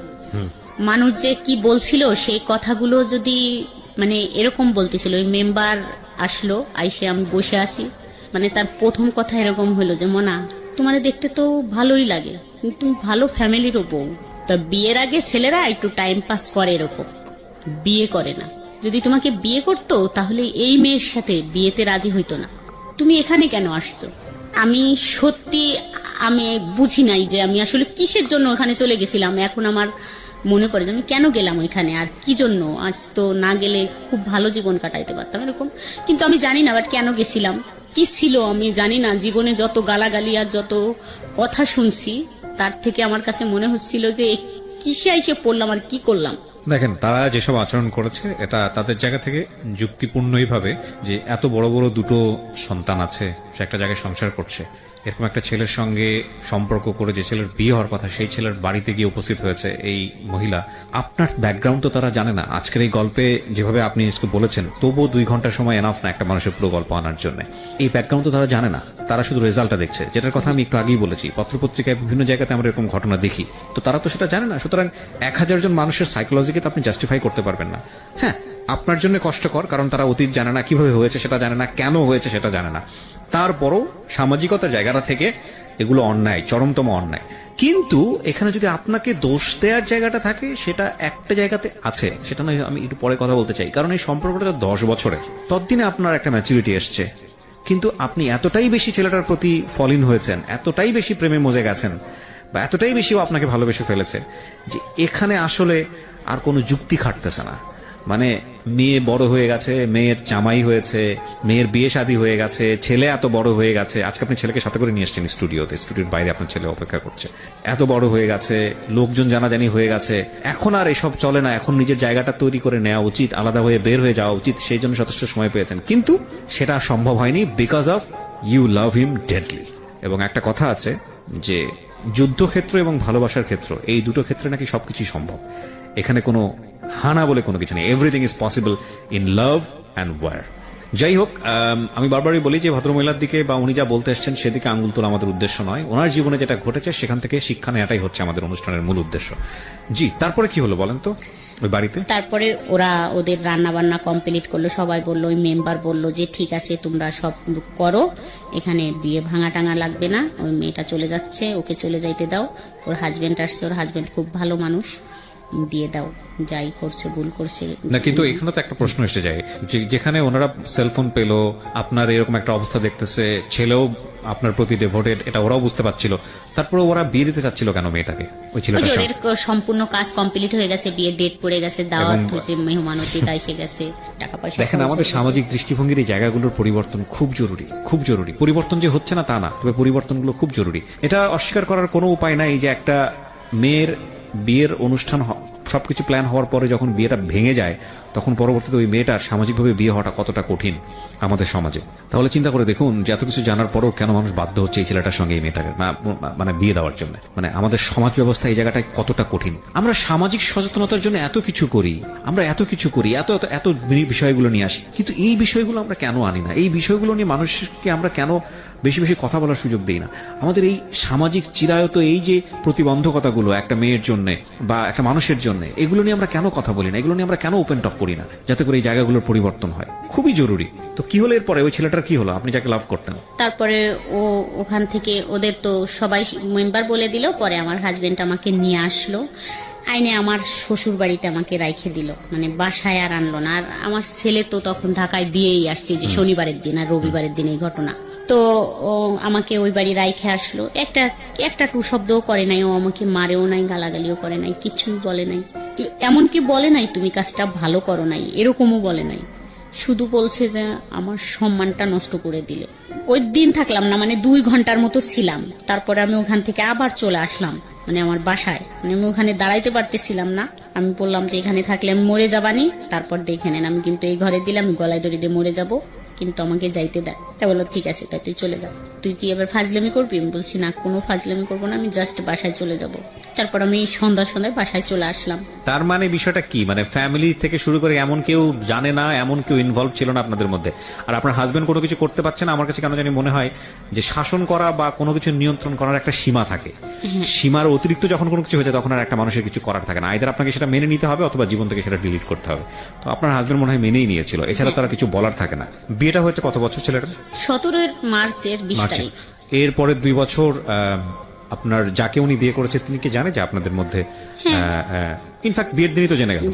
মানুষ যে কি বলছিল সেই কথাগুলো যদি মানে এরকম বলতেছিল। ওই মেম্বার আসলো, আইসে আমি বসে আছি, মানে তার প্রথম কথা এরকম হলো যে মনা তোমার দেখতে তো ভালোই লাগে, কিন্তু ভালো ফ্যামিলিরও বউ। তা বিয়ের আগে ছেলেরা একটু টাইম পাস করে, এরকম বিয়ে করে না। যদি তোমাকে বিয়ে করতো তাহলে এই মেয়ের সাথে বিয়েতে রাজি হইতো না। তুমি এখানে কেন আসছো? আমি সত্যি আমি বুঝি নাই যে আমি আসলে কিসের জন্য ওখানে চলে গেছিলাম। এখন আমার মনে পড়ে যে আমি কেন গেলাম ওইখানে, আর কি জন্য। আজ তো না গেলে খুব ভালো জীবন কাটাইতে পারতাম এরকম, কিন্তু আমি জানি না বাট কেন গেছিলাম, কি ছিল আমি জানি না। জীবনে যত গালাগালি আর যত কথা শুনছি তার থেকে আমার কাছে মনে হচ্ছিল যে কিসে এসে পড়লাম আর কি করলাম। দেখেন, তারা যেসব আচরণ করেছে এটা তাদের জায়গা থেকে যুক্তিপূর্ণই ভাবে যে এত বড় বড় দুটো সন্তান আছে, সে একটা জায়গায় সংসার করছে, এরকম একটা ছেলের সঙ্গে সম্পর্ক করে যে ছেলের বিয়ে হওয়ার কথা সেই ছেলের বাড়িতে গিয়ে উপস্থিত হয়েছে এই মহিলা, আপনার ব্যাকগ্রাউন্ড তো তারা জানে না। আজকের এই গল্পে যেভাবে আপনি বলেছেন, তবুও 2 ঘন্টার সময় এনাফ না একটা মানুষের পুরো গল্প আনার জন্য। এই ব্যাকগ্রাউন্ড তো তারা জানে না, তারা শুধু রেজাল্টটা দেখছে, যেটার কথা আমি একটু আগেই বলেছি। পত্রপত্রিকায় বিভিন্ন জায়গাতে আমরা এরকম ঘটনা দেখি, তো তারা তো সেটা জানে না। সুতরাং 1000 জন মানুষের সাইকোলজিকে তো আপনি জাস্টিফাই করতে পারবেন না। হ্যাঁ, আপনার জন্য কষ্টকর, কারণ তারা অতীত জানে না, কিভাবে হয়েছে সেটা জানে না, কেন হয়েছে সেটা জানে না। তারপরও সামাজিকতার জায়গাটা থেকে এগুলো অন্যায়, চরমতম অন্যায়। কিন্তু এখানে যদি আপনাকে দোষ দেওয়ার জায়গাটা থাকে, সেটা একটা জায়গাতে আছে, সেটা নয় আমি একটু পরে কথা বলতে চাই। কারণ এই সম্পর্কটা 10 বছরের, ততদিনে আপনার একটা ম্যাচুরিটি এসছে, কিন্তু আপনি এতটাই বেশি ছেলেটার প্রতি ফলিন হয়েছেন, এতটাই বেশি প্রেমে মজে গেছেন, বা এতটাই বেশি আপনাকে ভালোবেসে ফেলেছে যে এখানে আসলে আর কোনো যুক্তি খাটতেছে না। মানে মেয়ে বড় হয়ে গেছে, মেয়ের জামাই হয়েছে, মেয়ের বিয়ে শাদী হয়ে গেছে, ছেলে এত বড় হয়ে গেছে। আজকে আপনি ছেলেকে সাথে করে নিয়ে এসছেন স্টুডিওতে, স্টুডিওর বাইরে আপনার ছেলে অপেক্ষা করছে। এত বড় হয়ে গেছে, লোকজন জানাজানি হয়ে গেছে, এখন আর এসব চলে না। এখন নিজের জায়গাটা তৈরি করে নেওয়া উচিত, আলাদা হয়ে বের হয়ে যাওয়া উচিত। সেই জন্য যথেষ্ট সময় পেয়েছেন, কিন্তু সেটা সম্ভব হয়নি because of you love him deadly. এবং একটা কথা আছে যে যুদ্ধক্ষেত্র এবং ভালোবাসার ক্ষেত্র, এই দুটো ক্ষেত্রে নাকি সবকিছুই সম্ভব। এখানে কোনো হানা বলে কোনো কিছু নেই। Everything is possible in love and war. যাই হোক, আমি বারবারই বলি যে ভদ্রমহিলার দিকে বা উনি যা বলতে এসছেন সেদিকে আঙুল তোলা আমাদের উদ্দেশ্য নয়। ওনার জীবনে যেটা ঘটেছে সেখান থেকে শিক্ষা নেওয়াটাই হচ্ছে আমাদের অনুষ্ঠানের মূল উদ্দেশ্য। জি, তারপরে কি হলো বলেন তো ওই বাড়িতে? তারপরে ওরা ওদের রান্না বান্না কমপ্লিট করলো, সবাই বললো, ওই মেম্বার বললো যে ঠিক আছে তোমরা সব করো, এখানে বিয়ে ভাঙা টাঙা লাগবে না, ওই মেয়েটা চলে যাচ্ছে, ওকে চলে যাইতে দাও, ওর হাজবেন্ড আসছে, ওর হাজবেন্ড খুব ভালো মানুষ, দিয়ে দাও, যাই করছে ভুল করছে না। কিন্তু এখানে তো একটা প্রশ্ন এসে যায়, যেখানে ওনারা সেলফোন পেলো, আপনার এরকম একটা অবস্থা দেখতেছে, ছেলেও আপনার প্রতি ডেভোটেড, এটা ওরাও বুঝতে পারছিল, তারপরে ওরা বিয়ে দিতে চাচ্ছিল কেন মেয়েটাকে? ওই ছেলেটার ওদের সঙ্গে সম্পূর্ণ কাজ কমপ্লিট হয়ে গেছে, বিয়ে ডেট পড়ে গেছে, দাওয়াত হয়েছে, মেহমানতিটা এসে গেছে, টাকা পয়সা। দেখেন, আমাদের সামাজিক দৃষ্টিভঙ্গির এই জায়গাগুলোর পরিবর্তন খুব জরুরি, খুব জরুরি। পরিবর্তন যে হচ্ছে না তা না, তবে পরিবর্তনগুলো খুব জরুরি। এটা অস্বীকার করার কোনো উপায় নাই যে একটা মেয়ের বিয়ের অনুষ্ঠান সবকিছু প্ল্যান হওয়ার পরে যখন বিয়েটা ভেঙে যায়, তখন পরবর্তীতে ওই মেয়েটার সামাজিকভাবে বিয়ে হওয়াটা কতটা কঠিন আমাদের সমাজে। তাহলে চিন্তা করে দেখুন যে এত কিছু জানার পরও কেন মানুষ বাধ্য হচ্ছে এই ছেলেটার সঙ্গে এই মেয়েটাকে মানে বিয়ে দেওয়ার জন্য। মানে আমাদের সমাজ ব্যবস্থা এই জায়গাটায় কতটা কঠিন। আমরা সামাজিক সচেতনতার জন্য এত কিছু করি, আমরা এত কিছু করি, এত এত এত বিষয়গুলো নিয়ে আসি, কিন্তু এই বিষয়গুলো আমরা কেন আনি না? এই বিষয়গুলো নিয়ে মানুষকে আমরা কেন বেশি বেশি কথা বলার সুযোগ দিই না? আমাদের এই সামাজিক চিরায়ত এই যে প্রতিবন্ধকতাগুলো একটা মেয়ের জন্য বা একটা মানুষের জন্য, এগুলো নিয়ে আমরা কেন কথা বলি না? এগুলো নিয়ে আমরা কেন ওপেন টক করি না, যাতে করে এই জায়গাগুলোর পরিবর্তন হয়? খুবই জরুরি। তো কি হলো এরপরে? ওই ছেলেটার কি হলো, আপনি যাকে লাভ করতেন? তারপরে ও ওখান থেকে ওদের তো সবাই মেম্বার বলে দিল, পরে আমার হাজবেন্ড আমাকে নিয়ে আসলো, আইনে আমার শ্বশুর বাড়িতে আমাকে রাইখে দিল, মানে বাসায় আর আনলো না। আর আমার ছেলে তো তখন ঢাকায় দিয়েই আসছে, যে শনিবারের দিন আর রবিবারের দিন এই ঘটনা। তো ও আমাকে ওই বাড়ি রাইখে আসলো, একটা টু শব্দও করে নাই, ও আমাকে মারেও নাই, গালাগালিও করে নাই, কিছুই বলে নাই, এমনকি বলে নাই তুমি কাজটা ভালো করো নাই, এরকমও বলে নাই। শুধু বলছে যে আমার সম্মানটা নষ্ট করে দিলে। ওই দিন থাকলাম না, মানে 2 ঘন্টার মতো ছিলাম। তারপরে আমি ওখান থেকে আবার চলে আসলাম, মানে আমার বাসায়। মানে আমি ওখানে দাঁড়াইতে পারতেছিলাম না। আমি বললাম যে এখানে থাকলে আমি মরে যাবানি, তারপর দেখে নেন, আমি কিন্তু এই ঘরে দিলাম, আমি গলায় দড়ি দিয়ে মরে যাব, কিন্তু আমাকে যাইতে দেয়। তা বললো ঠিক আছে, তাই তুই চলে যা, তুই কি এবার ফাজলামি করবি? আমি বলছি না, কোনো ফাজলামি করবো না, আমি জাস্ট বাসায় চলে যাব। তারপর আমি সন্ধ্যায় বাসায় চলে আসলাম। তার মানে বিষয়টা কি? মানে ফ্যামিলি থেকে শুরু করে এমন কেউ জানে না, এমন কেউ ইনভলভ ছিল না আপনাদের মধ্যে, আর আপনার হাজবেন্ড কোনো কিছু করতে পারছে না। আমার কাছে কেন জানি মনে হয় যে শাসন করা বা কোনো কিছু নিয়ন্ত্রণ করার একটা সীমা থাকে, সীমার অতিরিক্ত যখন কোনো কিছু হয়ে যায় তখন আর একটা মানুষের কিছু করার থাকে না। আইদার আপনাকে সেটা মেনে নিতে হবে অথবা জীবন থেকে সেটা ডিলিট করতে হবে। তো আপনার হাজবেন্ড মনে হয় মেনেই নিয়েছিল, এছাড়া তারা কিছু বলার থাকে না। বিয়েটা হয়েছে কত বছর ছেলেটার? 17 মার্চের 20 তারিখ। এরপরে 2 বছর আপনার যাকে উনি বিয়ে করেছে তিনি কি জানে যে আপনাদের মধ্যে? ইনফ্যাক্ট বিয়ের দিনই তো জেনে গেছে,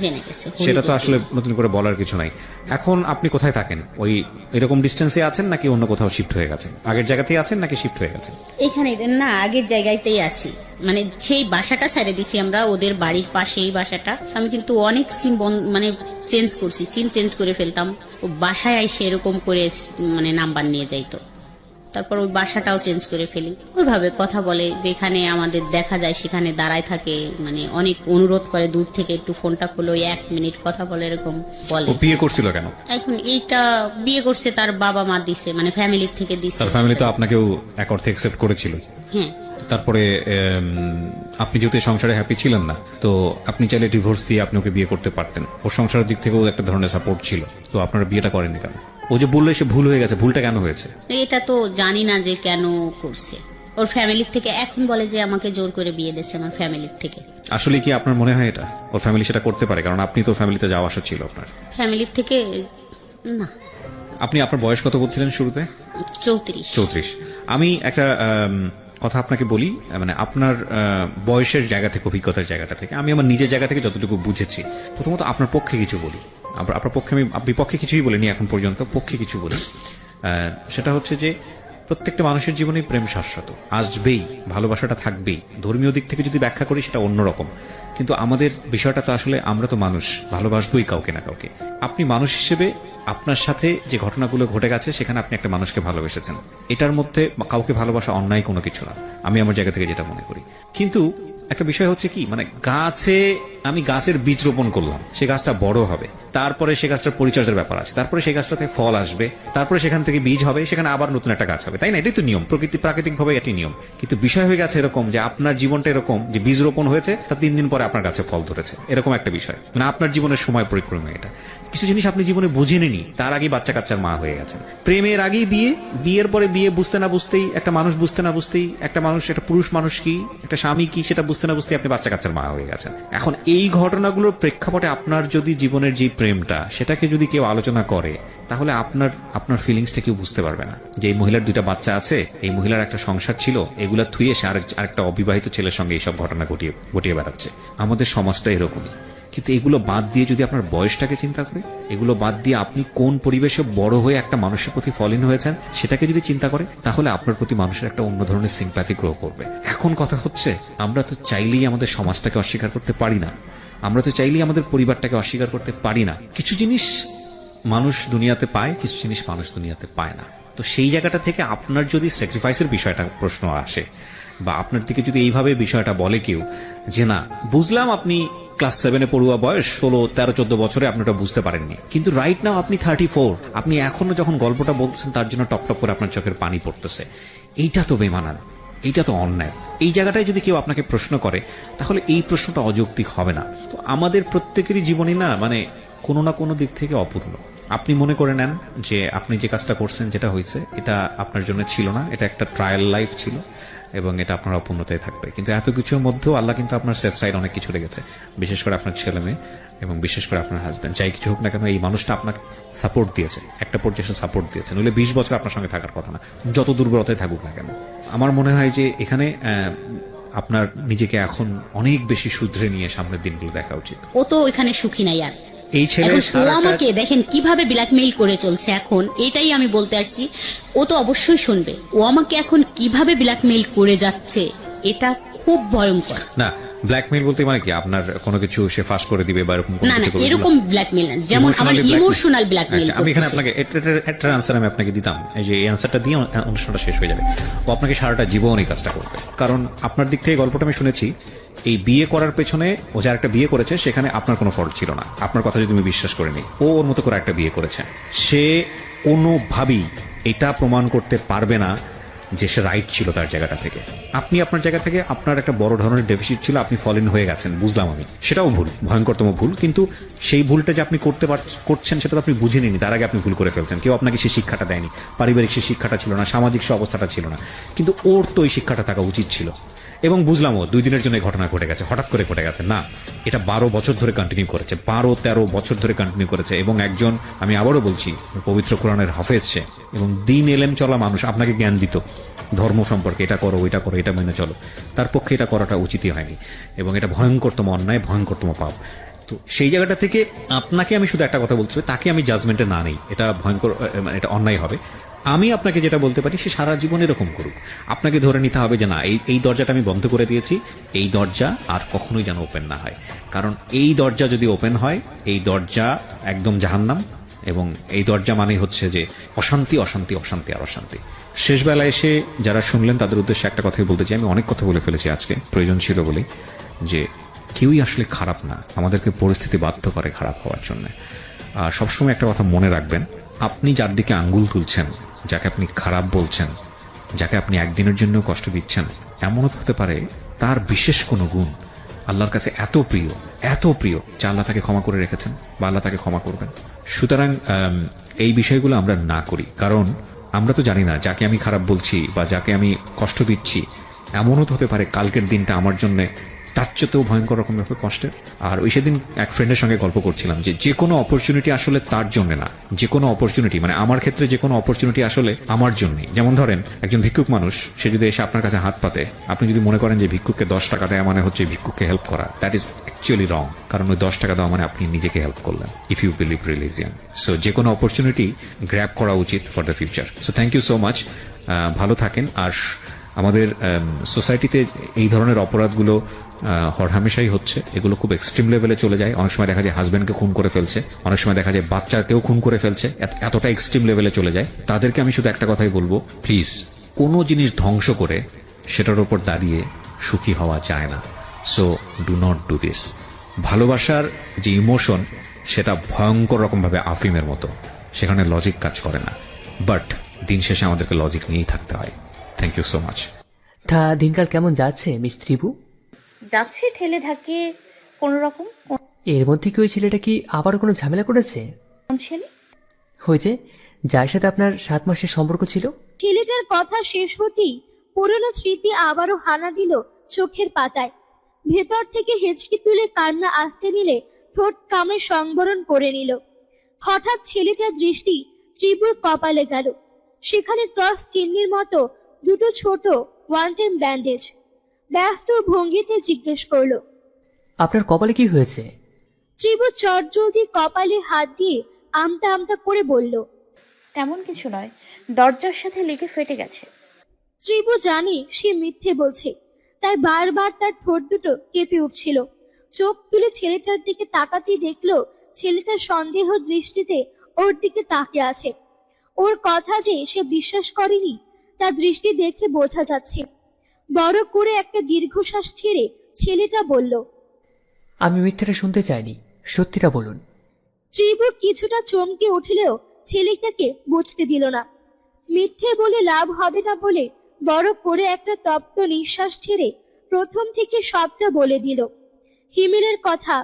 সেটা তো আসলে নতুন করে বলার কিছু নাই। এখন আপনি কোথায় থাকেন? ওই এরকম ডিস্টেন্সে আছেন নাকি অন্য কোথাও শিফট হয়ে গেছেন? আগের জায়গাতেই আছেন নাকি শিফট হয়ে গেছেন? এখানে না, আগের জায়গাতেই আছি। মানে সেই বাসাটা ছেড়ে দিচ্ছি আমরা, ওদের বাড়ির পাশে এই বাসাটা। আমি কিন্তু অনেক সিম মানে চেঞ্জ করছি, সিম চেঞ্জ করে ফেলতাম। ও বাসায় এসে এরকম করে মানে নাম্বার নিয়ে যাইতো। তো তারপর ওই বাসাটাও চেঞ্জ করে ফেলি। ওইভাবে কথা বলে, যেখানে আমাদের দেখা যায় সেখানে দাঁড়ায় থাকে, মানে অনেক অনুরোধ করে দূর থেকে একটু ফোনটা খুলো, 1 মিনিট কথা বলে, এরকম বলে। ও বিয়ে করছিল কেন? এখন এইটা বিয়ে করছে তার বাবা মা দিছে, মানে ফ্যামিলির থেকে দিছে। তার ফ্যামিলি তো আপনাকেও এক অর্থে অ্যাকসেপ্ট করেছিল। হ্যাঁ। তারপরে আপনি যেহেতু এই সংসারে হ্যাপি ছিলেন না, তো আপনি চাইলে ডিভোর্স দিয়ে আপনি ওকে বিয়ে করতে পারতেন। ওর সংসারের দিক থেকেও একটা ধরনের সাপোর্ট ছিল, তো আপনারা বিয়েটা করেননি কেন? ও যে বললে সে ভুল হয়ে গেছে, ভুলটা কেন হয়েছে? এটা তো জানি না যে কেন করছে। ওর ফ্যামিলির থেকে এখন বলে যে আমাকে জোর করে বিয়ে দিয়েছে আমার ফ্যামিলির থেকে। আসলে কি আপনার মনে হয় এটা ওর ফ্যামিলি সেটা করতে পারে? কারণ আপনি তো ফ্যামিলিতে যাওয়া আসা ছিল আপনার। ফ্যামিলির থেকে না। আপনি আপনার বয়স কত বলছিলেন শুরুতে? 34। আমি একটা কথা আপনাকে বলি, মানে আপনার বয়সের জায়গা থেকে, অভিজ্ঞতার জায়গাটা থেকে, আমি আমার নিজের জায়গা থেকে যতটুকু বুঝেছি, প্রথমত আপনার পক্ষে কিছু বলি। আপনার পক্ষে আমি বিপক্ষে কিছুই বলিনি এখন পর্যন্ত, পক্ষে কিছু বলি। সেটা হচ্ছে যে প্রত্যেকটা মানুষের জীবনে প্রেম শাশ্বত, আসবেই, ভালোবাসাটা থাকবেই। ধর্মীয় দিক থেকে যদি ব্যাখ্যা করি সেটা অন্যরকম, কিন্তু আমাদের বিষয়টা তো আসলে আমরা তো মানুষ, ভালোবাসবোই কাউকে না কাউকে। আপনি মানুষ হিসেবে আপনার সাথে যে ঘটনাগুলো ঘটে গেছে সেখানে আপনি একটা মানুষকে ভালোবেসেছেন, এটার মধ্যে কাউকে ভালোবাসা অন্যায় কোনো কিছু না, আমি আমার জায়গা থেকে যেটা মনে করি। কিন্তু একটা বিষয় হচ্ছে কি, মানে আমি গাছের বীজ রোপণ করলাম, সে গাছটা বড় হবে, তারপরে সে গাছটার পরিচর্যার ব্যাপার আছে, তারপরে সেই গাছটাতে ফল আসবে, তারপরে সেখান থেকে বীজ হবে, সেখানে আবার নতুন একটা গাছ হবে, তাই না? এটাই তো নিয়ম, প্রাকৃতিকভাবে এটি নিয়ম। কিন্তু বিষয় হয়ে গেছে এরকম যে আপনার জীবনটা এরকম যে বীজ রোপণ হয়েছে, তার 3 দিন পরে আপনার গাছে ফল ধরেছে, এরকম একটা বিষয়। মানে আপনার জীবনের সময় পরিক্রমা এটা। কিছু জিনিস আপনি জীবনে বুঝেননি, তার আগে বাচ্চা কাচ্চার মা হয়ে গেছেন। প্রেমের আগেই বিয়ে, বিয়ের পরে বিয়ে বুঝতে না বুঝতেই, একটা মানুষ বুঝতে না বুঝতেই, একটা পুরুষ মানুষ কি, একটা স্বামী কি, সেটা বুঝতে না বুঝতেই আপনি বাচ্চা কাচ্চার মা হয়ে গেছেন। এখন এই ঘটনাগুলোর প্রেক্ষাপটে আপনার যদি জীবনের যে প্রেমটা, সেটাকে যদি কেউ আলোচনা করে, তাহলে আপনার ফিলিংসটা কেউ বুঝতে পারবে না। যে এই মহিলার 2টা বাচ্চা আছে, এই মহিলার একটা সংসার ছিল, এগুলা থুয়ে সে আরেকটা অবিবাহিত ছেলের সঙ্গে এইসব ঘটনা ঘটিয়ে বেড়াচ্ছে। আমাদের সমাজটা এরকমই। কিন্তু এগুলো বাদ দিয়ে যদি আপনার বয়সটাকে চিন্তা করে, এগুলো বাদ দিয়ে আপনি কোন পরিবেশে বড় হয়ে একটা মানুষের প্রতি ফলিন হয়েছেন সেটাকে যদি চিন্তা করে, তাহলে আপনার প্রতি মানুষের একটা অন্য ধরনের সিম্প্যাথি গ্রো করবে। এখন কথা হচ্ছে, আমরা তো চাইলেই আমাদের সমাজটাকে অস্বীকার করতে পারি না, আমরা তো চাইলেই আমাদের পরিবারটাকে অস্বীকার করতে পারি না। কিছু জিনিস মানুষ দুনিয়াতে পায়, কিছু জিনিস মানুষ দুনিয়াতে পায় না। তো সেই জায়গাটা থেকে আপনার যদি স্যাক্রিফাইসের বিষয়টা প্রশ্ন আসে, বা আপনার দিকে যদি এইভাবে বিষয়টা বলে কেউ যে না, বুঝলাম আপনি ক্লাস 7-এ পড়ুয়া বয়স, 16, 13, 14 বছরে আপনি ওটা বুঝতে পারেননি, কিন্তু রাইট নাও আপনি 34, আপনি এখনো যখন গল্পটা বলতেছেন তার জন্য টপ টপ করে আপনার চোখের পানি পড়তেছে। এইটা তো বেমানান, এইটা তো অন্যায়। এই জায়গাটায় যদি কেউ আপনাকে প্রশ্ন করে, তাহলে এই প্রশ্নটা অযৌক্তিক হবে না। তো আমাদের প্রত্যেকেরই জীবনই না, মানে কোনো না কোনো দিক থেকে অপূর্ণ। আপনি মনে করে নেন যে আপনি যে কাজটা করছেন, যেটা হয়েছে, এটা আপনার জন্য ছিল না, এটা একটা ট্রায়াল লাইফ ছিল, এবং এটা আপনার অপূর্ণতায় থাকবে। কিন্তু এত কিছুর মধ্যেও আল্লাহ কিন্তু আপনার সেফ সাইড অনেক কিছু রেখেছে, বিশেষ করে আপনার ছেলে মেয়ে এবং বিশেষ করে আপনার হাজব্যান্ড। যাই কিছু হোক না কেন, এই মানুষটা আপনাকে সাপোর্ট দিয়েছে, একটা পর্যায়ে সাপোর্ট দিয়েছে, নইলে 20 বছর আপনার সঙ্গে থাকার কথা না, যত দুর্বলতায় থাকুক না কেন। আমার মনে হয় যে এখানে আপনার নিজেকে এখন অনেক বেশি শুধরে নিয়ে সামনের দিনগুলো দেখা উচিত। ও তো ওইখানে সুখী নাই আর। এই ছেলে আমাকে দেখেন কিভাবে ব্ল্যাকমেইল করে চলছে এখন, এটাই আমি বলতে আসছি। ও তো অবশ্যই শুনবে, ও আমাকে এখন কিভাবে ব্ল্যাকমেইল করে যাচ্ছে, এটা খুব ভয়ঙ্কর। না, ব্ল্যাকমেইল বলতে মানে কি, আপনার কোনো কিছু সে ফাঁস করে দিবে বা এরকম কোনো কিছু? এরকম ব্ল্যাকমেইল না, যেমন আমার ইমোশনাল ব্ল্যাকমেইল। আমি এখানে আপনাকে একটা আনসার আমি আপনাকে দিতাম, এই যে এই আনসারটা দিয়ে অনুষ্ঠানটা শেষ হয়ে যাবে। ও আপনাকে সারাটা জীবন এই কাজটা করবে, কারণ আপনার দিক থেকে গল্পটা আমি শুনেছি, এই বিয়ে করার পেছনে ও যার একটা বিয়ে করেছে সেখানে আপনার কোনো ফল্ট ছিল না, আপনার কথা যদি আমি বিশ্বাস করে নিই। ও ওর মতো করে একটা বিয়ে করেছে, সে কোনোভাবেই এটা প্রমাণ করতে পারবে না যে সে রাইট ছিল তার জায়গাটা থেকে। আপনি আপনার জায়গা থেকে আপনার একটা বড় ধরনের ডেফিসিট ছিল, আপনি ফলেন হয়ে গেছেন, বুঝলাম আমি, সেটাও ভুল, ভয়ঙ্করতম ভুল। কিন্তু সেই ভুলটা যে আপনি করছেন সেটা তো আপনি বুঝে নিন, তার আগে আপনি ভুল করে ফেলছেন। কেউ আপনাকে সেই শিক্ষাটা দেয়নি, পারিবারিক সেই শিক্ষাটা ছিল না, সামাজিক সে অবস্থাটা ছিল না, কিন্তু ওর তো এই শিক্ষাটা থাকা উচিত ছিল। এবং বুঝলাম ও 2 দিনের জন্য ঘটনা ঘটে গেছে, হঠাৎ করে ঘটে গেছে না, এটা 12 বছর ধরে কন্টিনিউ করেছে, 12-13 বছর ধরে কন্টিনিউ করেছে। এবং একজন, আমি আবারও বলছি, পবিত্র কোরআনের হাফেজ সে, এবং দিন এলেম চলা মানুষ, আপনাকে জ্ঞান দিত ধর্ম সম্পর্কে, এটা করো, ওইটা করো, এটা মেনে চলো, তার পক্ষে এটা করাটা উচিতই হয়নি, এবং এটা ভয়ঙ্করতম অন্যায়, ভয়ঙ্করতম পাপ। তো সেই জায়গাটা থেকে আপনাকে আমি শুধু একটা কথা বলছি, তাকে আমি জাজমেন্টে না নেই, এটা ভয়ঙ্কর, এটা অন্যায় হবে। আমি আপনাকে যেটা বলতে পারি, সে সারা জীবন এরকম করুক, আপনাকে ধরে নিতে হবে যে না, এই দরজাটা আমি বন্ধ করে দিয়েছি, এই দরজা আর কখনোই যেন ওপেন না হয়। কারণ এই দরজা যদি ওপেন হয়, এই দরজা একদম জাহান্নাম, এবং এই দরজা মানেই হচ্ছে যে অশান্তি অশান্তি অশান্তি আর অশান্তি। শেষ বেলায় এসে যারা শুনলেন তাদের উদ্দেশ্যে একটা কথাই বলতে চাই, আমি অনেক কথা বলে ফেলেছি আজকে, প্রয়োজন ছিল বলেই, যে কেউই আসলে খারাপ না, আমাদেরকে পরিস্থিতি বাধ্য করে খারাপ হওয়ার জন্য। আর সবসময় একটা কথা মনে রাখবেন, আপনি যার দিকে আঙ্গুল তুলছেন, যাকে আপনি খারাপ বলছেন, যাকে আপনি একদিনের জন্য কষ্ট দিচ্ছেন, এমনও হতে পারে তার বিশেষ কোনো গুণ আল্লাহর কাছে এত প্রিয় যে আল্লাহ তাকে ক্ষমা করে রেখেছেন বা আল্লাহ তাকে ক্ষমা করবেন। সুতরাং এই বিষয়গুলো আমরা না করি, কারণ আমরা তো জানি না যাকে আমি খারাপ বলছি বা যাকে আমি কষ্ট দিচ্ছি এমনও তো হতে পারে কালকের দিনটা আমার জন্য তার চেয়েও ভয়ঙ্কর রকমের কষ্টের। আর ওই সেদিন এক ফ্রেন্ডের সঙ্গে গল্প করছিলাম যে কোনো অপরচুনিটি আসলে তার জন্য না, যে কোনো অপরচুনিটি মানে আমার ক্ষেত্রে যে কোনো অপরচুনিটি আসলে আমার জন্যই। যেমন ধরেন একজন ভিক্ষুক মানুষ, সে যদি এসে আপনার কাছে হাত পাতে, আপনি যদি মনে করেন যে ভিক্ষুককে 10 টাকা দেওয়া মানে হচ্ছে ভিক্ষুককে হেল্প করা, দ্যাট ইজ অ্যাকচুয়ালি রং। কারণ ওই 10 টাকা দেওয়া মানে আপনি নিজেকে হেল্প করলেন, if you believe religion. So যে কোনো অপরচুনিটি গ্র্যাব করা উচিত for the future. So thank you so much, ভালো থাকেন। আর আমাদের সোসাইটিতে এই ধরনের অপরাধগুলো হরহামেশাই হচ্ছে, এগুলো খুব এক্সট্রিম লেভেলে চলে যায়। অনেক সময় দেখা যায় হাজব্যান্ডকে খুন করে ফেলছে, অনেক সময় দেখা যায় বাচ্চাকেও খুন করে ফেলছে, এতটা এক্সট্রিম লেভেলে চলে যায়। তাদেরকে আমি শুধু একটা কথাই বলবো, প্লিজ কোনো জিনিস ধ্বংস করে সেটার উপর দাঁড়িয়ে সুখী হওয়া যায় না। So do not do this. ভালোবাসার যে ইমোশন সেটা ভয়ঙ্কর রকমভাবে আফিমের মতো, সেখানে লজিক কাজ করে না, বাট দিন শেষে আমাদেরকে লজিক নিয়েই থাকতে হয়। Thank you so much. তা দিনকাল কেমন যাচ্ছে মিস ত্রিভু? যাচ্ছে ঠেলে ধাক্কিয়ে কোন রকম। এর মধ্যে কি ওই ছেলেটা কি আবারও কোনো ঝামেলা করেছে? কোন ছেলে? হয়েছে যার সাথে আপনার 7 মাসের সম্পর্ক ছিল? ছেলেটার কথা শেষ হতেই পুরনো স্মৃতি আবারও হানা দিল চোখের পাতায়। ভেতর থেকে হেঁচকি তুলে কান্না আসতে নিলে ঠোঁট কামড়ে সংবরণ করে নিল। হঠাৎ ছেলেটার দৃষ্টি ত্রিপুর কপালে গেল। সেখানে ক্রস চিহ্নের মতো দুটো ছোট ওয়ান টাইম ব্যান্ডেজ। ব্যস্ত ভঙ্গিতে জিজ্ঞেস করলো, আপনার কপালে কি হয়েছে? ত্রিভু চটজলদি কপালে হাত দিয়ে আমতা আমতা করে বলল, তেমন কিছু নয়, দরজার সাথে লেগে ফেটে গেছে। ত্রিভু জানে সে মিথ্যে বলছে, তাই বারবার তার ঠোঁট দুটো কেঁপে উঠছিল। চোখ তুলে ছেলেটার দিকে তাকাতেই দেখলো ছেলেটা সন্দেহ দৃষ্টিতে ওর দিকে তাকিয়ে আছে। ওর কথা যে সে বিশ্বাস করেনি তার দৃষ্টি দেখে বোঝা যাচ্ছে। বড় করে একটা দীর্ঘশ্বাস ছেড়ে ছেলেটা বলল, আমি মিথ্যাটা শুনতে চাইনি, সত্যিটা বলুন। ত্রিভু কিছুটা চমকে উঠলেও ছেলেটাকে বুঝতে দিল না। মিথ্যে বলে লাভ হবে না বলে বড় করে একটা তপ্ত নিঃশ্বাস ছেড়ে প্রথম থেকে সবটা বলে দিল। হিমেলের কথা,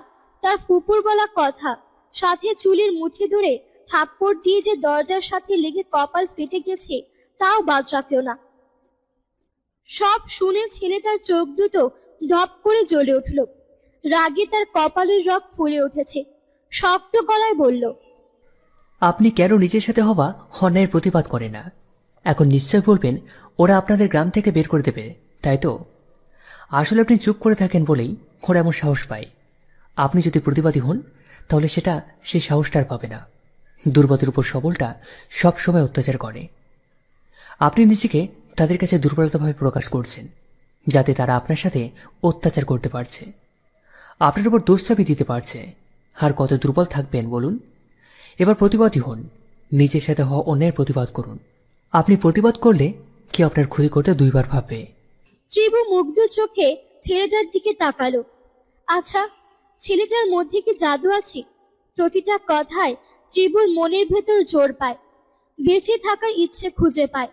তার ফুপুর বলা কথা, সাথে চুলের মুঠি ধরে থাপ্পড় দিয়ে যে দরজার সাথে লেগে কপাল ফেটে গেছে তাও বাদ রাখল না। সব শুনে ছেলেটার চোখ দুটো ধপ করে জ্বলে উঠল। রাগে তার কপালের রগ ফুলে উঠেছে। শক্ত গলায় বলল, আপনি কেন নিজের সাথে হওয়া অন্যায়ের প্রতিবাদ করে না? এখন নিশ্চয় বলবেন ওরা আপনাদের গ্রাম থেকে বের করে দেবে, তাই তো? আসলে আপনি চুপ করে থাকেন বলেই ওরা এমন সাহস পায়। আপনি যদি প্রতিবাদী হন তাহলে সেটা সেই সাহসটা আর পাবে না। দুর্বলের উপর সবলটা সবসময় অত্যাচার করে। আপনি নিজেকে তাদের কাছে দুর্বলতাভাবে প্রকাশ করছেন, যাতে তারা আপনার সাথে অত্যাচার করতে পারছে, আপনার উপর দোষ চাপিয়ে দিতে পারছে। আর কত দুর্বল থাকবেন বলুন? এবার প্রতিবাদী হন, নিজের সাথে হওয়া অন্যায়ের প্রতিবাদ করুন। আপনি প্রতিবাদ করলে কি আপনার ক্ষতি করতে দুইবার ভাববে। ত্রিভু মুগ্ধ চোখে ছেলেটার দিকে তাকালো। আচ্ছা, ছেলেটার মধ্যে কি জাদু আছে? প্রতিটা কথায় ত্রিভুর মনের ভেতর জোর পায়, বেঁচে থাকার ইচ্ছে খুঁজে পায়,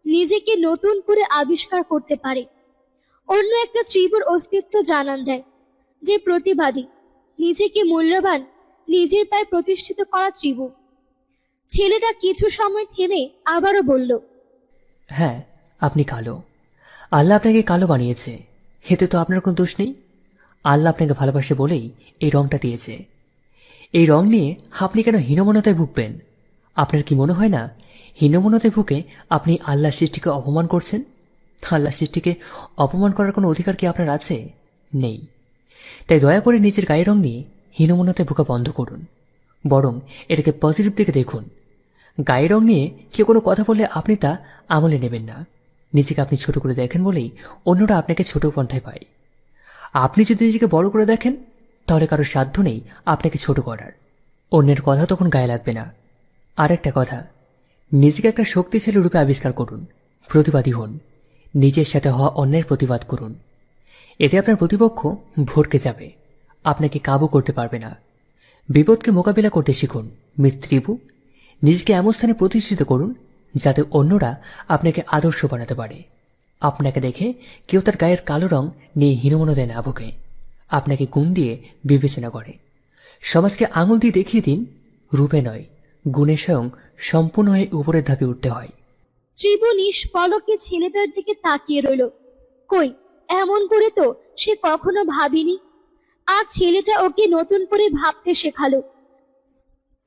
নিজেকে নতুন করে আবিষ্কার করতে পারে। অন্য একটা ত্রিভুর অস্তিত্ব জানান দেয়, যে প্রতিবাদী, নিজেকে মূল্যবান, নিজের পায়ে প্রতিষ্ঠিত করা ত্রিভু। ছেলেটা কিছু সময় থেমে আবারও বলল, হ্যাঁ, আপনি কালো। আল্লাহ আপনাকে কালো বানিয়েছে, এতে তো আপনার কোনো দোষ নেই। আল্লাহ আপনাকে ভালোবাসে বলেই এই রংটা দিয়েছে। এই রং নিয়ে আপনি কেন হীনমন্যতায় ভুগবেন? আপনার কি মনে হয় না হীনমন্যতায় ভুগে আপনি আল্লাহর সৃষ্টিকে অপমান করছেন? আল্লাহর সৃষ্টিকে অপমান করার কোনো অধিকার কি আপনার আছে? নেই। তাই দয়া করে নিজের গায়ের রং নিয়ে হীনমন্যতায় ভুগা বন্ধ করুন, বরং এটাকে পজিটিভ দিকে দেখুন। গায়ের রং নিয়ে কেউ কোনো কথা বললে আপনি তা আমলে নেবেন না। নিজেকে আপনি ছোট করে দেখেন বলেই অন্যরা আপনাকে ছোট পন্থায় পায়। আপনি যদি নিজেকে বড় করে দেখেন তাহলে কারো সাধ্য নেই আপনাকে ছোট করার। অন্যের কথা তখন গায়ে লাগবে না। আর একটা কথা, নিজেকে একটা শক্তিশালী রূপে আবিষ্কার করুন, প্রতিবাদী হন, নিজের সাথে হওয়া অন্যের প্রতিবাদ করুন। এতে আপনার প্রতিপক্ষ ভড়কে যাবে, আপনাকে কাবু করতে পারবে না। বিপদকে মোকাবিলা করতে শিখুন মিস ত্রিভু। নিজেকে এমন স্থানে প্রতিষ্ঠিত করুন যাতে অন্যরা আপনাকে আদর্শ বানাতে পারে। আপনাকে দেখে কেউ তার গায়ের কালো রং নিয়ে হীনমন্যতায় না ভোগে, আপনাকে গুণ দিয়ে বিবেচনা করে। সমাজকে আঙুল দিয়ে দেখিয়ে দিন, রূপে নয় গুণে স্বয়ং সম্পূর্ণ হয়ে উপরের ধাপে উঠতে হয়। ত্রিভু নিষ্পলকে ছেলেটার দিকে তাকিয়ে রইল। কই, এমন করে তো সে কখনো ভাবিনি। আজ ছেলেটা ওকে নতুন করে ভাবতে শেখালো।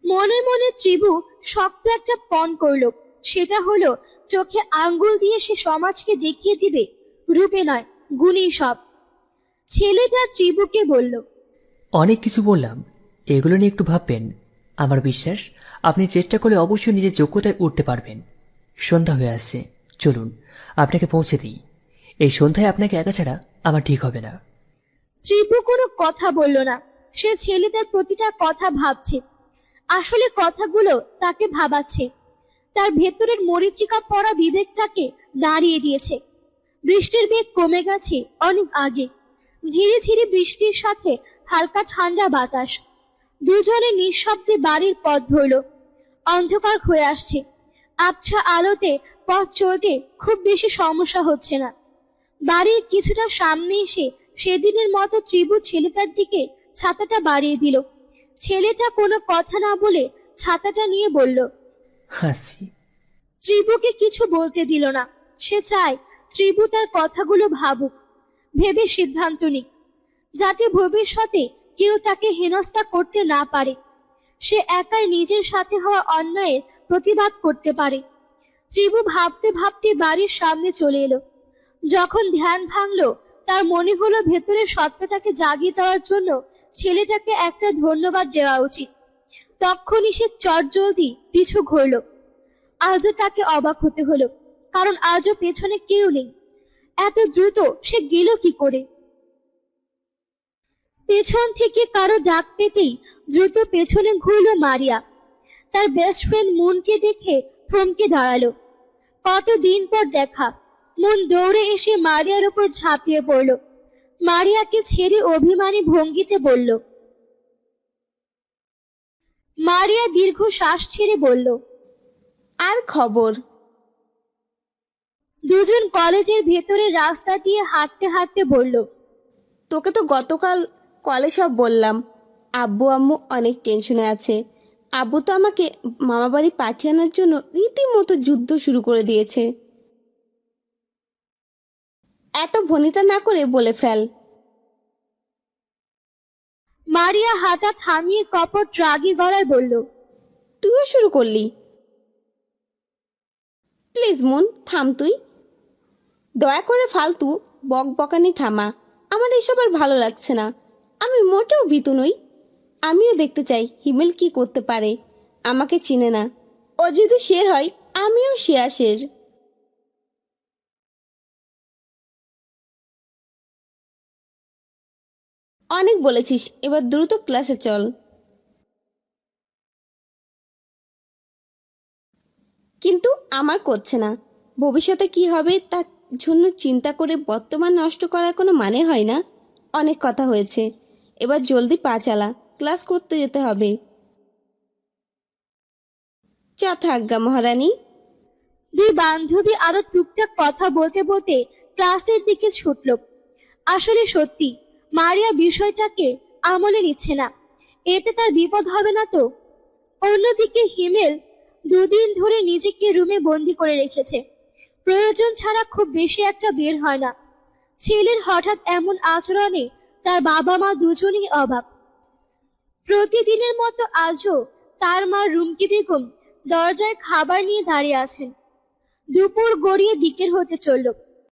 মনে মনে ত্রিভু শক্ত একটা পণ করলো। সেটা হলো চোখে আঙ্গুল দিয়ে সে সমাজকে দেখিয়ে দিবে রূপে নয় গুণেই সব। ছেলেটা ত্রিভুকে বলল, অনেক কিছু বললাম, এগুলো নিয়ে একটু ভাববেন। আমার বিশ্বাস আপনি চেষ্টা করলে অবশ্যই নিজের যোগ্যতায় উঠতে পারবেন। সন্ধ্যা হয়ে আসছে, চলুন আপনাকে পৌঁছে দিই। এই সন্ধ্যায় আপনাকে একা ছাড়া আমার ঠিক হবে না। ত্রিভু কোনো কথা বলল না। সে ছেলেটার প্রতিটা কথা ভাবছে। আসলে কথাগুলো তাকে ভাবাচ্ছে। তার ভেতরের মরীচিকা পড়া বিবেকটাকে দাঁড়িয়ে দিয়েছে। বৃষ্টির বেগ কমে গেছে অনেক আগে। ঝিরি ঝিরি বৃষ্টির সাথে হালকা ঠান্ডা বাতাস। দুজনে নিঃশব্দে বাড়ির পথ ধরল। অন্ধকার হয়ে আসছে। আবছা আলোতে পথ চলতে খুব বেশি সমস্যা হচ্ছে না। বাড়ির কিছুটা সামনে এসে সেদিনের মতো ত্রিভু ছেলেটার দিকে ছাতাটা বাড়িয়ে দিল। ছেলেটা কোনো কথা না বলে ছাতাটা নিয়ে বলল, হাসি। ত্রিভুকে কিছু বলতে দিল না। সে চায় ত্রিভু তার কথাগুলো ভাবুক, ভেবে সিদ্ধান্ত নিক, যাতে ভবিষ্যতে কেউ তাকে হেনস্থা করতে না পারে। সে একাই নিজের সাথে হওয়া অন্যায়ের প্রতিবাদ করতে পারে। ত্রিভু ভাবতে ভাবতে বাড়ির সামনে চলে এলো। যখন ধ্যান ভাঙলো, তার মনে হলো ভেতরের সত্তাটাকে জাগিয়ে দেওয়ার জন্য ছেলেটাকে একটা ধন্যবাদ দেওয়া উচিত। তখনই সে চটজলদি পিছু ঘুরল। আজও তাকে অবাক হতে হলো, কারণ আজও পেছনে কেউ নেই। এত দ্রুত সে গেল কি করে? পেছন থেকে কারো ডাক পেতেই দ্রুত পেছনে ঘুরল মারিয়া। তার বেস্ট ফ্রেন্ড মুনকে দেখে থমকে দাঁড়ালো। কতদিন পর দেখা। মুন দৌড়ে এসে মারিয়ার উপর ঝাঁপিয়ে পড়ল। মারিয়াকে ছেড়ে অভিমানী ভঙ্গিতে বলল, মারিয়া দীর্ঘ শ্বাস ছেড়ে বলল, আর খবর? দুজন কলেজের ভেতরে রাস্তা দিয়ে হাঁটতে হাঁটতে বলল, তোকে তো গতকাল কলে সব বললাম। আব্বু আম্মু অনেক টেনশনে আছে। আব্বু তো আমাকে মামা বাড়ি পাঠিয়ে জন্য রীতিমতো যুদ্ধ শুরু করে দিয়েছে। এত ভনিতা না করে বলে ফেল। মারিয়া হাঁটা থামিয়ে কপট রাগী গলায় বলল, তুইও শুরু করলি? প্লিজ মন, থাম তুই। দয়া করে ফালতু বক বকানি থামা। আমার এসব আর ভালো লাগছে না। আমি মোটেও ভীতু নই। আমিও দেখতে চাই হিমেল কি করতে পারে। আমাকে চিনে না। ও যদি শের হয়, আমিও শের। অনেক বলেছিস, এবার দ্রুত ক্লাসে চল। কিন্তু আমার করছে না। ভবিষ্যতে কি হবে তার জন্য চিন্তা করে বর্তমান নষ্ট করার কোনো মানে হয় না। অনেক কথা হয়েছে, এবার জলদি পা চালা, ক্লাস করতে যেতে হবে। যথাজ্ঞা মহারানী। দুই বান্ধবী আরো টুকটাক কথা বলতে বলতে ক্লাসের দিকে ছুটল। আসলে সত্যি মারিয়া বিষয়টাকে আমলে নিচ্ছে না। এতে তার বিপদ হবে না তো? অন্যদিকে হিমেল দুদিন ধরে নিজেকে রুমে বন্দি করে রেখেছে। প্রয়োজন ছাড়া খুব বেশি একটা বের হয় না। ছেলের হঠাৎ এমন আচরণে তার বাবা মা দুজনেই অবাক। প্রতিদিনের মতো আজও তার মা রুমকি বেগম দরজায় খাবার নিয়ে দাঁড়িয়ে আছেন। দুপুর গড়িয়ে বিকেল হতে চলল।